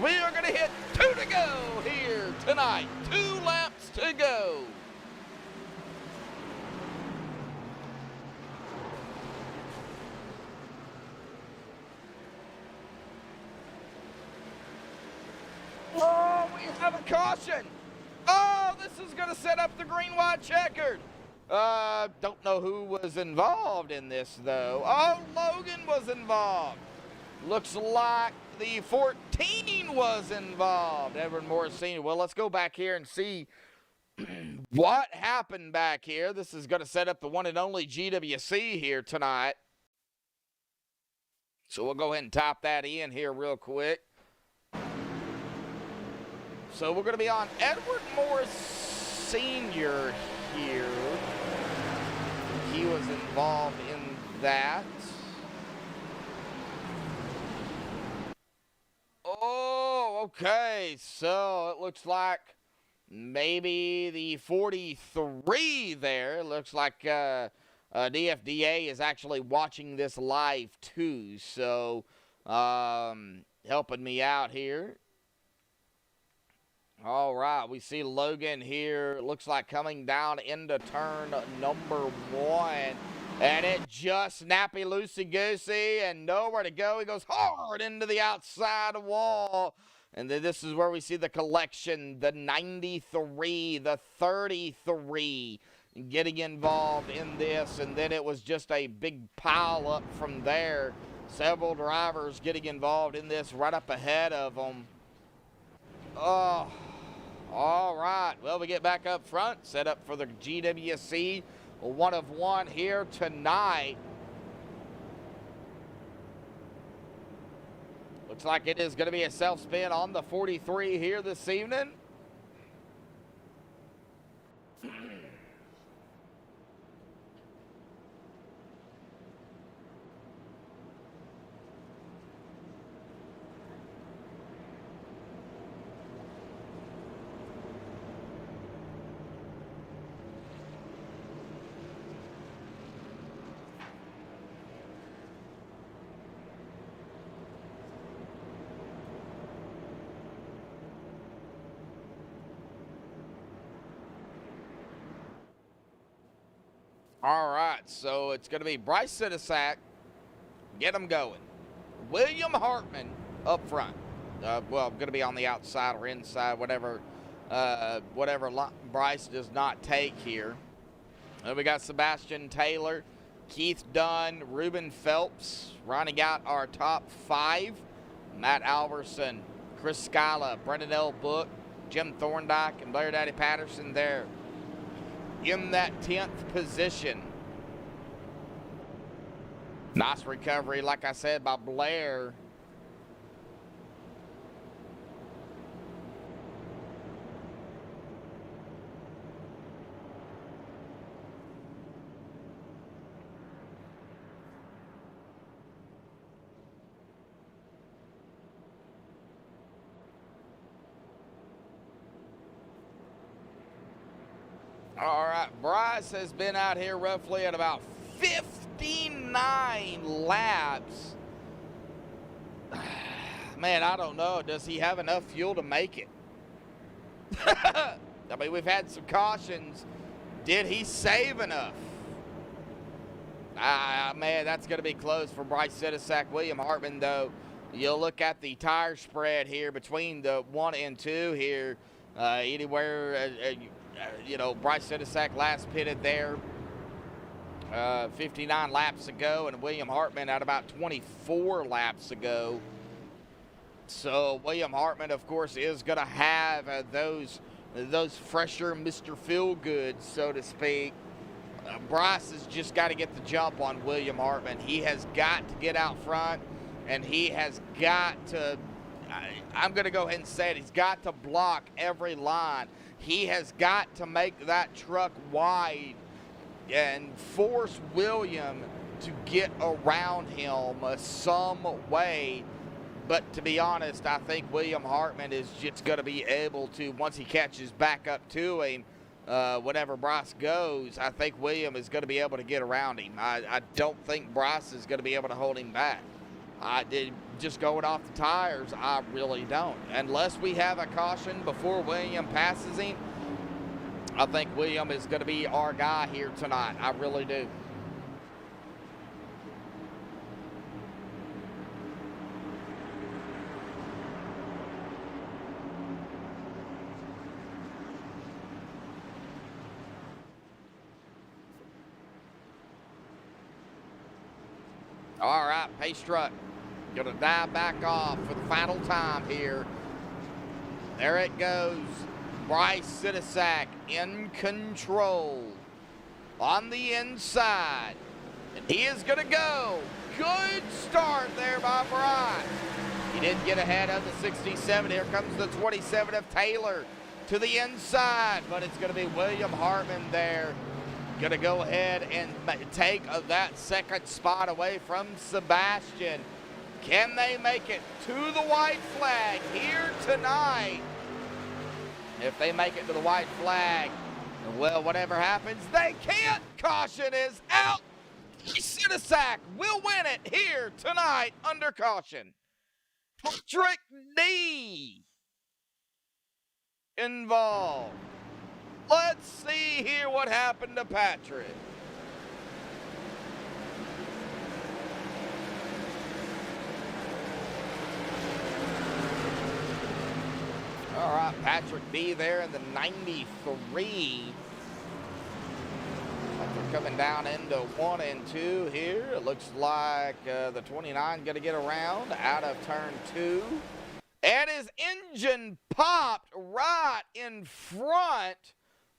Speaker 1: We are going to hit 2 to go here tonight. 2 laps to go. Oh, we have a caution. Oh, this is going to set up the green-white checkered. Don't know who was involved in this, though. Oh, Logan was involved. Looks like the 14 was involved. Edward Morris Sr. Well, let's go back here and see what happened back here. This is going to set up the one and only GWC here tonight. So we'll go ahead and type that in here real quick. So we're going to be on Edward Morris Sr. here. He was involved in that. Oh, okay. So it looks like maybe the 43 there. Looks like DFDA is actually watching this live too. So helping me out here. All right, we see Logan here. Looks like coming down into turn number 1. And it just snappy loosey-goosey and nowhere to go. He goes hard into the outside wall. And then this is where we see the collection, the 93, the 33 getting involved in this. And then it was just a big pile up from there. Several drivers getting involved in this right up ahead of them. Oh, all right. Well, we get back up front, set up for the GWC 1 of 1 here tonight. Looks like it is going to be a self-spin on the 43 here this evening. All right, so it's going to be Bryce Sidisak, get him going. William Hartman up front. Well, going to be on the outside or inside, whatever Bryce does not take here. We got Sebastian Taylor, Keith Dunn, Ruben Phelps, rounding out our top 5. Matt Alverson, Chris Scala, Brendan L. Book, Jim Thorndike, and Blair Daddy Patterson there in that 10th position. Nice recovery, like I said, by Blair. All right, Bryce has been out here roughly at about 59 laps. Man, I don't know. Does he have enough fuel to make it? I mean, we've had some cautions. Did he save enough? Man, that's going to be close for Bryce Sidisak. William Hartman, though, you'll look at the tire spread here between the 1 and 2 here. Anywhere, you know, Bryce Sidisak last pitted there 59 laps ago, and William Hartman at about 24 laps ago. So William Hartman, of course, is going to have those fresher Mr. Feelgood, so to speak. Bryce has just got to get the jump on William Hartman. He has got to get out front, and he has got to, I'm going to go ahead and say it, he's got to block every line. He has got to make that truck wide and force William to get around him some way. But to be honest, I think William Hartman is just going to be able to, once he catches back up to him, whenever Bryce goes, I think William is going to be able to get around him. I don't think Bryce is going to be able to hold him back. Just going off the tires, I really don't. Unless we have a caution before William passes him, I think William is going to be our guy here tonight. I really do. All right, pace truck. Going to dive back off for the final time here. There it goes. Bryce Sidisak in control on the inside. And he is going to go. Good start there by Bryce. He did get ahead of the 67. Here comes the 27 of Taylor to the inside. But it's going to be William Hartman there. Going to go ahead and take that second spot away from Sebastian. Can they make it to the white flag here tonight? If they make it to the white flag, well, whatever happens, they can't. Caution is out. Sidisak will win it here tonight under caution. Patrick D involved. Let's see here what happened to Patrick. All right, Patrick B there in the 93. We're coming down into 1 and 2 here. It looks like the 29 going to get around out of turn 2. And his engine popped right in front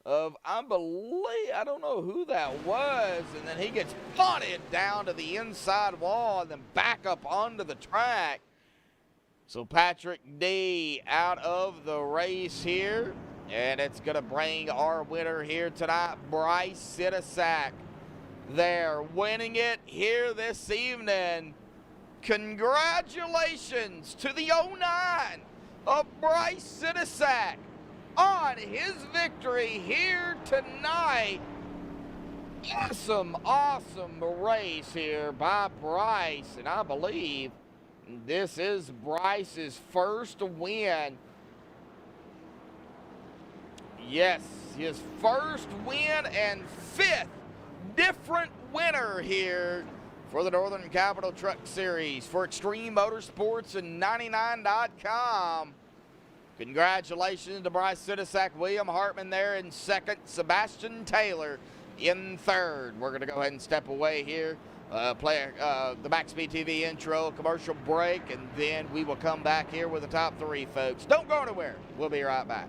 Speaker 1: of, I don't know who that was, and then he gets punted down to the inside wall and then back up onto the track. So Patrick D out of the race here, and it's going to bring our winner here tonight, Bryce Sitasak. They're winning it here this evening. Congratulations to the 09 of Bryce Sitasak on his victory here tonight. Awesome race here by Bryce, and I believe this is Bryce's first win. Yes, his first win and 5th different winner here for the Northern Capital Truck Series for Extreme Motorsports and 99.com. Congratulations to Bryce Sitasak, William Hartman there in second, Sebastian Taylor in third. We're going to go ahead and step away here, play the MaxSpeedTV intro, commercial break, and then we will come back here with the top 3, folks. Don't go anywhere. We'll be right back.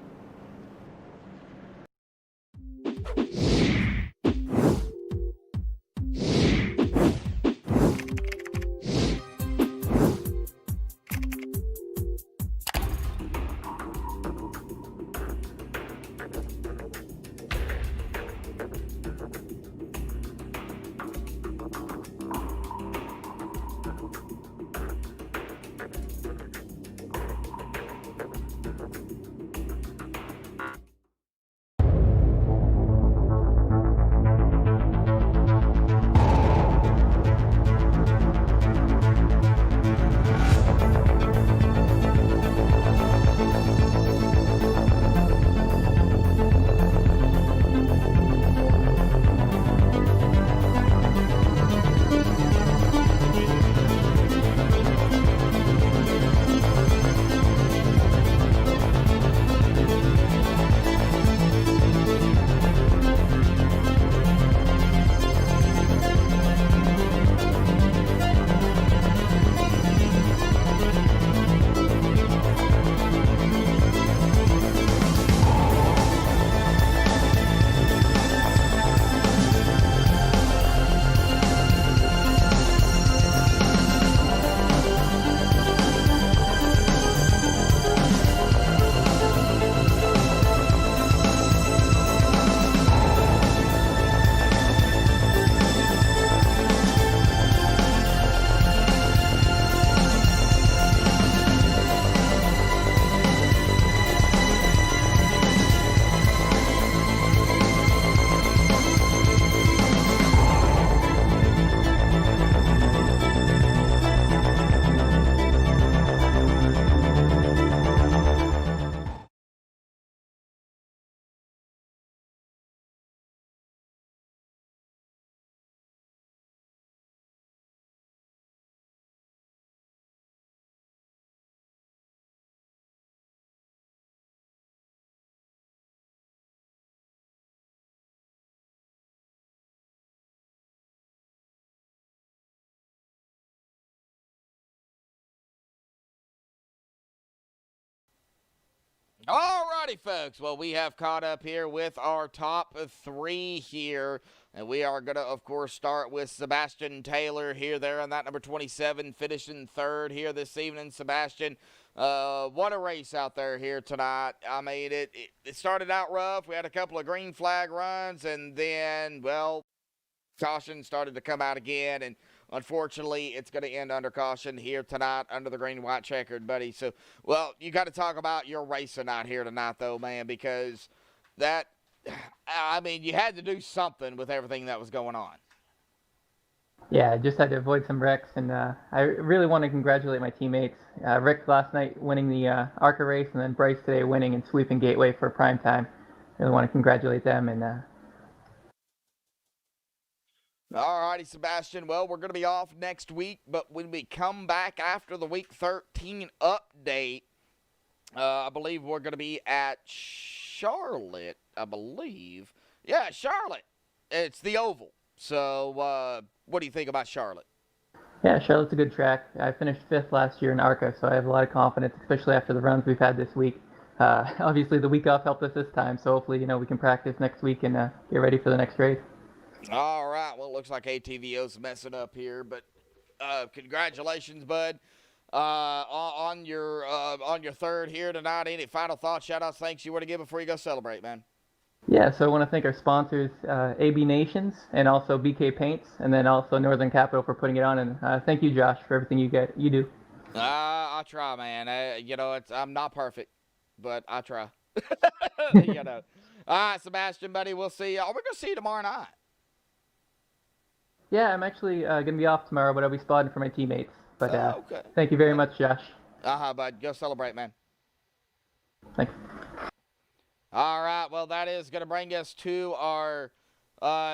Speaker 1: Alrighty, folks. Well, we have caught up here with our top 3 here. And we are going to, of course, start with Sebastian Taylor here there on that number 27, finishing third here this evening. Sebastian, what a race out there here tonight. I mean, it started out rough. We had a couple of green flag runs, and then, well, caution started to come out again, and unfortunately, it's going to end under caution here tonight under the green, white checkered, buddy. So, well, you got to talk about your racing out here tonight, though, man, because that, I mean, you had to do something with everything that was going on.
Speaker 15: Yeah, I just had to avoid some wrecks, and I really want to congratulate my teammates. Rick last night winning the ARCA race, and then Bryce today winning and sweeping Gateway for prime time. Really want to congratulate them, and
Speaker 1: all righty, Sebastian. Well, we're going to be off next week, but when we come back after the Week 13 update, I believe we're going to be at Charlotte, I believe. Yeah, Charlotte. It's the Oval. So, what do you think about Charlotte?
Speaker 15: Yeah, Charlotte's a good track. I finished 5th last year in ARCA, so I have a lot of confidence, especially after the runs we've had this week. Obviously, the week off helped us this time, so hopefully, we can practice next week and get ready for the next race.
Speaker 1: All right. Well, it looks like ATVO's messing up here, but congratulations, bud, on your third here tonight. Any final thoughts, shout-outs, thanks you want to give before you go celebrate, man?
Speaker 15: Yeah, so I want to thank our sponsors, AB Nations, and also BK Paints, and then also Northern Capital for putting it on. And thank you, Josh, for everything you do.
Speaker 1: I try, man. I'm not perfect, but I try. All right, Sebastian, buddy, we'll see you. We're going to see you tomorrow night.
Speaker 15: Yeah, I'm actually going to be off tomorrow, but I'll be spotting for my teammates. But
Speaker 1: okay.
Speaker 15: Thank you very much, Josh.
Speaker 1: Bud. Go celebrate, man.
Speaker 15: Thanks.
Speaker 1: All right, well, that is going to bring us to our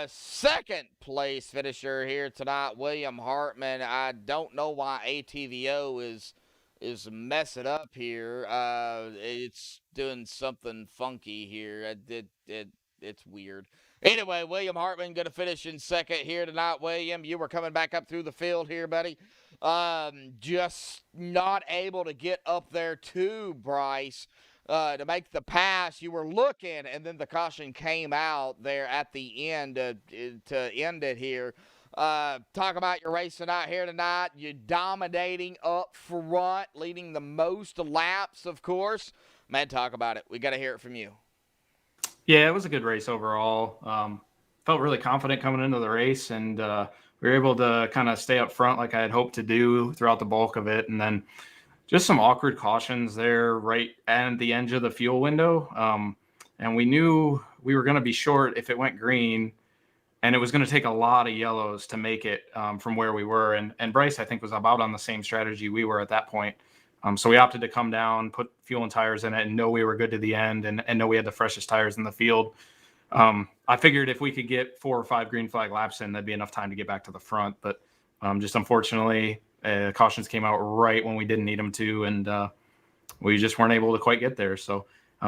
Speaker 1: second place finisher here tonight, William Hartman. I don't know why ATVO is messing up here. It's doing something funky here. It's weird. Anyway, William Hartman going to finish in second here tonight. William, you were coming back up through the field here, buddy. Just not able to get up there to Bryce to make the pass. You were looking, and then the caution came out there at the end to end it here. Talk about your race tonight here tonight. You're dominating up front, leading the most laps, of course. Man, talk about it. We got to hear it from you.
Speaker 2: Yeah, it was a good race overall. Felt really confident coming into the race, and we were able to kind of stay up front like I had hoped to do throughout the bulk of it. And then just some awkward cautions there right at the edge of the fuel window. And we knew we were going to be short if it went green, and it was going to take a lot of yellows to make it from where we were. And Bryce, I think, was about on the same strategy we were at that point. So we opted to come down, put fuel and tires in it, and know we were good to the end, and know we had the freshest tires in the field. I figured if we could get 4 or 5 green flag laps in, that'd be enough time to get back to the front. But just unfortunately, cautions came out right when we didn't need them to, and we just weren't able to quite get there. So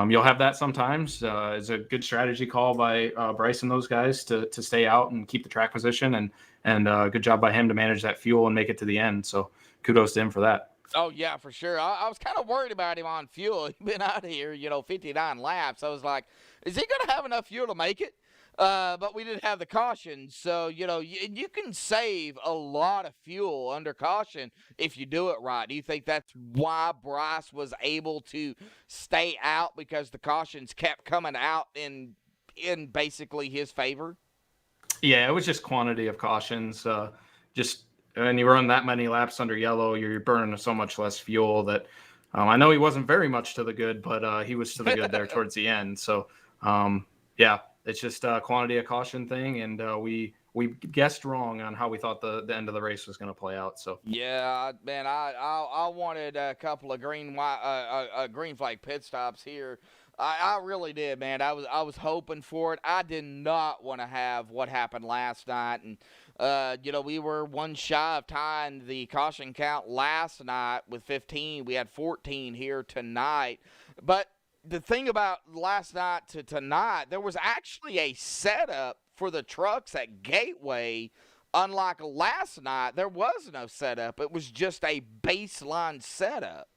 Speaker 2: you'll have that sometimes. It's a good strategy call by Bryce and those guys to stay out and keep the track position, and good job by him to manage that fuel and make it to the end. So kudos to him for that.
Speaker 1: Oh, yeah, for sure. I was kind of worried about him on fuel. He's been out here, 59 laps. I was like, is he going to have enough fuel to make it? But we didn't have the caution. So, you can save a lot of fuel under caution if you do it right. Do you think that's why Bryce was able to stay out, because the cautions kept coming out in basically his favor?
Speaker 2: Yeah, it was just quantity of cautions. Just when you run that many laps under yellow, you're burning so much less fuel that I know he wasn't very much to the good, but he was to the good there towards the end. So, yeah, it's just a quantity of caution thing, and we guessed wrong on how we thought the end of the race was going to play out. So
Speaker 1: yeah, man, I wanted a couple of green flag pit stops here. I really did, man. I was hoping for it. I did not want to have what happened last night, and we were one shy of tying the caution count last night with 15. We had 14 here tonight, but the thing about last night to tonight, there was actually a setup for the trucks at Gateway. Unlike last night, there was no setup. It was just a baseline setup.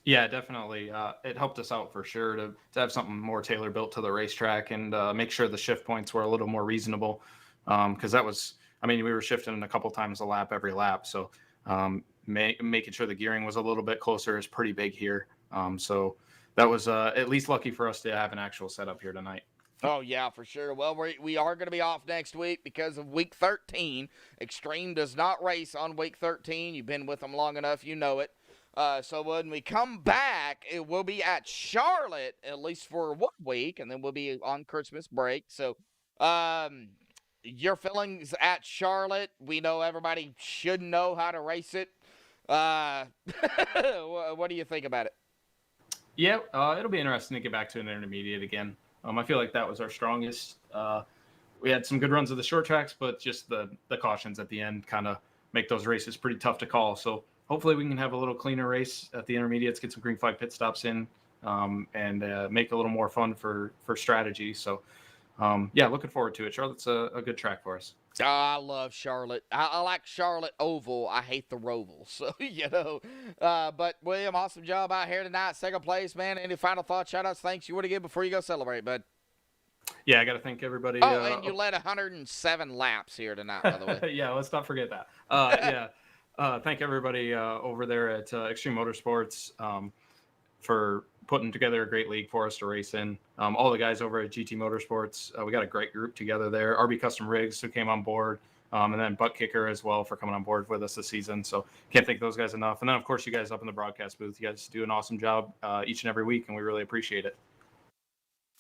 Speaker 2: yeah, definitely. It helped us out for sure to have something more tailor built to the racetrack, and make sure the shift points were a little more reasonable. Because that was, we were shifting a couple times a lap every lap. So making sure the gearing was a little bit closer is pretty big here. So that was at least lucky for us to have an actual setup here tonight.
Speaker 1: Oh, yeah, for sure. Well, we are going to be off next week because of week 13. Extreme does not race on week 13. You've been with them long enough. You know it. So when we come back, it will be at Charlotte, at least for 1 week, and then we'll be on Christmas break. So your feelings at Charlotte, we know everybody should know how to race it. What do you think about it?
Speaker 2: Yeah, it'll be interesting to get back to an intermediate again. I feel like that was our strongest. We had some good runs of the short tracks, but just the cautions at the end kind of make those races pretty tough to call. So hopefully we can have a little cleaner race at the intermediates, get some green flag pit stops in, and make it a little more fun for strategy. So, yeah, looking forward to it. Charlotte's a good track for us.
Speaker 1: Oh, I love Charlotte. I like Charlotte Oval. I hate the Roval. So, but William, awesome job out here tonight. Second place, man. Any final thoughts, shout-outs, thanks you want to give before you go celebrate, bud?
Speaker 2: Yeah, I got to thank everybody.
Speaker 1: Oh, and you led 107 laps here tonight, by the way.
Speaker 2: Yeah, let's not forget that. Yeah, Thank everybody over there at Extreme Motorsports for putting together a great league for us to race in. All the guys over at GT Motorsports, we got a great group together there. RB Custom Rigs, who came on board, and then Butt Kicker as well for coming on board with us this season. So can't thank those guys enough. And then, of course, you guys up in the broadcast booth. You guys do an awesome job each and every week, and we really appreciate it.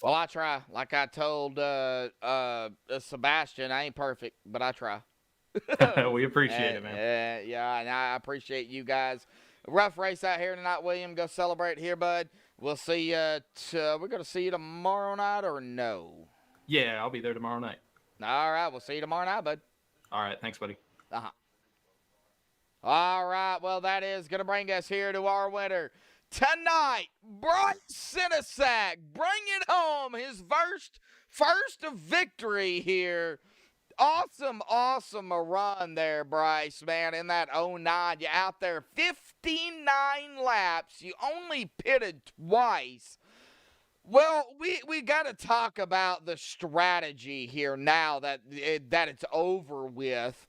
Speaker 1: Well, I try. Like I told Sebastian, I ain't perfect, but I try.
Speaker 2: We appreciate it, man.
Speaker 1: Yeah, and I appreciate you guys. Rough race out here tonight, William. Go celebrate here, bud. We'll see you. We're going to see you tomorrow night or no?
Speaker 2: Yeah, I'll be there tomorrow night.
Speaker 1: All right, we'll see you tomorrow night, bud.
Speaker 2: All right, thanks, buddy.
Speaker 1: Uh-huh. All right, well, that is going to bring us here to our winner tonight. Bryce Sinisak bring it home. His first victory here. Awesome run there, Bryce, man, in that 09. You're out there 59 laps. You only pitted twice. Well, we got to talk about the strategy here now that it's over with.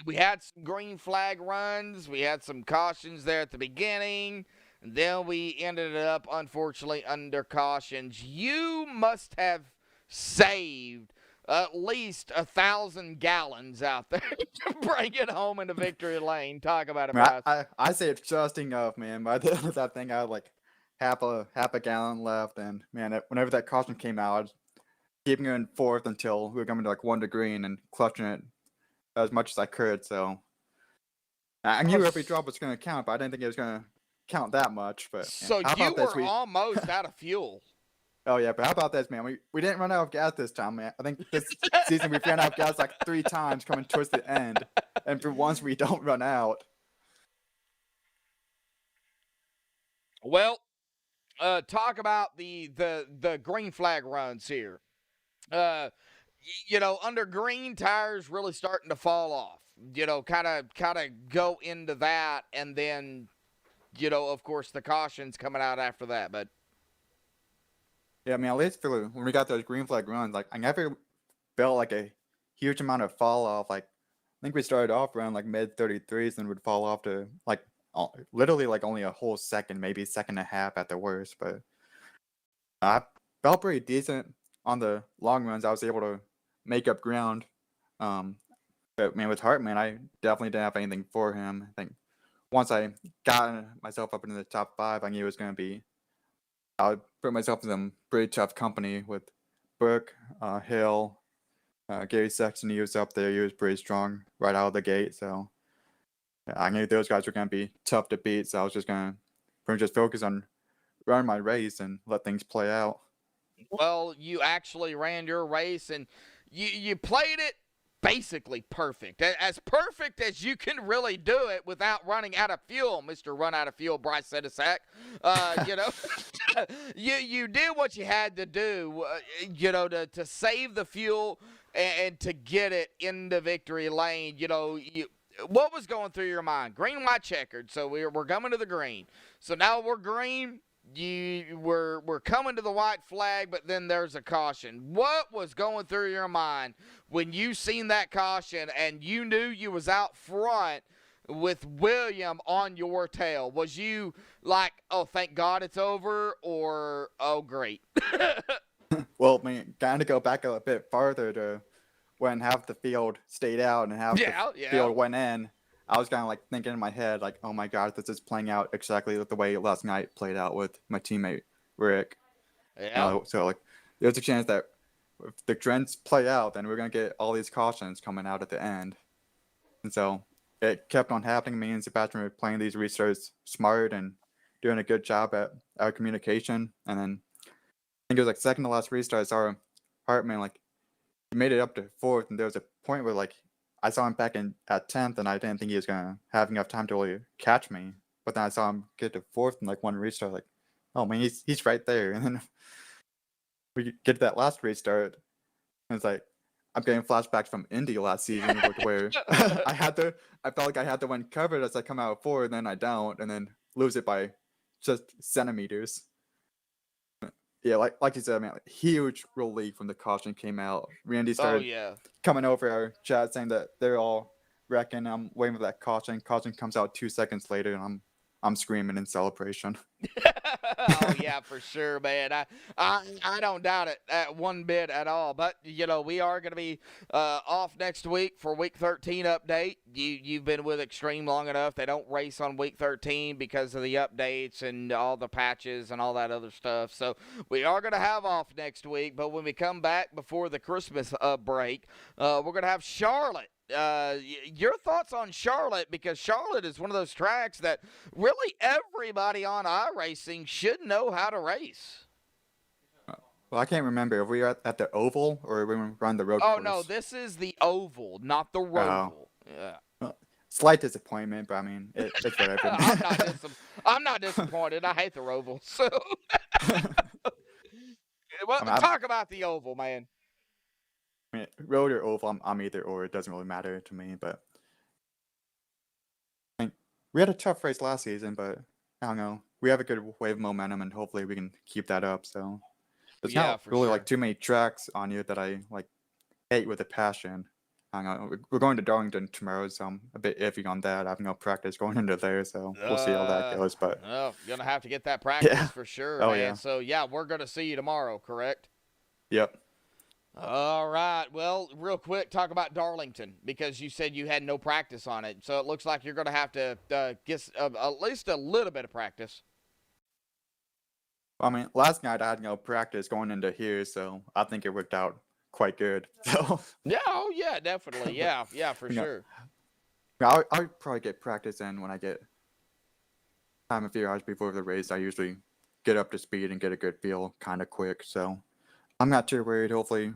Speaker 1: We had some green flag runs. We had some cautions there at the beginning. And then we ended up, unfortunately, under cautions. You must have saved at least 1,000 gallons out there to bring it home into victory lane. Talk about it, Bryce.
Speaker 16: I saved just enough, man. By the end of that thing, I had like half a gallon left, and man, whenever that caution came out, I was keeping it in fourth until we were coming to like 1 degree and then clutching it as much as I could. So I knew every drop was going to count, but I didn't think it was going to count that much. But
Speaker 1: so you were almost out of fuel.
Speaker 16: Oh yeah, but how about this, man? We didn't run out of gas this time, man. I think this season we've ran out of gas like 3 times coming towards the end, and for once we don't run out.
Speaker 1: Well, talk about the green flag runs here. Under green, tires really starting to fall off. Kind of go into that, and then, of course, the cautions coming out after that. But
Speaker 16: yeah, I mean, at least for when we got those green flag runs, like I never felt like a huge amount of fall off. Like I think we started off around like mid 33s and would fall off to like literally like only a whole second, maybe second and a half at the worst. But I felt pretty decent on the long runs. I was able to make up ground. But man, with Hartman, I definitely didn't have anything for him. I think once I got myself up into the top 5, I knew it was going to be. I would put myself in some pretty tough company with Brooke, Hill, Gary Sexton. He was up there. He was pretty strong right out of the gate. So I knew those guys were going to be tough to beat. So I was just going to focus on running my race and let things play out.
Speaker 1: Well, you actually ran your race, and you played it basically perfect. As perfect as you can really do it without running out of fuel, Mr. Run Out of Fuel, Bryce Sinisak. You did what you had to do, to save the fuel and to get it into victory lane. What was going through your mind? Green, white, checkered. So we're coming to the green. So now we're green. We're coming to the white flag, but then there's a caution. What was going through your mind when you seen that caution and you knew you was out front with William on your tail? Was you like, oh, thank God it's over, or oh, great?
Speaker 16: Well, I mean, kind of go back a bit farther to when half the field stayed out and half the field went in. I was kind of like thinking in my head, like, oh my God, this is playing out exactly the way last night played out with my teammate, Rick.
Speaker 1: Yeah.
Speaker 16: So, like, there's a chance that if the trends play out, then we're going to get all these cautions coming out at the end. And so it kept on happening. Me and Sebastian were playing these restarts smart and doing a good job at our communication. And then I think it was like second to last restart, I saw Hartman, like, he made it up to 4th, and there was a point where, like, I saw him back at 10th, and I didn't think he was going to have enough time to really catch me. But then I saw him get to 4th and like one restart, like, oh man, he's right there. And then we get to that last restart, and it's like I'm getting flashbacks from Indy last season where I felt like I had to win covered as I come out of 4, and then I don't, and then lose it by just centimeters. Yeah, like you said, man, huge relief when the caution came out. Randy started coming over our chat saying that they're all wrecking. I'm waiting for that caution. Caution comes out 2 seconds later, and I'm screaming in celebration.
Speaker 1: Oh yeah, for sure, man. I don't doubt it one bit at all. But we are going to be off next week for Week 13 update. You've been with Extreme long enough. They don't race on Week 13 because of the updates and all the patches and all that other stuff. So we are going to have off next week. But when we come back before the Christmas break, we're going to have Charlotte. Your thoughts on Charlotte, because Charlotte is one of those tracks that really everybody on iRacing should know how to race.
Speaker 16: Well, I can't remember if we were at the oval or we were on the road
Speaker 1: Oh
Speaker 16: course.
Speaker 1: no, this is the oval, not the roval. Yeah.
Speaker 16: Well, slight disappointment, but I mean it's whatever.
Speaker 1: I'm not disappointed. I hate the roval. So well,
Speaker 16: I mean,
Speaker 1: talk about the oval, man.
Speaker 16: I mean, road or oval, I'm either or. It doesn't really matter to me. But I mean, we had a tough race last season, but I don't know. We have a good wave of momentum, and hopefully we can keep that up. So there's not really like too many tracks on here that I like hate with a passion. I don't know. We're going to Darlington tomorrow, so I'm a bit iffy on that. I have no practice going into there, so we'll see how that goes. But
Speaker 1: you're gonna have to get that practice for sure, man.
Speaker 16: Yeah.
Speaker 1: So yeah, we're gonna see you tomorrow, correct?
Speaker 16: Yep.
Speaker 1: All right. Well, real quick, talk about Darlington, because you said you had no practice on it. So it looks like you're going to have to get at least a little bit of practice.
Speaker 16: I mean, last night I had no practice going into here, so I think it worked out quite good. So
Speaker 1: yeah, oh yeah, definitely. Yeah, for sure.
Speaker 16: I'll probably get practice in when I get time a few hours before the race. I usually get up to speed and get a good feel kind of quick. So I'm not too worried. Hopefully,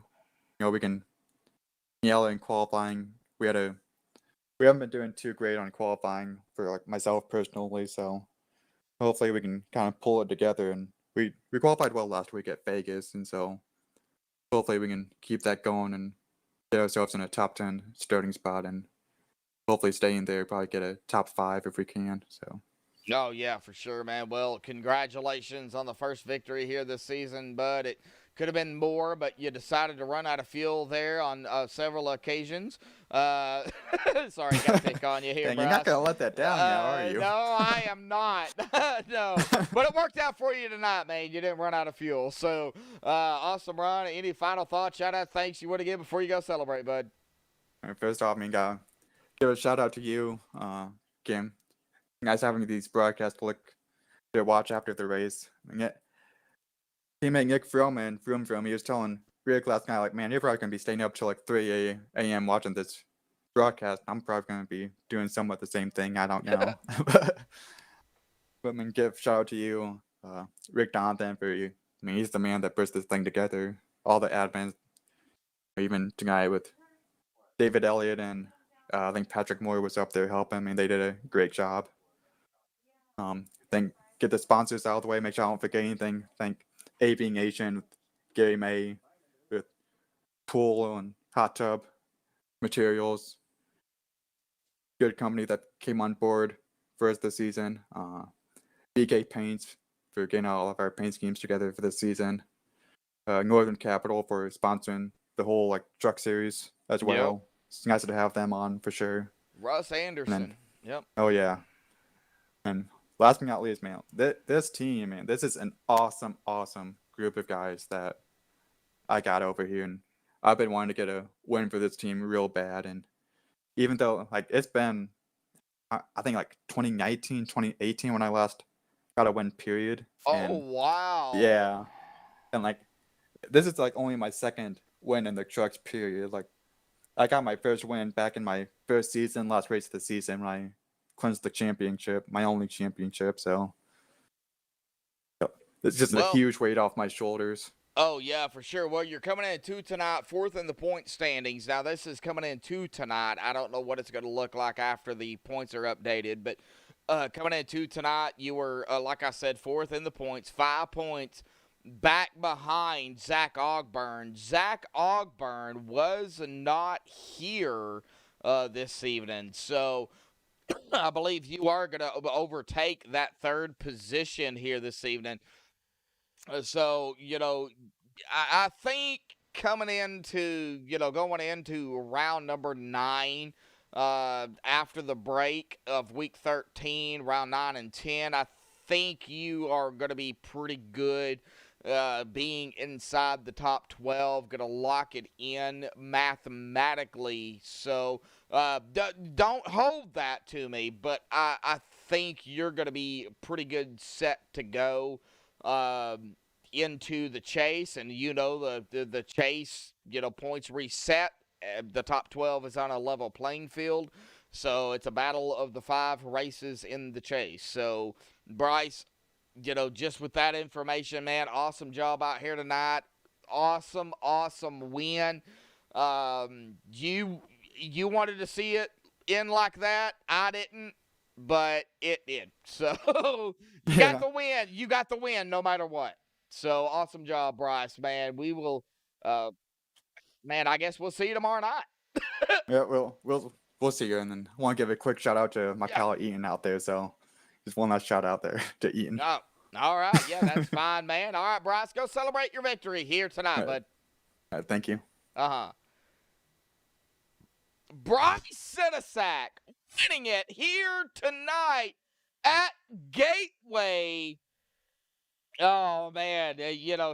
Speaker 16: we can yell in qualifying. We haven't been doing too great on qualifying for like myself personally, so hopefully we can kind of pull it together. And we qualified well last week at Vegas, and so hopefully we can keep that going and get ourselves in a top 10 starting spot, and hopefully stay in there, probably get a top 5 if we can. So
Speaker 1: oh yeah, for sure, man. Well, congratulations on the first victory here this season, bud. It could have been more, but you decided to run out of fuel there on several occasions. Sorry, got to pick on you here,
Speaker 16: Dang,
Speaker 1: bro.
Speaker 16: you're not going to let that down now, are you?
Speaker 1: No, I am not. No, but it worked out for you tonight, man. You didn't run out of fuel. So, awesome run. Any final thoughts, shout-out, thanks you want to give before you go celebrate, bud?
Speaker 16: First off, I mean, gotta give a shout-out to you, Kim. You guys having these broadcasts to watch after the race. Teammate Nick Froome, he was telling Rick last night, like, man, you're probably going to be staying up till like 3 a.m. watching this broadcast. I'm probably going to be doing somewhat the same thing. I don't know. But I mean, give shout out to you, Rick Donovan, he's the man that puts this thing together. All the admins, even tonight with David Elliott and I think Patrick Moore was up there helping. I mean, they did a great job. Get the sponsors out of the way, make sure I don't forget anything. Thank AV Nation, Gary May, with pool and hot tub materials. Good company that came on board for us this season. BK Paints for getting all of our paint schemes together for this season. Northern Capital for sponsoring the whole like truck series as well. Yep. It's nice to have them on for sure.
Speaker 1: Russ Anderson. Yep.
Speaker 16: Oh yeah. And last but not least, man, this team, man, this is an awesome group of guys that I got over here, and I've been wanting to get a win for this team real bad. And even though like it's been, I think like 2019, 2018 when I last got a win, period.
Speaker 1: Oh wow.
Speaker 16: Yeah, and like this is like only my second win in the trucks, period. Like I got my first win back in my first season, last race of the season, when I clinched the championship, my only championship. So it's just a huge weight off my shoulders.
Speaker 1: Oh yeah, for sure. Well, you're coming in 2 tonight, 4th in the point standings. Now this is coming in 2 tonight. I don't know what it's going to look like after the points are updated, but coming in 2 tonight, you were like I said, 4th in the points, 5 points back behind Zach Ogburn. Zach Ogburn was not here this evening, so I believe you are going to overtake that 3rd position here this evening. So, I think coming into, going into round number 9, after the break of week 13, round 9 and 10. I think you are going to be pretty good being inside the top 12, going to lock it in mathematically. So don't hold that to me, but I think you're going to be pretty good set to go into the chase. And the chase, points reset. The top 12 is on a level playing field. So it's a battle of the 5 races in the chase. So, Bryce, just with that information, man, awesome job out here tonight. Awesome win. You wanted to see it end like that. I didn't, but it did. So you got the win. You got the win no matter what. So awesome job, Bryce, man. We will, man, I guess we'll see you tomorrow night.
Speaker 16: Yeah, we'll see you. And then I want to give a quick shout out to my pal Ian out there. So just one last shout out there to Ian.
Speaker 1: Oh, all right. Yeah, that's fine, man. All right, Bryce, go celebrate your victory here tonight, bud.
Speaker 16: All right, thank you.
Speaker 1: Bryce Sinisak winning it here tonight at Gateway. Oh, man,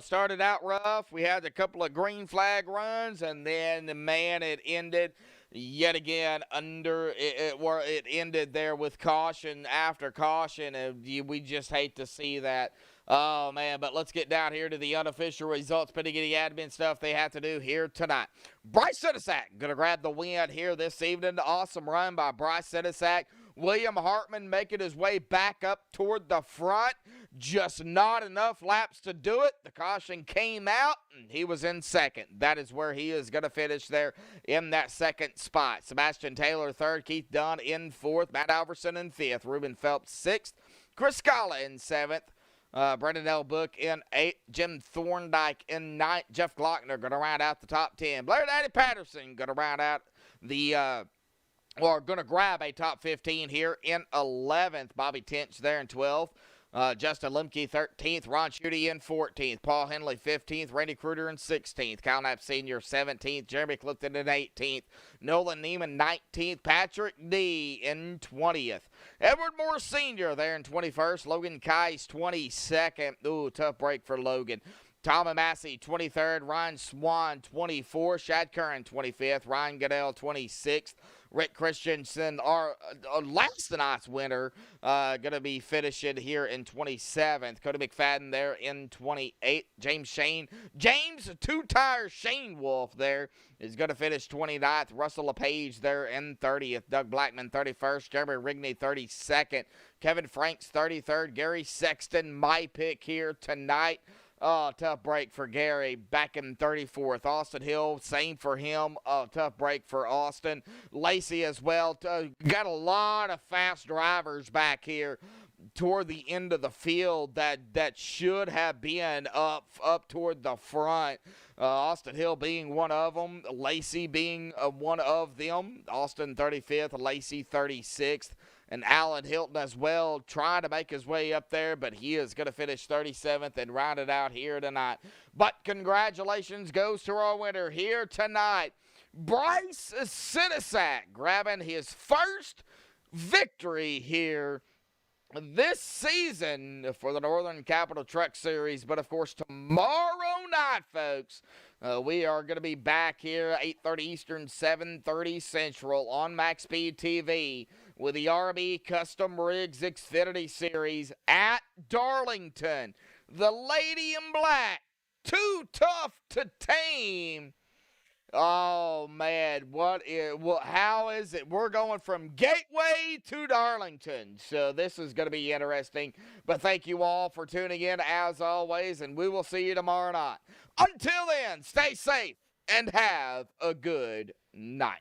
Speaker 1: started out rough. We had a couple of green flag runs, and then, man, it ended yet again it ended there with caution after caution, and we just hate to see that. Oh, man, but let's get down here to the unofficial results, putting in the admin stuff they have to do here tonight. Bryce Sinisak going to grab the win here this evening. Awesome run by Bryce Sinisak. William Hartman making his way back up toward the front. Just not enough laps to do it. The caution came out, and he was in second. That is where he is going to finish there in that second spot. Sebastian Taylor third. Keith Dunn in fourth. Matt Alverson in fifth. Ruben Phelps sixth. Chris Scala in seventh. Brendan L. Book in 8th, Jim Thorndike in 9th, Jeff Glockner going to round out the top 10. Blair Daddy Patterson going to round out going to grab a top 15 here in 11th. Bobby Tinch there in 12th. Justin Lemke 13th, Ron Schutte in 14th, Paul Henley 15th, Randy Kruger in 16th, Kyle Knapp Sr. 17th, Jeremy Clifton in 18th, Nolan Neiman 19th, Patrick D in 20th, Edward Moore Sr. there in 21st, Logan Kais 22nd. Ooh, tough break for Logan. Tommy Massey, 23rd. Ryan Swan, 24th. Shad Curran, 25th. Ryan Goodell, 26th. Rick Christensen, our last night's winner, going to be finishing here in 27th. Cody McFadden there in 28th. James two-tire Shane Wolf there is going to finish 29th. Russell LePage there in 30th. Doug Blackman, 31st. Jeremy Rigney, 32nd. Kevin Franks, 33rd. Gary Sexton, my pick here tonight. Oh, tough break for Gary, back in 34th. Austin Hill, same for him. Tough break for Austin. Lacey as well. Got a lot of fast drivers back here toward the end of the field that should have been up toward the front. Austin Hill being one of them. Lacey being one of them. Austin 35th, Lacey 36th. And Alan Hilton as well, trying to make his way up there, but he is going to finish 37th and round it out here tonight. But congratulations goes to our winner here tonight, Bryce Sinisak, grabbing his first victory here this season for the Northern Capital Truck Series. But, of course, tomorrow night, folks, we are going to be back here 8:30 Eastern, 7:30 Central on MaxSpeedTV with the RB Custom Rigs Xfinity Series at Darlington. The Lady in Black, too tough to tame. Oh, man, how is it? We're going from Gateway to Darlington, so this is going to be interesting. But thank you all for tuning in, as always, and we will see you tomorrow night. Until then, stay safe and have a good night.